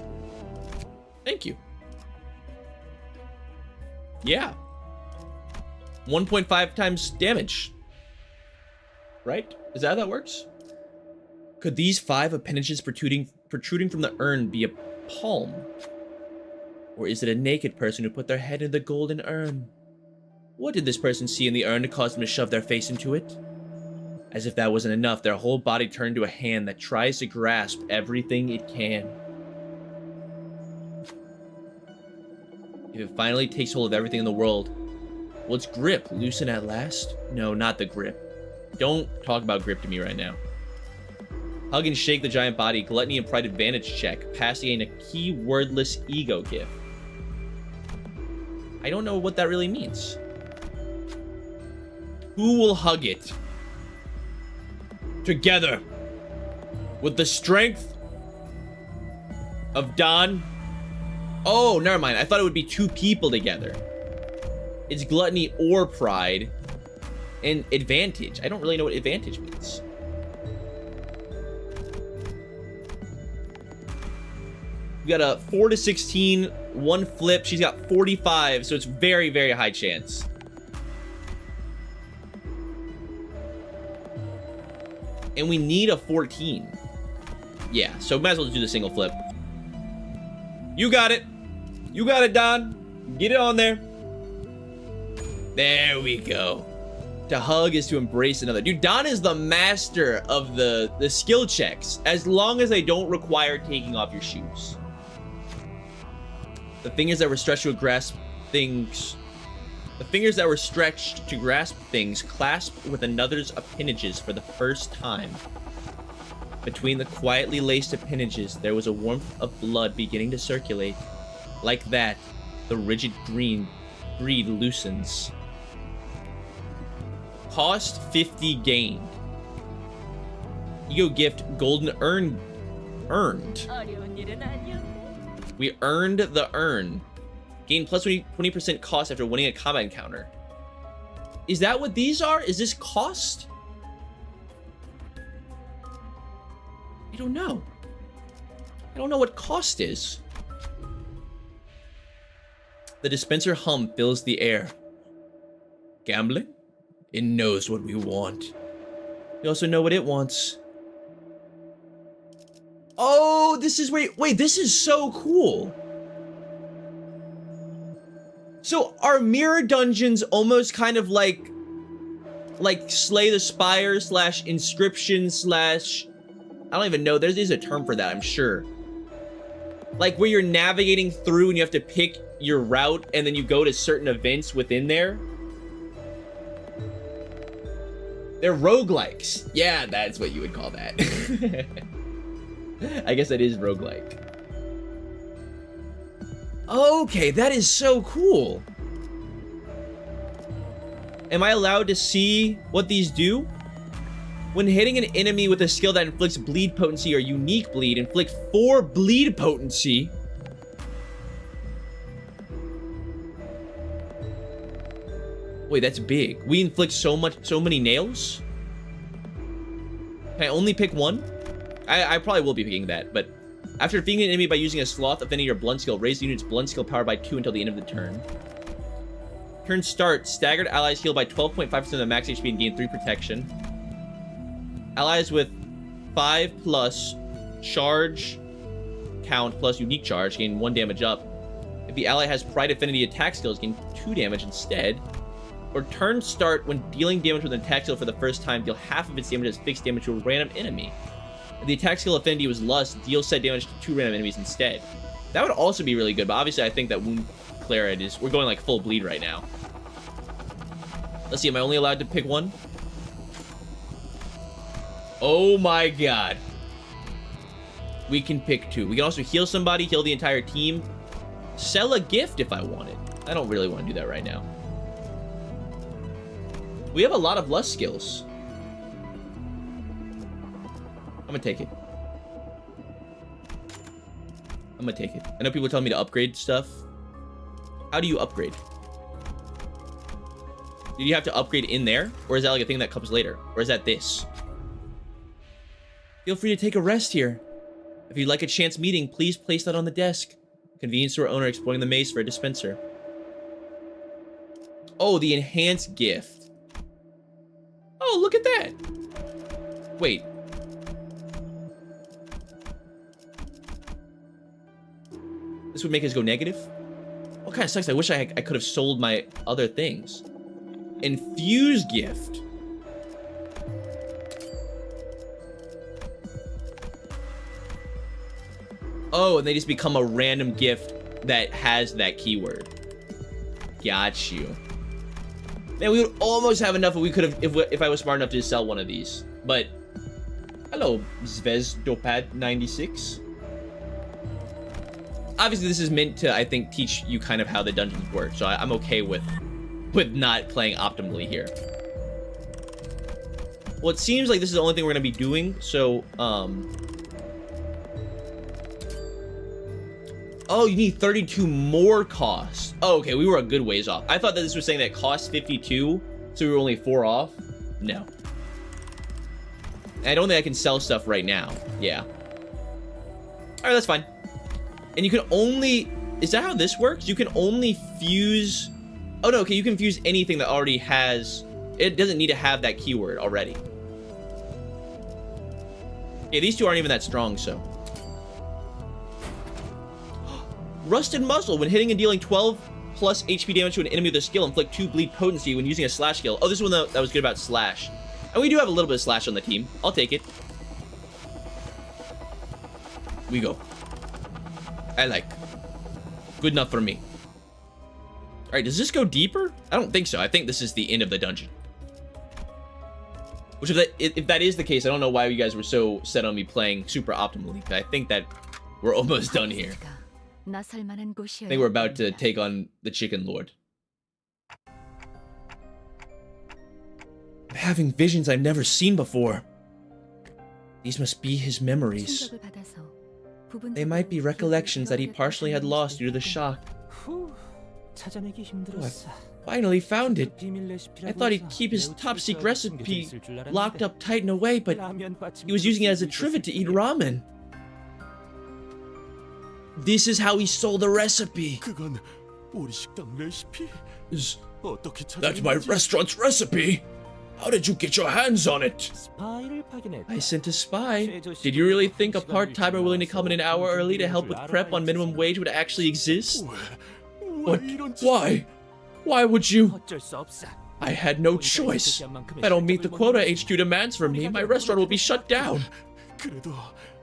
Thank you. Yeah. 1.5 times damage. Right? Is that how that works? Could these 5 appendages protruding from the urn be a palm? Or is it a naked person who put their head in the golden urn? What did this person see in the urn to cause them to shove their face into it? As if that wasn't enough, their whole body turned to a hand that tries to grasp everything it can. If it finally takes hold of everything in the world, will its grip loosen at last? No, not the grip. Don't talk about grip to me right now. Hug and shake the giant body. Gluttony and pride advantage check. Pass to gain a key wordless ego gift. I don't know what that really means. Who will hug it? Together. With the strength of Don. Oh, never mind. I thought it would be 2 people together. It's gluttony or pride. And advantage. I don't really know what advantage means. We got a 4 to 16, 1 flip. She's got 45, so it's very, very high chance. And we need a 14. Yeah, so might as well just do the single flip. You got it. You got it, Don. Get it on there. There we go. To hug is to embrace another. Dude, Don is the master of the skill checks, as long as they don't require taking off your shoes. The fingers that were stretched to grasp things. The fingers that were stretched to grasp things clasped with another's appendages for the first time. Between the quietly laced appendages, there was a warmth of blood beginning to circulate. Like that, the rigid green greed loosens. Cost 50 gained. Ego gift golden earned. We earned the earn. Gain plus 20% cost after winning a combat encounter. Is that what these are? Is this cost? I don't know. I don't know what cost is. The dispenser hum fills the air. Gambling? It knows what we want. We also know what it wants. Oh, this is wait, this is so cool. So are mirror dungeons almost kind of like Slay the Spire / Inscription / I don't even know. There's a term for that, I'm sure. Like where you're navigating through and you have to pick your route and then you go to certain events within there. They're roguelikes. Yeah, that's what you would call that. I guess that is roguelike. Okay, that is so cool. Am I allowed to see what these do? When hitting an enemy with a skill that inflicts bleed potency or unique bleed, inflict 4 bleed potency. Wait, that's big. We inflict so many nails? Can I only pick one? I probably will be picking that, but after defeating an enemy by using a sloth offending your blunt skill, raise the unit's blunt skill power by 2 until the end of the turn. Turn start, staggered allies heal by 12.5% of the max HP and gain 3 protection. Allies with 5 plus charge count plus unique charge gain 1 damage up. If the ally has pride affinity attack skills, gain 2 damage instead. Or turn start, when dealing damage with an attack skill for the first time, deal half of its damage as fixed damage to a random enemy. If the attack skill affinity was lust, deal said damage to 2 random enemies instead. That would also be really good, but obviously I think that Nclair is, we're going like full bleed right now. Let's see, am I only allowed to pick one? Oh my god. We can pick 2. We can also heal somebody, heal the entire team, sell a gift if I want it. I don't really want to do that right now. We have a lot of lust skills. I'm gonna take it. I'm gonna take it. I know people are telling me to upgrade stuff. How do you upgrade? Do you have to upgrade in there? Or is that like a thing that comes later? Or is that this? Feel free to take a rest here. If you'd like a chance meeting, please place that on the desk. Convenience store owner exploring the maze for a dispenser. Oh, the enhanced gift. Oh, look at that. Wait. This would make us go negative? What kind of sucks? I wish I could have sold my other things. Infuse gift. Oh, and they just become a random gift that has that keyword. Got you. Man, we would almost have enough if we could have, if I was smart enough to sell one of these. But hello, Zvezdopad96. Obviously, this is meant to, I think, teach you kind of how the dungeons work. So I'm okay with not playing optimally here. Well, it seems like this is the only thing we're gonna be doing. So, oh, you need 32 more costs. Oh, okay, we were a good ways off. I thought that this was saying that cost 52 So we were only 4 off? No. I don't think I can sell stuff right now. Yeah. Alright, that's fine. And you can only... Is that how this works? You can only fuse... Oh, no, okay, you can fuse anything that already has... It doesn't need to have that keyword already. Yeah, these two aren't even that strong, so... Rusted Muzzle. When hitting and dealing 12 plus HP damage to an enemy with a skill, inflict 2 bleed potency when using a slash skill. Oh, this is one that was good about slash. And we do have a little bit of slash on the team. I'll take it. We go. I like. Good enough for me. Alright, does this go deeper? I don't think so. I think this is the end of the dungeon. Which, if that is the case, I don't know why you guys were so set on me playing super optimally. But I think that we're almost done here. I think we're about to take on the Chicken Lord. I'm having visions I've never seen before. These must be his memories. They might be recollections that he partially had lost due to the shock. Oh, I finally found it. I thought he'd keep his top-secret recipe locked up tight and away, but he was using it as a trivet to eat ramen. This is how he stole the recipe. That's my restaurant's recipe. How did you get your hands on it? I sent a spy. Did you really think a part-timer willing to come in an hour early to help with prep on minimum wage would actually exist? But why? Why would you? I had no choice. If I don't meet the quota HQ demands from me, my restaurant will be shut down.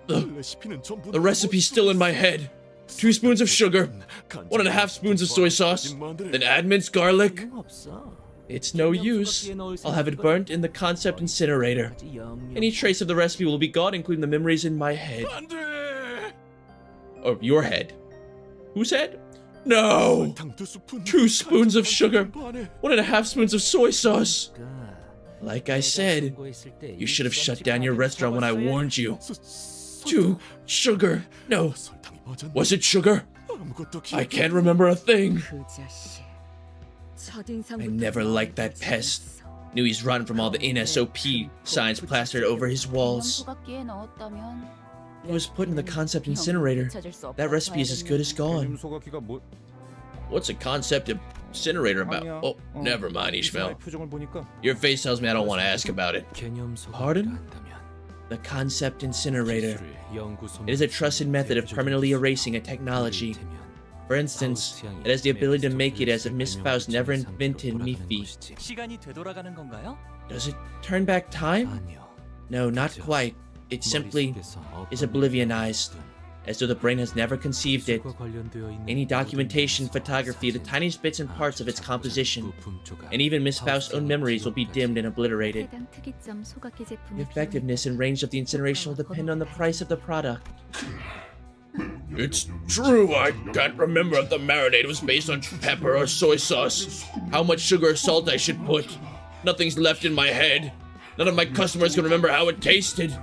The recipe's still in my head. 2 spoons of sugar, 1.5 spoons of soy sauce, then add minced garlic. It's no use. I'll have it burnt in the concept incinerator. Any trace of the recipe will be gone, including the memories in my head. Or your head. Whose head? No! 2 spoons of sugar, 1.5 spoons of soy sauce. Like I said, you should have shut down your restaurant when I warned you. 2 sugar. No. Was it sugar? I can't remember a thing. I never liked that pest. Knew he's rotten from all the NSOP signs plastered over his walls. It was put in the concept incinerator. That recipe is as good as gone. What's a concept incinerator about? Oh, never mind, Ishmael. Your face tells me I don't want to ask about it. Pardon? The concept incinerator. It is a trusted method of permanently erasing a technology. For instance, it has the ability to make it as if Miss Faust never invented Miffy. Does it turn back time? No, not quite. It simply is oblivionized, as though the brain has never conceived it. Any documentation, photography, the tiniest bits and parts of its composition, and even Miss Faust's own memories will be dimmed and obliterated. The effectiveness and range of the incineration will depend on the price of the product. It's true, I can't remember if the marinade was based on pepper or soy sauce. How much sugar or salt I should put. Nothing's left in my head. None of my customers can remember how it tasted.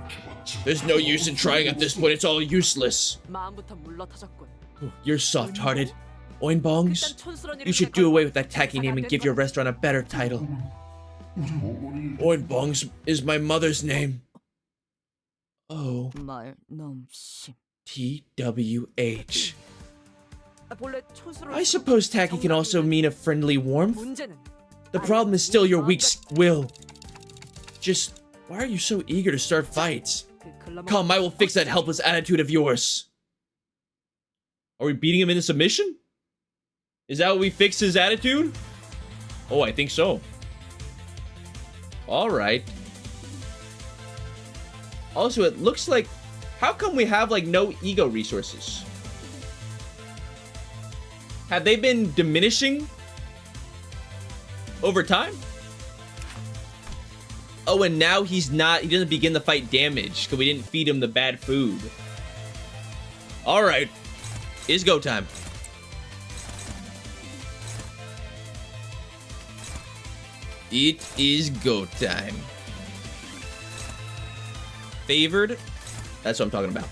There's no use in trying at this point, it's all useless. You're soft-hearted. Oinbongs? You should do away with that tacky name and give your restaurant a better title. Oinbongs is my mother's name. Oh. TWH. I suppose tacky can also mean a friendly warmth. The problem is still your weak will. Just, why are you so eager to start fights? Come, I will fix that helpless attitude of yours. Are we beating him into submission? Is that what we fix his attitude? Oh, I think so. Alright. Also, it looks like... How come we have, like, no ego resources? Have they been diminishing over time? Oh, and now he doesn't begin the fight damaged because we didn't feed him the bad food. Alright. It's go time. It is go time. Favored? That's what I'm talking about.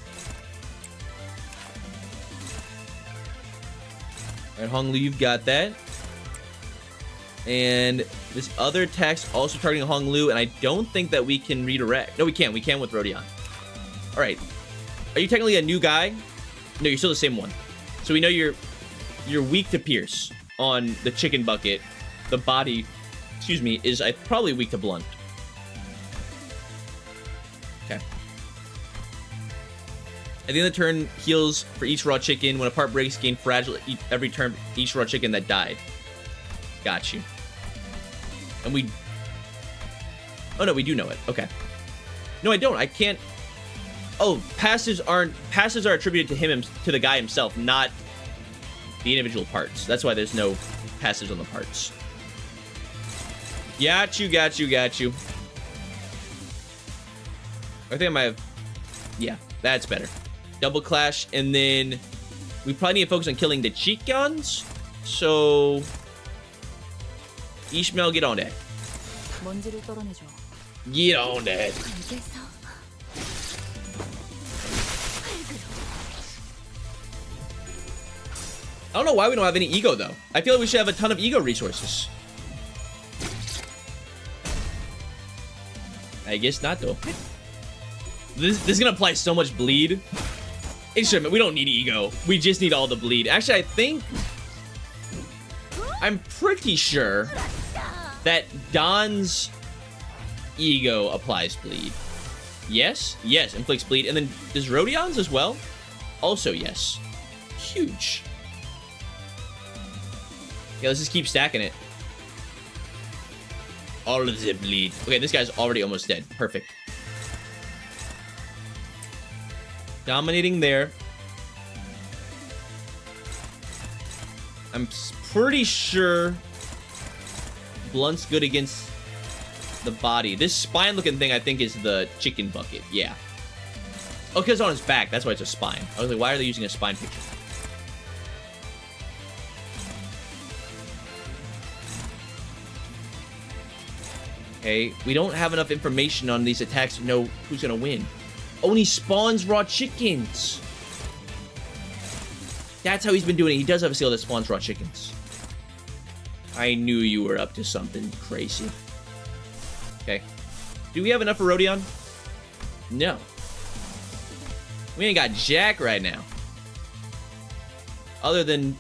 Alright, Hong Li, you've got that. And This other attack's also targeting Hong Lu, and I don't think that we can redirect. No, we can. We can with Rodion. All right. Are you technically a new guy? No, you're still the same one. So we know you're weak to Pierce on the chicken bucket. The body, excuse me, is probably weak to Blunt. Okay. At the end of the turn, heals for each raw chicken. When a part breaks, gain fragile every turn each raw chicken that died. Got you. And we... Oh, no, we do know it. Okay. No, I don't. I can't... Oh, passives are attributed to him, to the guy himself, not the individual parts. That's why there's no passives on the parts. Got you. I think I might have... Yeah, that's better. Double clash, and then we probably need to focus on killing the Chicons. So... Ishmael, get on that. Get on that. I don't know why we don't have any ego, though. I feel like we should have a ton of ego resources. I guess not, though. This is gonna apply so much bleed. Instrument, we don't need ego. We just need all the bleed. Actually, I'm pretty sure that Don's ego applies bleed. Yes, inflicts bleed. And then does Rodion's as well? Also, yes. Huge. Yeah, let's just keep stacking it. All of the bleed. Okay, this guy's already almost dead. Perfect. Dominating there. I'm pretty sure Blunt's good against the body. This spine-looking thing, I think, is the chicken bucket. Yeah. Oh, because it's on his back. That's why it's a spine. I was like, why are they using a spine picture? Okay, we don't have enough information on these attacks to know who's gonna win. Oh, and he spawns raw chickens. That's how he's been doing it. He does have a skill that spawns raw chickens. I knew you were up to something crazy. Okay. Do we have enough for Rodion? No. We ain't got jack right now. Other than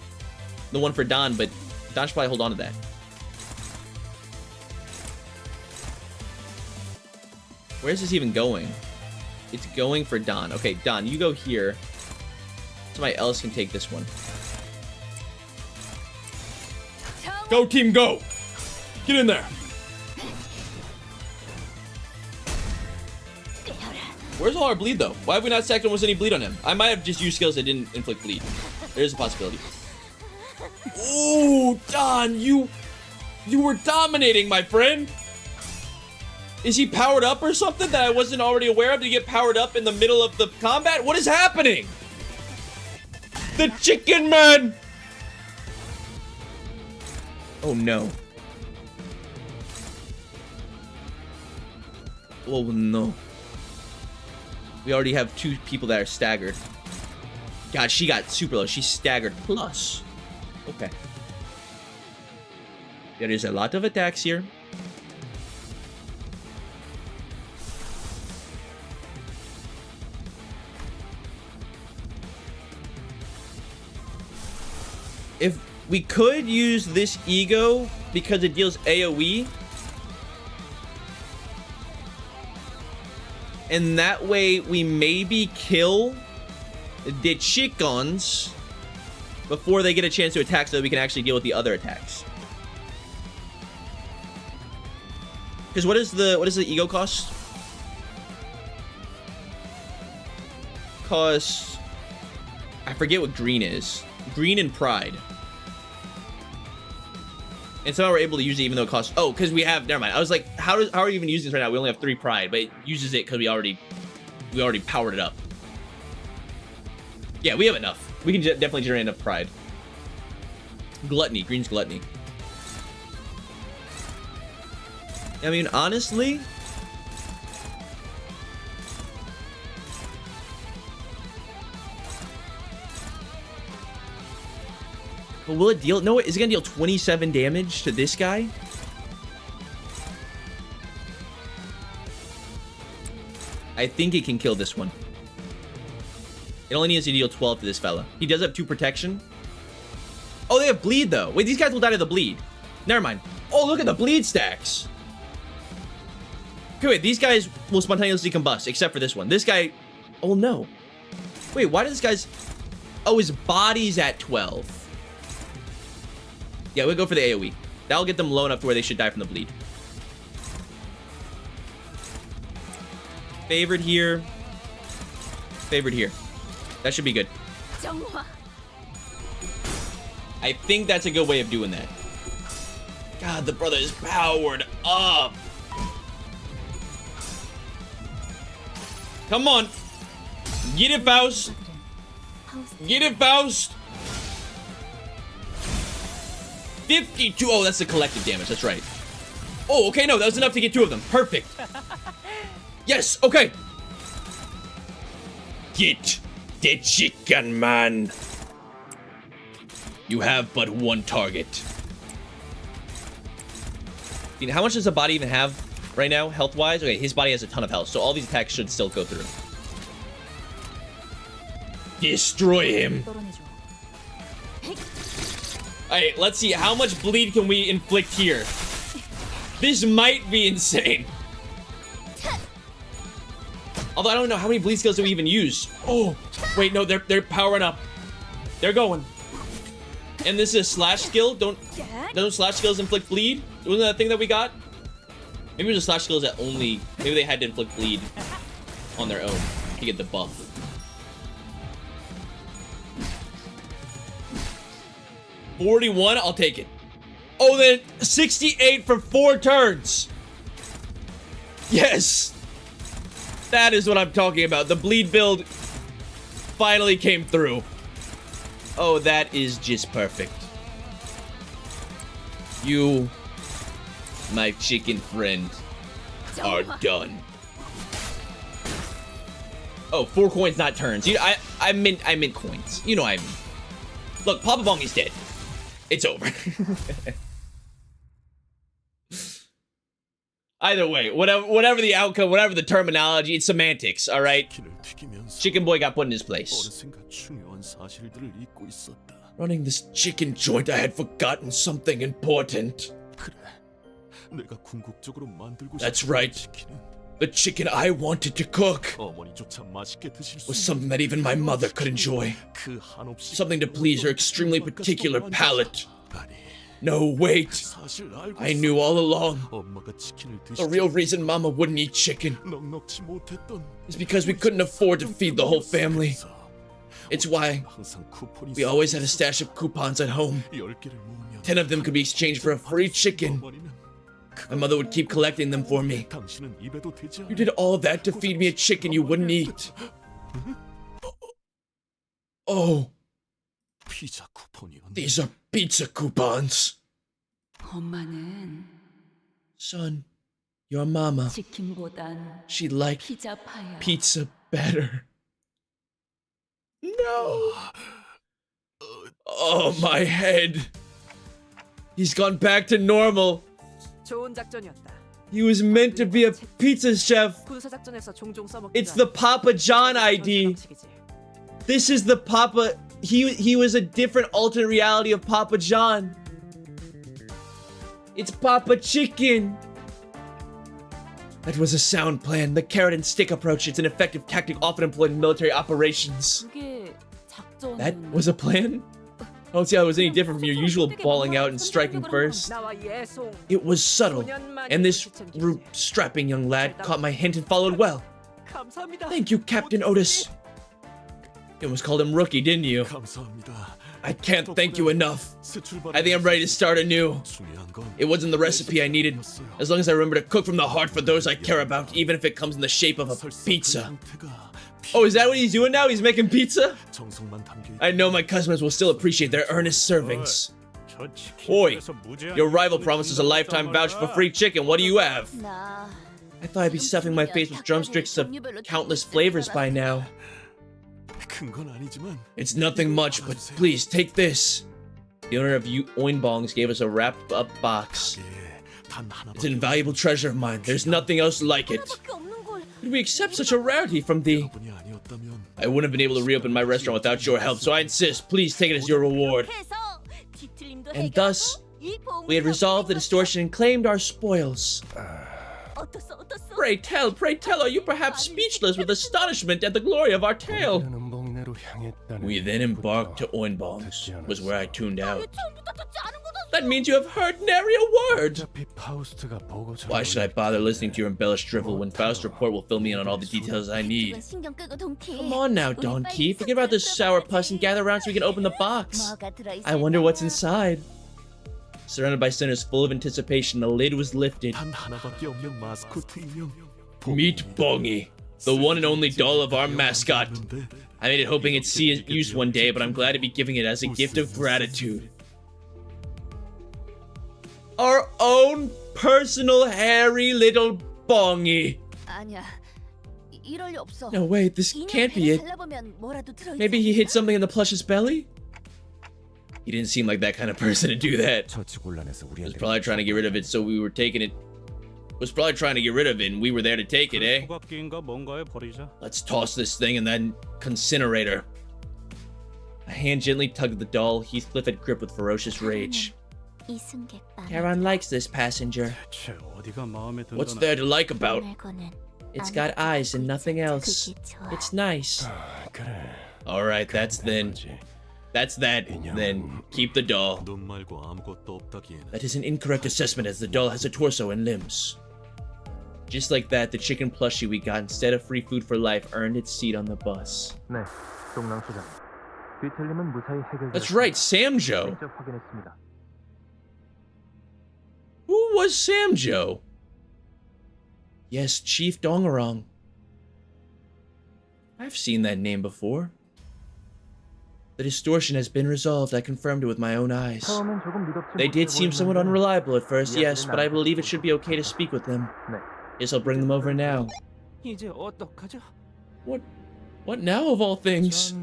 the one for Don, but Don should probably hold on to that. Where's this even going? It's going for Don. Okay, Don, you go here. Somebody else can take this one. Go, team, go! Get in there! Where's all our bleed, though? Why have we not stacked almost any bleed on him? I might have just used skills that didn't inflict bleed. There's a possibility. Ooh, Don, you were dominating, my friend! Is he powered up or something that I wasn't already aware of? Did he get powered up in the middle of the combat? What is happening? The chicken man! Oh no. Oh no. We already have two people that are staggered. God, she got super low. She's staggered plus. Okay. There is a lot of attacks here. If we could use this ego because it deals AoE, and that way we maybe kill the chickens before they get a chance to attack so that we can actually deal with the other attacks. Because what is the ego cost? Cost, I forget what green is. Green and pride. And somehow we're able to use it even though it costs... Oh, because we have... Never mind. I was like, how are we even using this right now? We only have 3 pride, but it uses it because we already powered it up. Yeah, we have enough. We can definitely generate enough pride. Gluttony. Green's gluttony. I mean, honestly... But will it deal... No, is it going to deal 27 damage to this guy? I think it can kill this one. It only needs to deal 12 to this fella. He does have 2 protection. Oh, they have bleed though. Wait, these guys will die to the bleed. Never mind. Oh, look at the bleed stacks. Okay, wait, these guys will spontaneously combust, except for this one. This guy, oh no. Wait, why does this guy's, oh, his body's at 12. Yeah, we'll go for the AoE. That'll get them low enough to where they should die from the bleed. Favored here. Favored here. That should be good. I think that's a good way of doing that. God, the brother is powered up. Come on. Get it, Faust. Get it, Faust. 52. Oh, that's the collective damage. That's right. Oh, okay. No, that was enough to get 2 of them. Perfect. Yes. Okay. Get the chicken, man. You have but 1 target. You know, how much does the body even have right now, health-wise? Okay, his body has a ton of health, so all these attacks should still go through. Destroy him. Alright, let's see. How much bleed can we inflict here? This might be insane. Although I don't know how many bleed skills do we even use. Oh, wait, no, they're powering up. They're going. And this is a slash skill. Don't slash skills inflict bleed? Wasn't that a thing that we got? Maybe it was a slash skills that only, maybe they had to inflict bleed on their own to get the buff. $41, I'll take it. Oh, then 68 for 4 turns. Yes. That is what I'm talking about. The bleed build finally came through. Oh, that is just perfect. You, my chicken friend, are done. Oh, 4 coins, not turns. You, I meant coins. You know what I mean. Look, Papa Bongy's dead. It's over. Either way, whatever the outcome, whatever the terminology, it's semantics, all right? Chicken boy got put in his place. Running this chicken joint, I had forgotten something important. That's right. The chicken I wanted to cook was something that even my mother could enjoy. Something to please her extremely particular palate. No, wait. I knew all along. The real reason Mama wouldn't eat chicken is because we couldn't afford to feed the whole family. It's why we always had a stash of coupons at home. 10 of them could be exchanged for a free chicken. My mother would keep collecting them for me. You did all that to feed me a chicken you wouldn't eat. Oh. These are pizza coupons. Son, your mama, she liked pizza better. No. Oh, my head. He's gone back to normal. He was meant to be a pizza chef. It's the Papa John ID. This is the Papa... He was a different alternate reality of Papa John. It's Papa Chicken. That was a sound plan. The carrot and stick approach. It's an effective tactic often employed in military operations. That was a plan? I don't see how it was any different from your usual bawling out and striking first. It was subtle, and this strapping young lad caught my hint and followed well. Thank you, Captain Otis. You almost called him Rookie, didn't you? I can't thank you enough. I think I'm ready to start anew. It wasn't the recipe I needed, as long as I remember to cook from the heart for those I care about, even if it comes in the shape of a pizza. Oh, is that what he's doing now? He's making pizza? I know my customers will still appreciate their earnest servings. Oi, your rival promises a lifetime voucher for free chicken. What do you have? I thought I'd be stuffing my face with drumsticks of countless flavors by now. It's nothing much, but please take this. The owner of Oinbongs gave us a wrapped up box. It's an invaluable treasure of mine. There's nothing else like it. Could we accept such a rarity from thee? I wouldn't have been able to reopen my restaurant without your help, so I insist, please take it as your reward. And thus, we had resolved the distortion and claimed our spoils. Pray tell, are you perhaps speechless with astonishment at the glory of our tale? We then embarked to Oinbongs, was where I tuned out. That means you have heard nary a word! Why should I bother listening to your embellished drivel when Faust's report will fill me in on all the details I need? Come on now, Donkey, forget about this sour pus and gather around so we can open the box. I wonder what's inside. Surrounded by sinners full of anticipation, the lid was lifted. Meet Bongy, the one and only doll of our mascot. I made it hoping it'd see use one day, but I'm glad to be giving it as a gift of gratitude. Our own personal hairy little Bongy. No, wait, this can't be it. Maybe he hid something in the plush's belly? He didn't seem like that kind of person to do that. He was probably trying to get rid of it, so we were taking it. Was probably trying to get rid of it, and we were there to take it, eh? Let's toss this thing in that incinerator. A hand gently tugged the doll Heathcliff had gripped with ferocious rage. Charon likes this passenger. What's there to like about? It's got eyes and nothing else. It's nice. Alright, that's then. That's that, then. Keep the doll. That is an incorrect assessment as the doll has a torso and limbs. Just like that, the chicken plushie we got instead of free food for life earned its seat on the bus. That's right, Samjo. Who was Samjo? Yes, Chief Dongarong. I've seen that name before. The distortion has been resolved. I confirmed it with my own eyes. They did seem somewhat unreliable at first, yes, but I believe it should be okay to speak with them. Guess I'll bring them over now. What now of all things?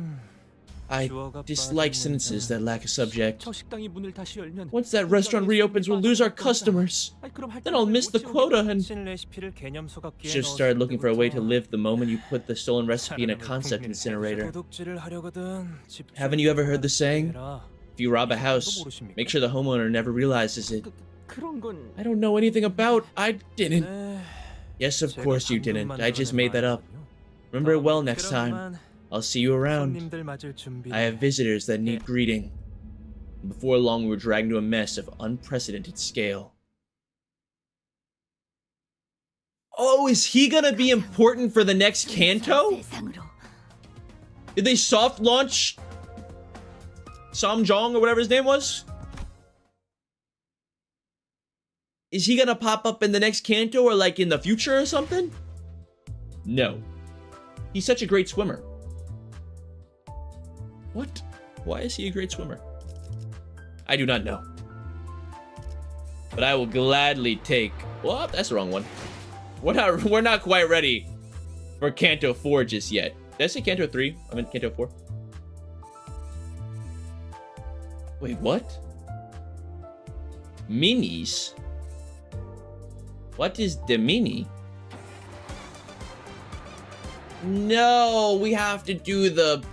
I dislike sentences that lack a subject. Once that restaurant reopens, we'll lose our customers. Then I'll miss the quota and... Should have started looking for a way to live the moment you put the stolen recipe in a concept incinerator. Haven't you ever heard the saying? If you rob a house, make sure the homeowner never realizes it. I don't know anything about... I didn't. Yes, of course you didn't. I just made that up. Remember it well next time. I'll see you around. I have visitors that need greeting. Before long, we were dragged into a mess of unprecedented scale. Oh, is he gonna be important for the next Kanto? Did they soft launch Samjong or whatever his name was? Is he gonna pop up in the next Kanto or like in the future or something? No. He's such a great swimmer. What? Why is he a great swimmer? I do not know. But I will gladly take... Well, that's the wrong one. We're not quite ready for Kanto 4 just yet. Did I say Kanto 3? I meant Kanto 4. Wait, what? Minis? What is the mini? No, we have to do the...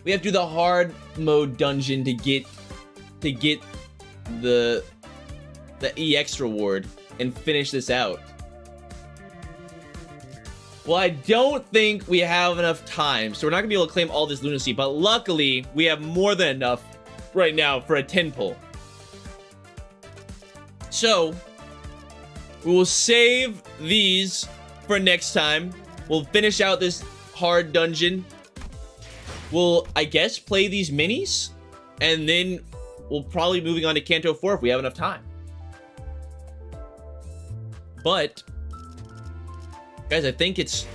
We have to do the hard mode dungeon to get the EX reward and finish this out. Well, I don't think we have enough time, so we're not gonna be able to claim all this lunacy, but luckily we have more than enough right now for a 10 pull. So we will save these for next time. We'll finish out this hard dungeon. We'll, I guess, play these minis, and then we'll probably moving on to Kanto 4 if we have enough time. But, guys, I think it's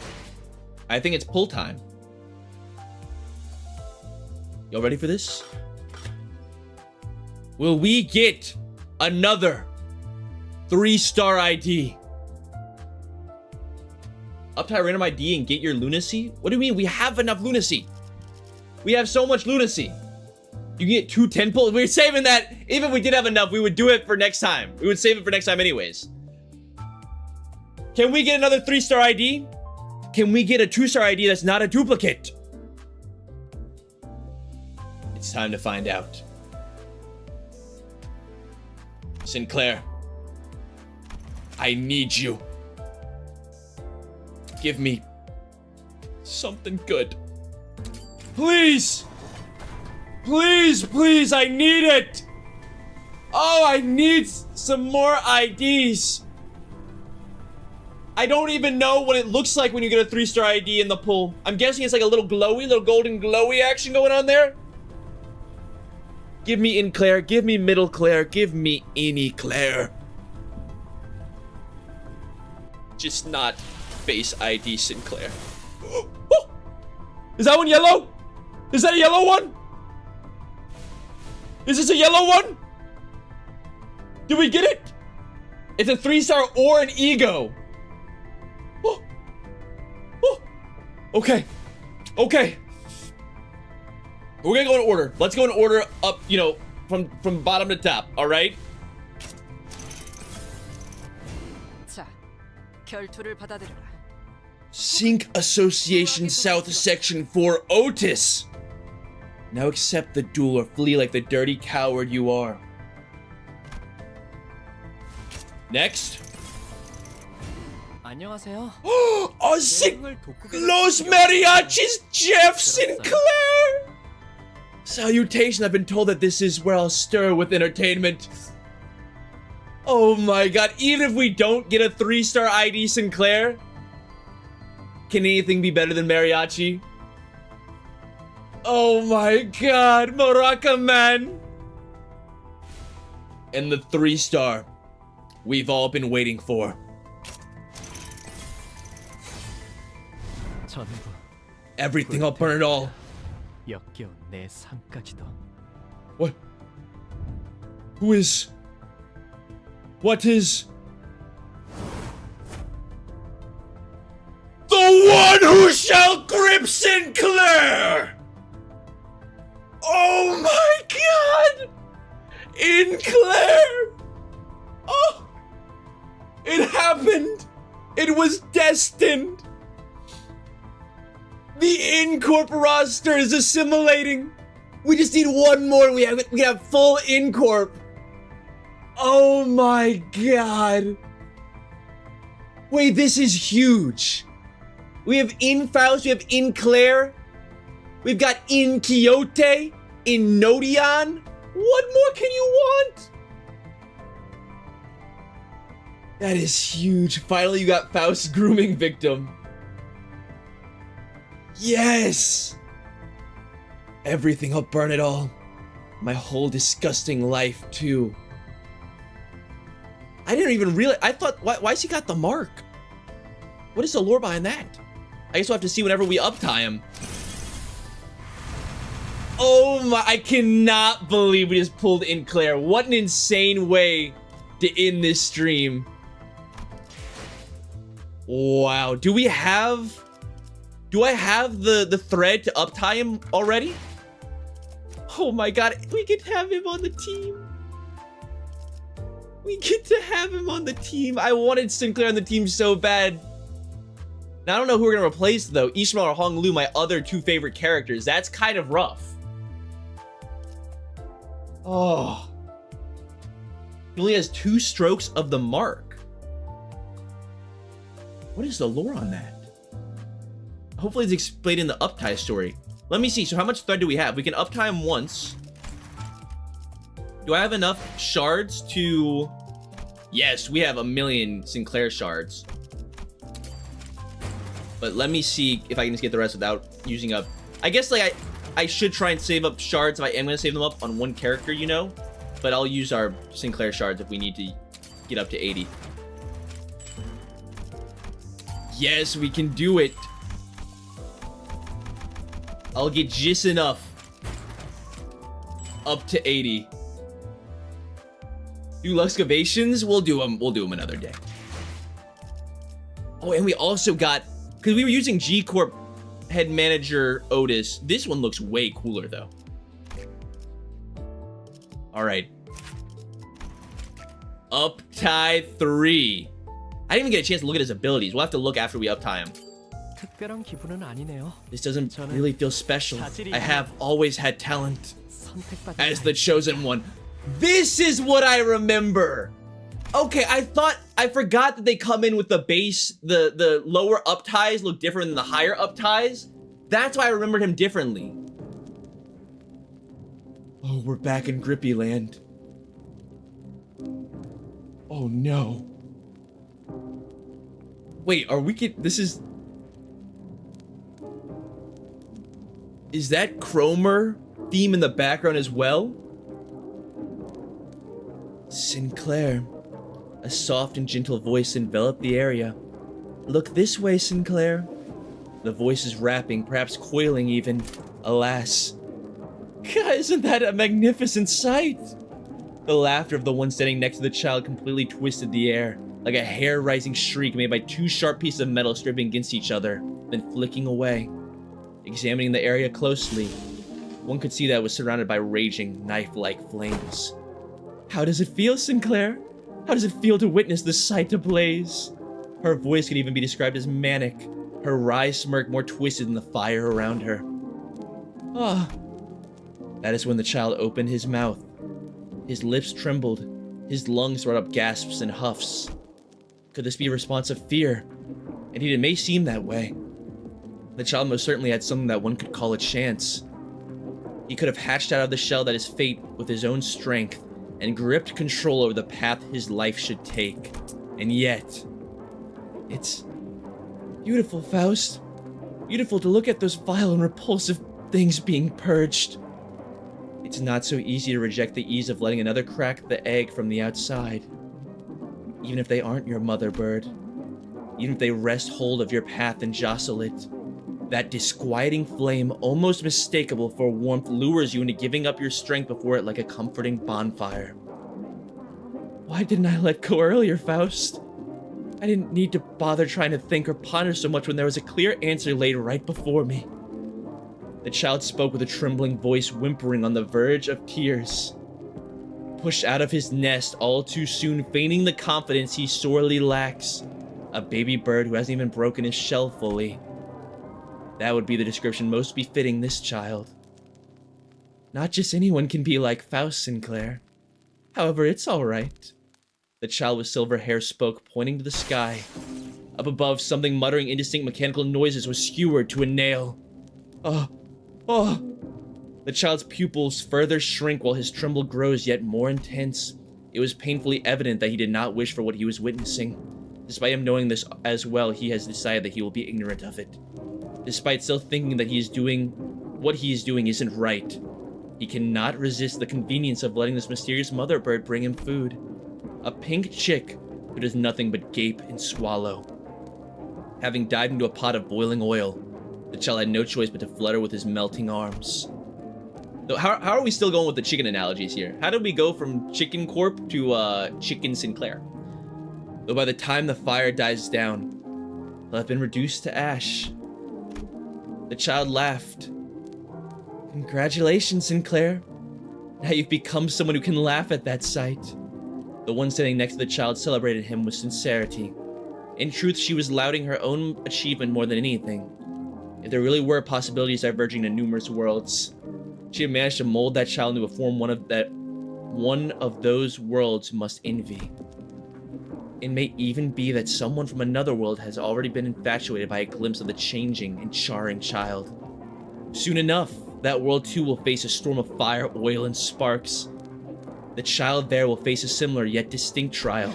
pull time. Y'all ready for this? Will we get another 3-star ID? Uptie random ID and get your lunacy? What do you mean? We have enough lunacy. We have so much lunacy. You can get 2 10 pulls. We're saving that. Even if we did have enough, we would do it for next time. We would save it for next time anyways. Can we get another 3-star ID? Can we get a 2-star ID that's not a duplicate? It's time to find out. Nclair, I need you. Give me something good. Please! Please, please, I need it! Oh, I need some more IDs. I don't even know what it looks like when you get a 3-star ID in the pool. I'm guessing it's like a little glowy, little golden glowy action going on there. Give me Nclair, give me Middle Claire, give me any Claire. Just not base ID Nclair. Oh! Is that one yellow? Is that a yellow one? Is this a yellow one? Did we get it? It's a 3-star or an ego. Oh. Oh. Okay. Okay. We're gonna go in order. Let's go in order up, you know, from bottom to top, all right? 자, 결투를 받아들여라. Sync Association South Section 4 Otis. Now accept the duel or flee like the dirty coward you are. Next. 안녕하세요. Los Mariachis, Jeff Nclair! Salutation, I've been told that this is where I'll stir with entertainment. Oh my god, even if we don't get a 3-star ID Nclair, can anything be better than Mariachi? Oh my god, Maraca man! And the 3-star we've all been waiting for. 전부 Everything, I'll burn it all. 역겨운 내 삶까지도. What? Who is? What is? The one who shall grip Nclair! Oh my god! Nclair! Oh! It happened! It was destined! The Incorp roster is assimilating! We just need one more and we have full Incorp! Oh my god! Wait, this is huge! We have Faust, we have Nclair, we've got Quixote, Nodion. What more can you want? That is huge. Finally, you got Faust's grooming victim. Yes! Everything, I'll burn it all. My whole disgusting life, too. I didn't even realize. I thought, why's he got the mark? What is the lore behind that? I guess we'll have to see whenever we uptie him. Oh my, I cannot believe we just pulled Nclair. What an insane way to end this stream. Wow, do I have the thread to uptie him already? Oh my god, we get to have him on the team. We get to have him on the team. I wanted Nclair on the team so bad. Now, I don't know who we're gonna replace though. Ishmael or Hong Lu, my other two favorite characters. That's kind of rough. Oh. He only has 2 strokes of the mark. What is the lore on that? Hopefully it's explained in the uptie story. Let me see. So how much thread do we have? We can uptie him once. Do I have enough shards to... Yes, we have 1,000,000 Nclair shards. But let me see if I can just get the rest without using up... I guess like I should try and save up shards if I am going to save them up on one character, you know? But I'll use our Nclair shards if we need to get up to 80. Yes, we can do it. I'll get just enough up to 80. Do Luxcavations? We'll do them another day. Oh, and we also got, because we were using G Corp head manager Otis. This one looks way cooler though. All right. Uptie 3. I didn't even get a chance to look at his abilities. We'll have to look after we uptie him. 특별한 기분은 아니네요. This doesn't really feel special. I have always had talent as the chosen one. This is what I remember. Okay, I forgot that they come in with the base, the lower upties look different than the higher upties. That's why I remembered him differently. Oh, we're back in Grippy Land. Oh no. Wait, are we this is that Cromer theme in the background as well? Nclair. A soft and gentle voice enveloped the area. Look this way, Nclair. The voice is rapping, perhaps coiling even. Alas. God, isn't that a magnificent sight? The laughter of the one standing next to the child completely twisted the air, like a hair-rising shriek made by two sharp pieces of metal stripping against each other, then flicking away. Examining the area closely, one could see that it was surrounded by raging, knife-like flames. How does it feel, Nclair? How does it feel to witness the sight ablaze? Her voice could even be described as manic, her wry smirk more twisted than the fire around her. Ah. That is when the child opened his mouth. His lips trembled, his lungs brought up gasps and huffs. Could this be a response of fear? Indeed, it may seem that way. The child most certainly had something that one could call a chance. He could have hatched out of the shell that is fate with his own strength, and gripped control over the path his life should take. And yet, it's beautiful, Faust. Beautiful to look at those vile and repulsive things being purged. It's not so easy to reject the ease of letting another crack the egg from the outside. Even if they aren't your mother bird. Even if they wrest hold of your path and jostle it. That disquieting flame, almost mistakable for warmth, lures you into giving up your strength before it like a comforting bonfire. Why didn't I let go earlier, Faust? I didn't need to bother trying to think or ponder so much when there was a clear answer laid right before me. The child spoke with a trembling voice, whimpering on the verge of tears. Pushed out of his nest all too soon, feigning the confidence he sorely lacks. A baby bird who hasn't even broken his shell fully. That would be the description most befitting this child. Not just anyone can be like Faust, Nclair. However, it's alright. The child with silver hair spoke, pointing to the sky. Up above, something muttering indistinct mechanical noises was skewered to a nail. Oh. The child's pupils further shrink while his tremble grows yet more intense. It was painfully evident that he did not wish for what he was witnessing. Despite him knowing this as well, he has decided that he will be ignorant of it. Despite still thinking that what he is doing isn't right, he cannot resist the convenience of letting this mysterious mother bird bring him food. A pink chick who does nothing but gape and swallow. Having dived into a pot of boiling oil, the child had no choice but to flutter with his melting arms. So how are we still going with the chicken analogies here? How did we go from Chicken Corp to Chicken Nclair? Though by the time the fire dies down, they'll have been reduced to ash. The child laughed. Congratulations, Nclair. Now you've become someone who can laugh at that sight. The one standing next to the child celebrated him with sincerity. In truth, she was lauding her own achievement more than anything. If there really were possibilities diverging to numerous worlds, she had managed to mold that child into a form one of those worlds must envy. It may even be that someone from another world has already been infatuated by a glimpse of the changing and charring child. Soon enough, that world too will face a storm of fire, oil, and sparks. The child there will face a similar yet distinct trial.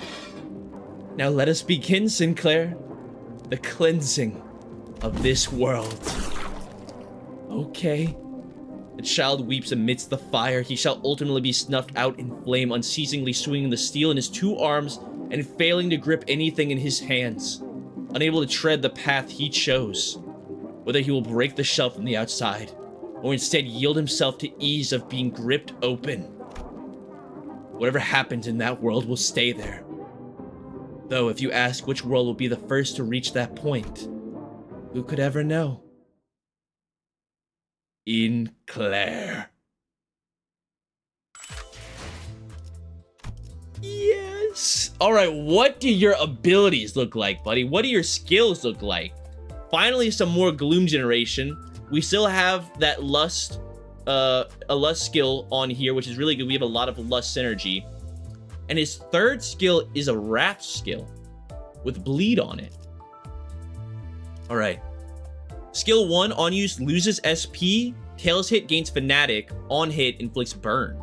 Now let us begin, Nclair. The cleansing of this world. Okay. The child weeps amidst the fire. He shall ultimately be snuffed out in flame, unceasingly swinging the steel in his two arms and failing to grip anything in his hands. Unable to tread the path he chose. Whether he will break the shell from the outside, or instead yield himself to ease of being gripped open. Whatever happens in that world will stay there. Though if you ask which world will be the first to reach that point, who could ever know? Nclair. Yes! All right, what do your abilities look like, buddy? What do your skills look like? Finally, some more gloom generation. We still have that lust, a lust skill on here, which is really good. We have a lot of lust synergy. And his third skill is a wrath skill with bleed on it. All right. Skill 1, on use, loses SP. Tails hit, gains fanatic. On hit, inflicts burn.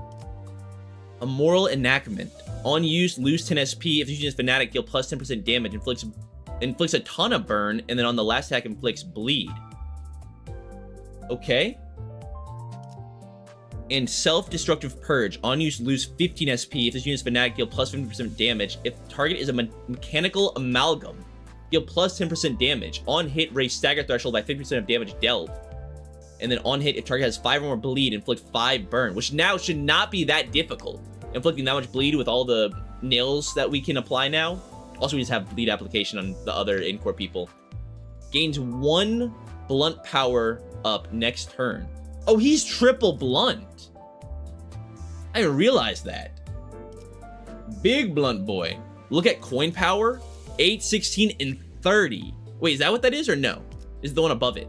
A moral enactment. On use, lose 10 SP. If you use fanatic, deal plus 10% damage. Inflicts a ton of burn. And then on the last attack, inflicts bleed. Okay. And self-destructive purge. On use, lose 15 SP. If this unit's fanatic, deal plus 50% damage. If target is a mechanical amalgam, deal plus 10% damage. On hit, raise stagger threshold by 50% of damage dealt. And then on hit, if target has 5 or more bleed, inflict 5 burn, which now should not be that difficult. Inflicting that much bleed with all the nails that we can apply now. Also, we just have bleed application on the other in-core people. Gains 1 blunt power up next turn. Oh, he's triple blunt. I didn't realize that. Big blunt boy. Look at coin power. 8, 16, and 30. Wait, is that what that is or no? Is the one above it?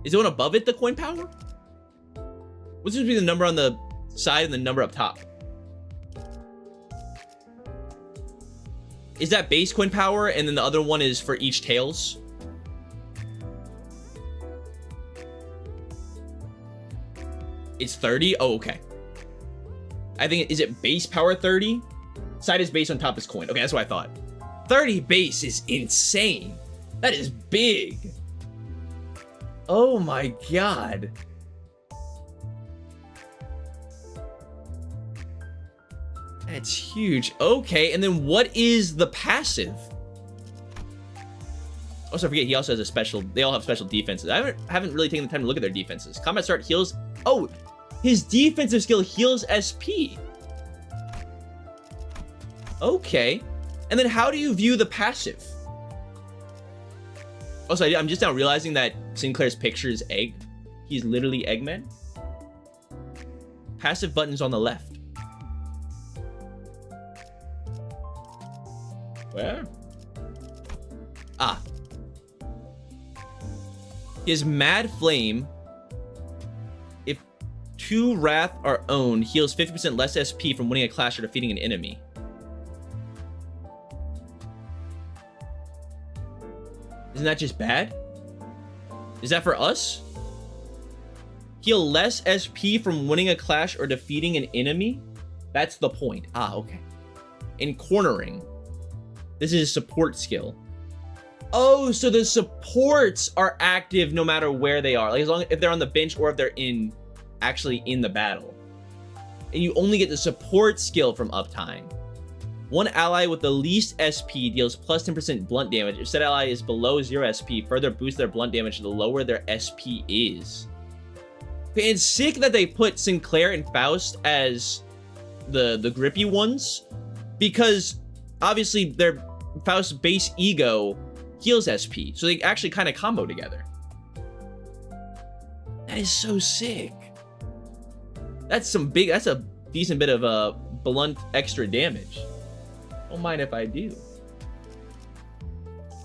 Is the one above it the coin power? What's supposed to be the number on the side and the number up top? Is that base coin power and then the other one is for each tails? It's 30? Oh, okay. I think, is it base power 30? Side is base, on top is coin. Okay, that's what I thought. 30 base is insane. That is big. Oh my god. That's huge. Okay, and then what is the passive? Also, I forget, he also has a special, they all have special defenses. I haven't really taken the time to look at their defenses. Combat start heals. Oh, his defensive skill heals SP. Okay. And then how do you view the passive? Also, I'm just now realizing that Nclair's picture is egg. He's literally Eggman. Passive button's on the left. Where? Ah. His Mad Flame, if 2 Wrath are owned, heals 50% less SP from winning a clash or defeating an enemy. Isn't that just bad? Is that for us? Heal less SP from winning a clash or defeating an enemy? That's the point. Ah, okay. In cornering. This is a support skill. Oh, so the supports are active no matter where they are. Like as long as if they're on the bench or if they're actually in the battle. And you only get the support skill from Uptie. One ally with the least SP deals plus 10% blunt damage. If said ally is below 0 SP, further boost their blunt damage the lower their SP is. Okay, it's sick that they put Nclair and Faust as the grippy ones, because obviously their Faust's base ego heals SP, so they actually kind of combo together. That is so sick. That's a decent bit of blunt extra damage. Don't mind if I do.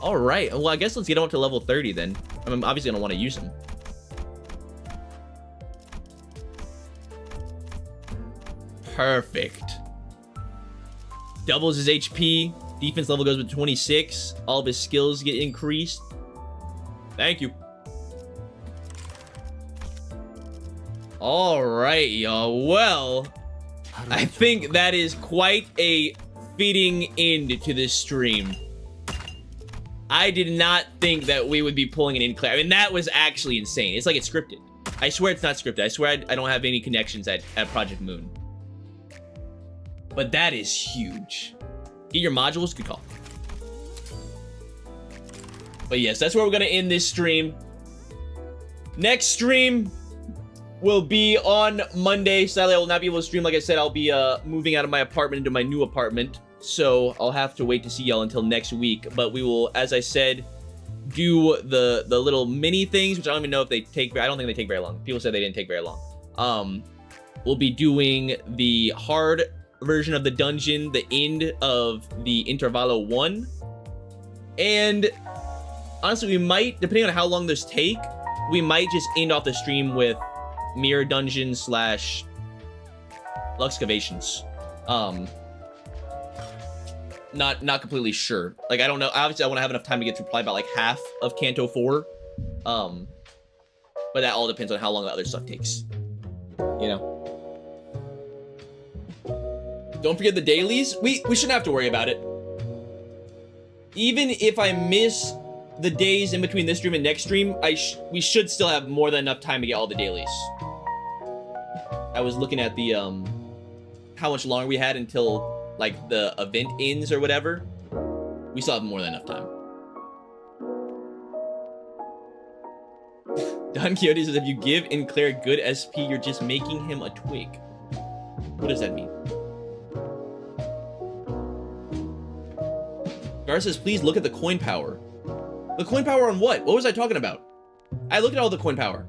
All right, well, I guess let's get on to level 30 then. I'm obviously gonna want to use them. Perfect. Doubles his HP. Defense level goes with 26. All of his skills get increased. Thank you. All right, y'all. Well, I think that is quite a fitting end to this stream. I did not think that we would be pulling an Nclair. I mean, that was actually insane. It's like it's scripted. I swear it's not scripted. I swear I don't have any connections at Project Moon. But that is huge. Get your modules, good call. But yes, that's where we're gonna end this stream. Next stream will be on Monday. Sadly, I will not be able to stream. Like I said, I'll be moving out of my apartment into my new apartment. So I'll have to wait to see y'all until next week. But we will, as I said, do the little mini things, which I don't even know if they take, I don't think they take very long. People said they didn't take very long. We'll be doing the hard version of the dungeon, the end of the Intervallo I. And honestly, we might, depending on how long those take, we might just end off the stream with mirror dungeon slash Luxcavations. Not completely sure. Like, I don't know. Obviously, I want to have enough time to get through probably about like half of Canto 4. But that all depends on how long the other stuff takes. You know? Don't forget the dailies. We shouldn't have to worry about it. Even if I miss the days in between this stream and next stream, we should still have more than enough time to get all the dailies. I was looking at the how much longer we had until like the event ends or whatever. We still have more than enough time. Don Quixote says, if you give Nclair good SP, you're just making him a twig. What does that mean? Gar says, please look at the coin power. The coin power on what? What was I talking about? I looked at all the coin power.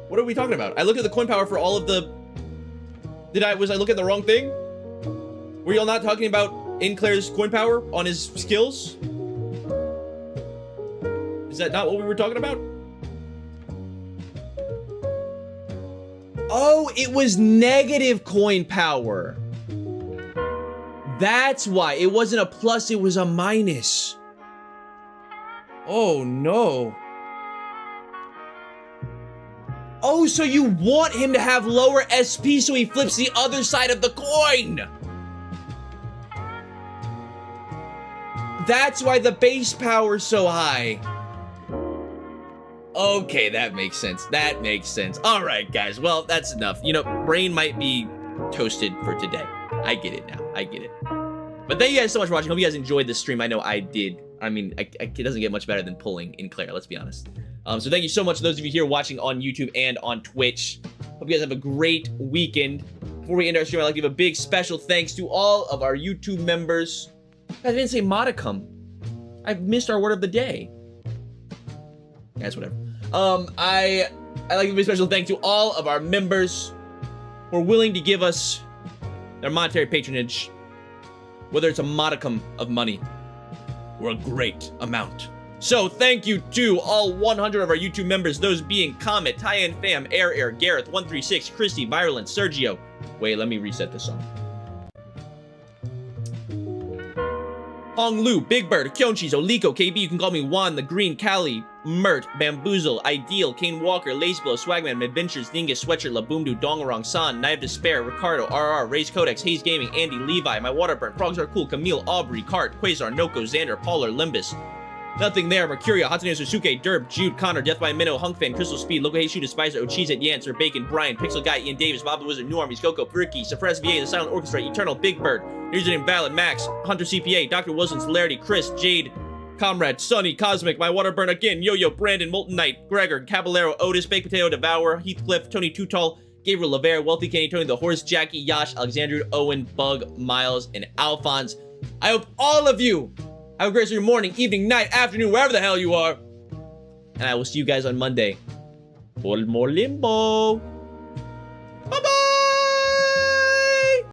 What are we talking about? I looked at the coin power for all of the... Was I looking at the wrong thing? Were y'all not talking about Nclair's coin power on his skills? Is that not what we were talking about? Oh, it was negative coin power. That's why. It wasn't a plus, it was a minus. Oh, no. Oh, so you want him to have lower SP so he flips the other side of the coin. That's why the base power's so high. Okay, that makes sense. That makes sense. All right, guys. Well, that's enough. You know, brain might be toasted for today. I get it now. I get it. But thank you guys so much for watching. Hope you guys enjoyed this stream. I know I did. I mean, it doesn't get much better than pulling Nclair, let's be honest. So thank you so much to those of you here watching on YouTube and on Twitch. Hope you guys have a great weekend. Before we end our stream, I'd like to give a big special thanks to all of our YouTube members. I didn't say modicum. I've missed our word of the day. Guys, whatever. I'd like to give a special thanks to all of our members who are willing to give us their monetary patronage, whether it's a modicum of money or a great amount. So thank you to all 100 of our YouTube members, those being Comet, Tyan Fam, Air, Gareth, 136, Christy, Virulent, Sergio. Wait, let me reset this song. Hong Lu, Big Bird, Kyonchis, Oliko, KB, you can call me Juan, The Green, Cali, Mert, Bamboozle, Ideal, Kane Walker, Lazeblow, Swagman, Adventures, Dingus, Sweatshirt, Laboomdoo, Dongarong, San, Knife Despair, Ricardo, RR, Raise Codex, Haze Gaming, Andy, Levi, My Waterburn, Frogs Are Cool, Camille, Aubrey, Cart, Quasar, Noko, Xander, Pauler, Limbus, Nothing There, Mercurio, Hatsune Susuke, Derb, Jude, Connor, Death by Minnow, Hunkfan, Crystal Speed, Local Hey Shooter, Spicer, Ocheez at Yance, Bacon, Brian, Pixel Guy, Ian Davis, Bob the Wizard, New Armies, Coco, Ricky, Suppress VA, The Silent Orchestra, Eternal, Big Bird, Username Valid, Max, Hunter CPA, Dr. Wilson, Celerity, Chris, Jade, Comrade, Sunny, Cosmic, My Waterburn again, Yo-Yo, Brandon, Molten Knight, Gregor, Caballero, Otis, Baked Potato, Devourer, Heathcliff, Tony Too Tall, Gabriel Lavere, Wealthy Kenny, Tony the Horse, Jackie, Yash, Alexandru, Owen, Bug, Miles, and Alphonse. I hope all of you have a great morning, evening, night, afternoon, wherever the hell you are. And I will see you guys on Monday for more Limbo.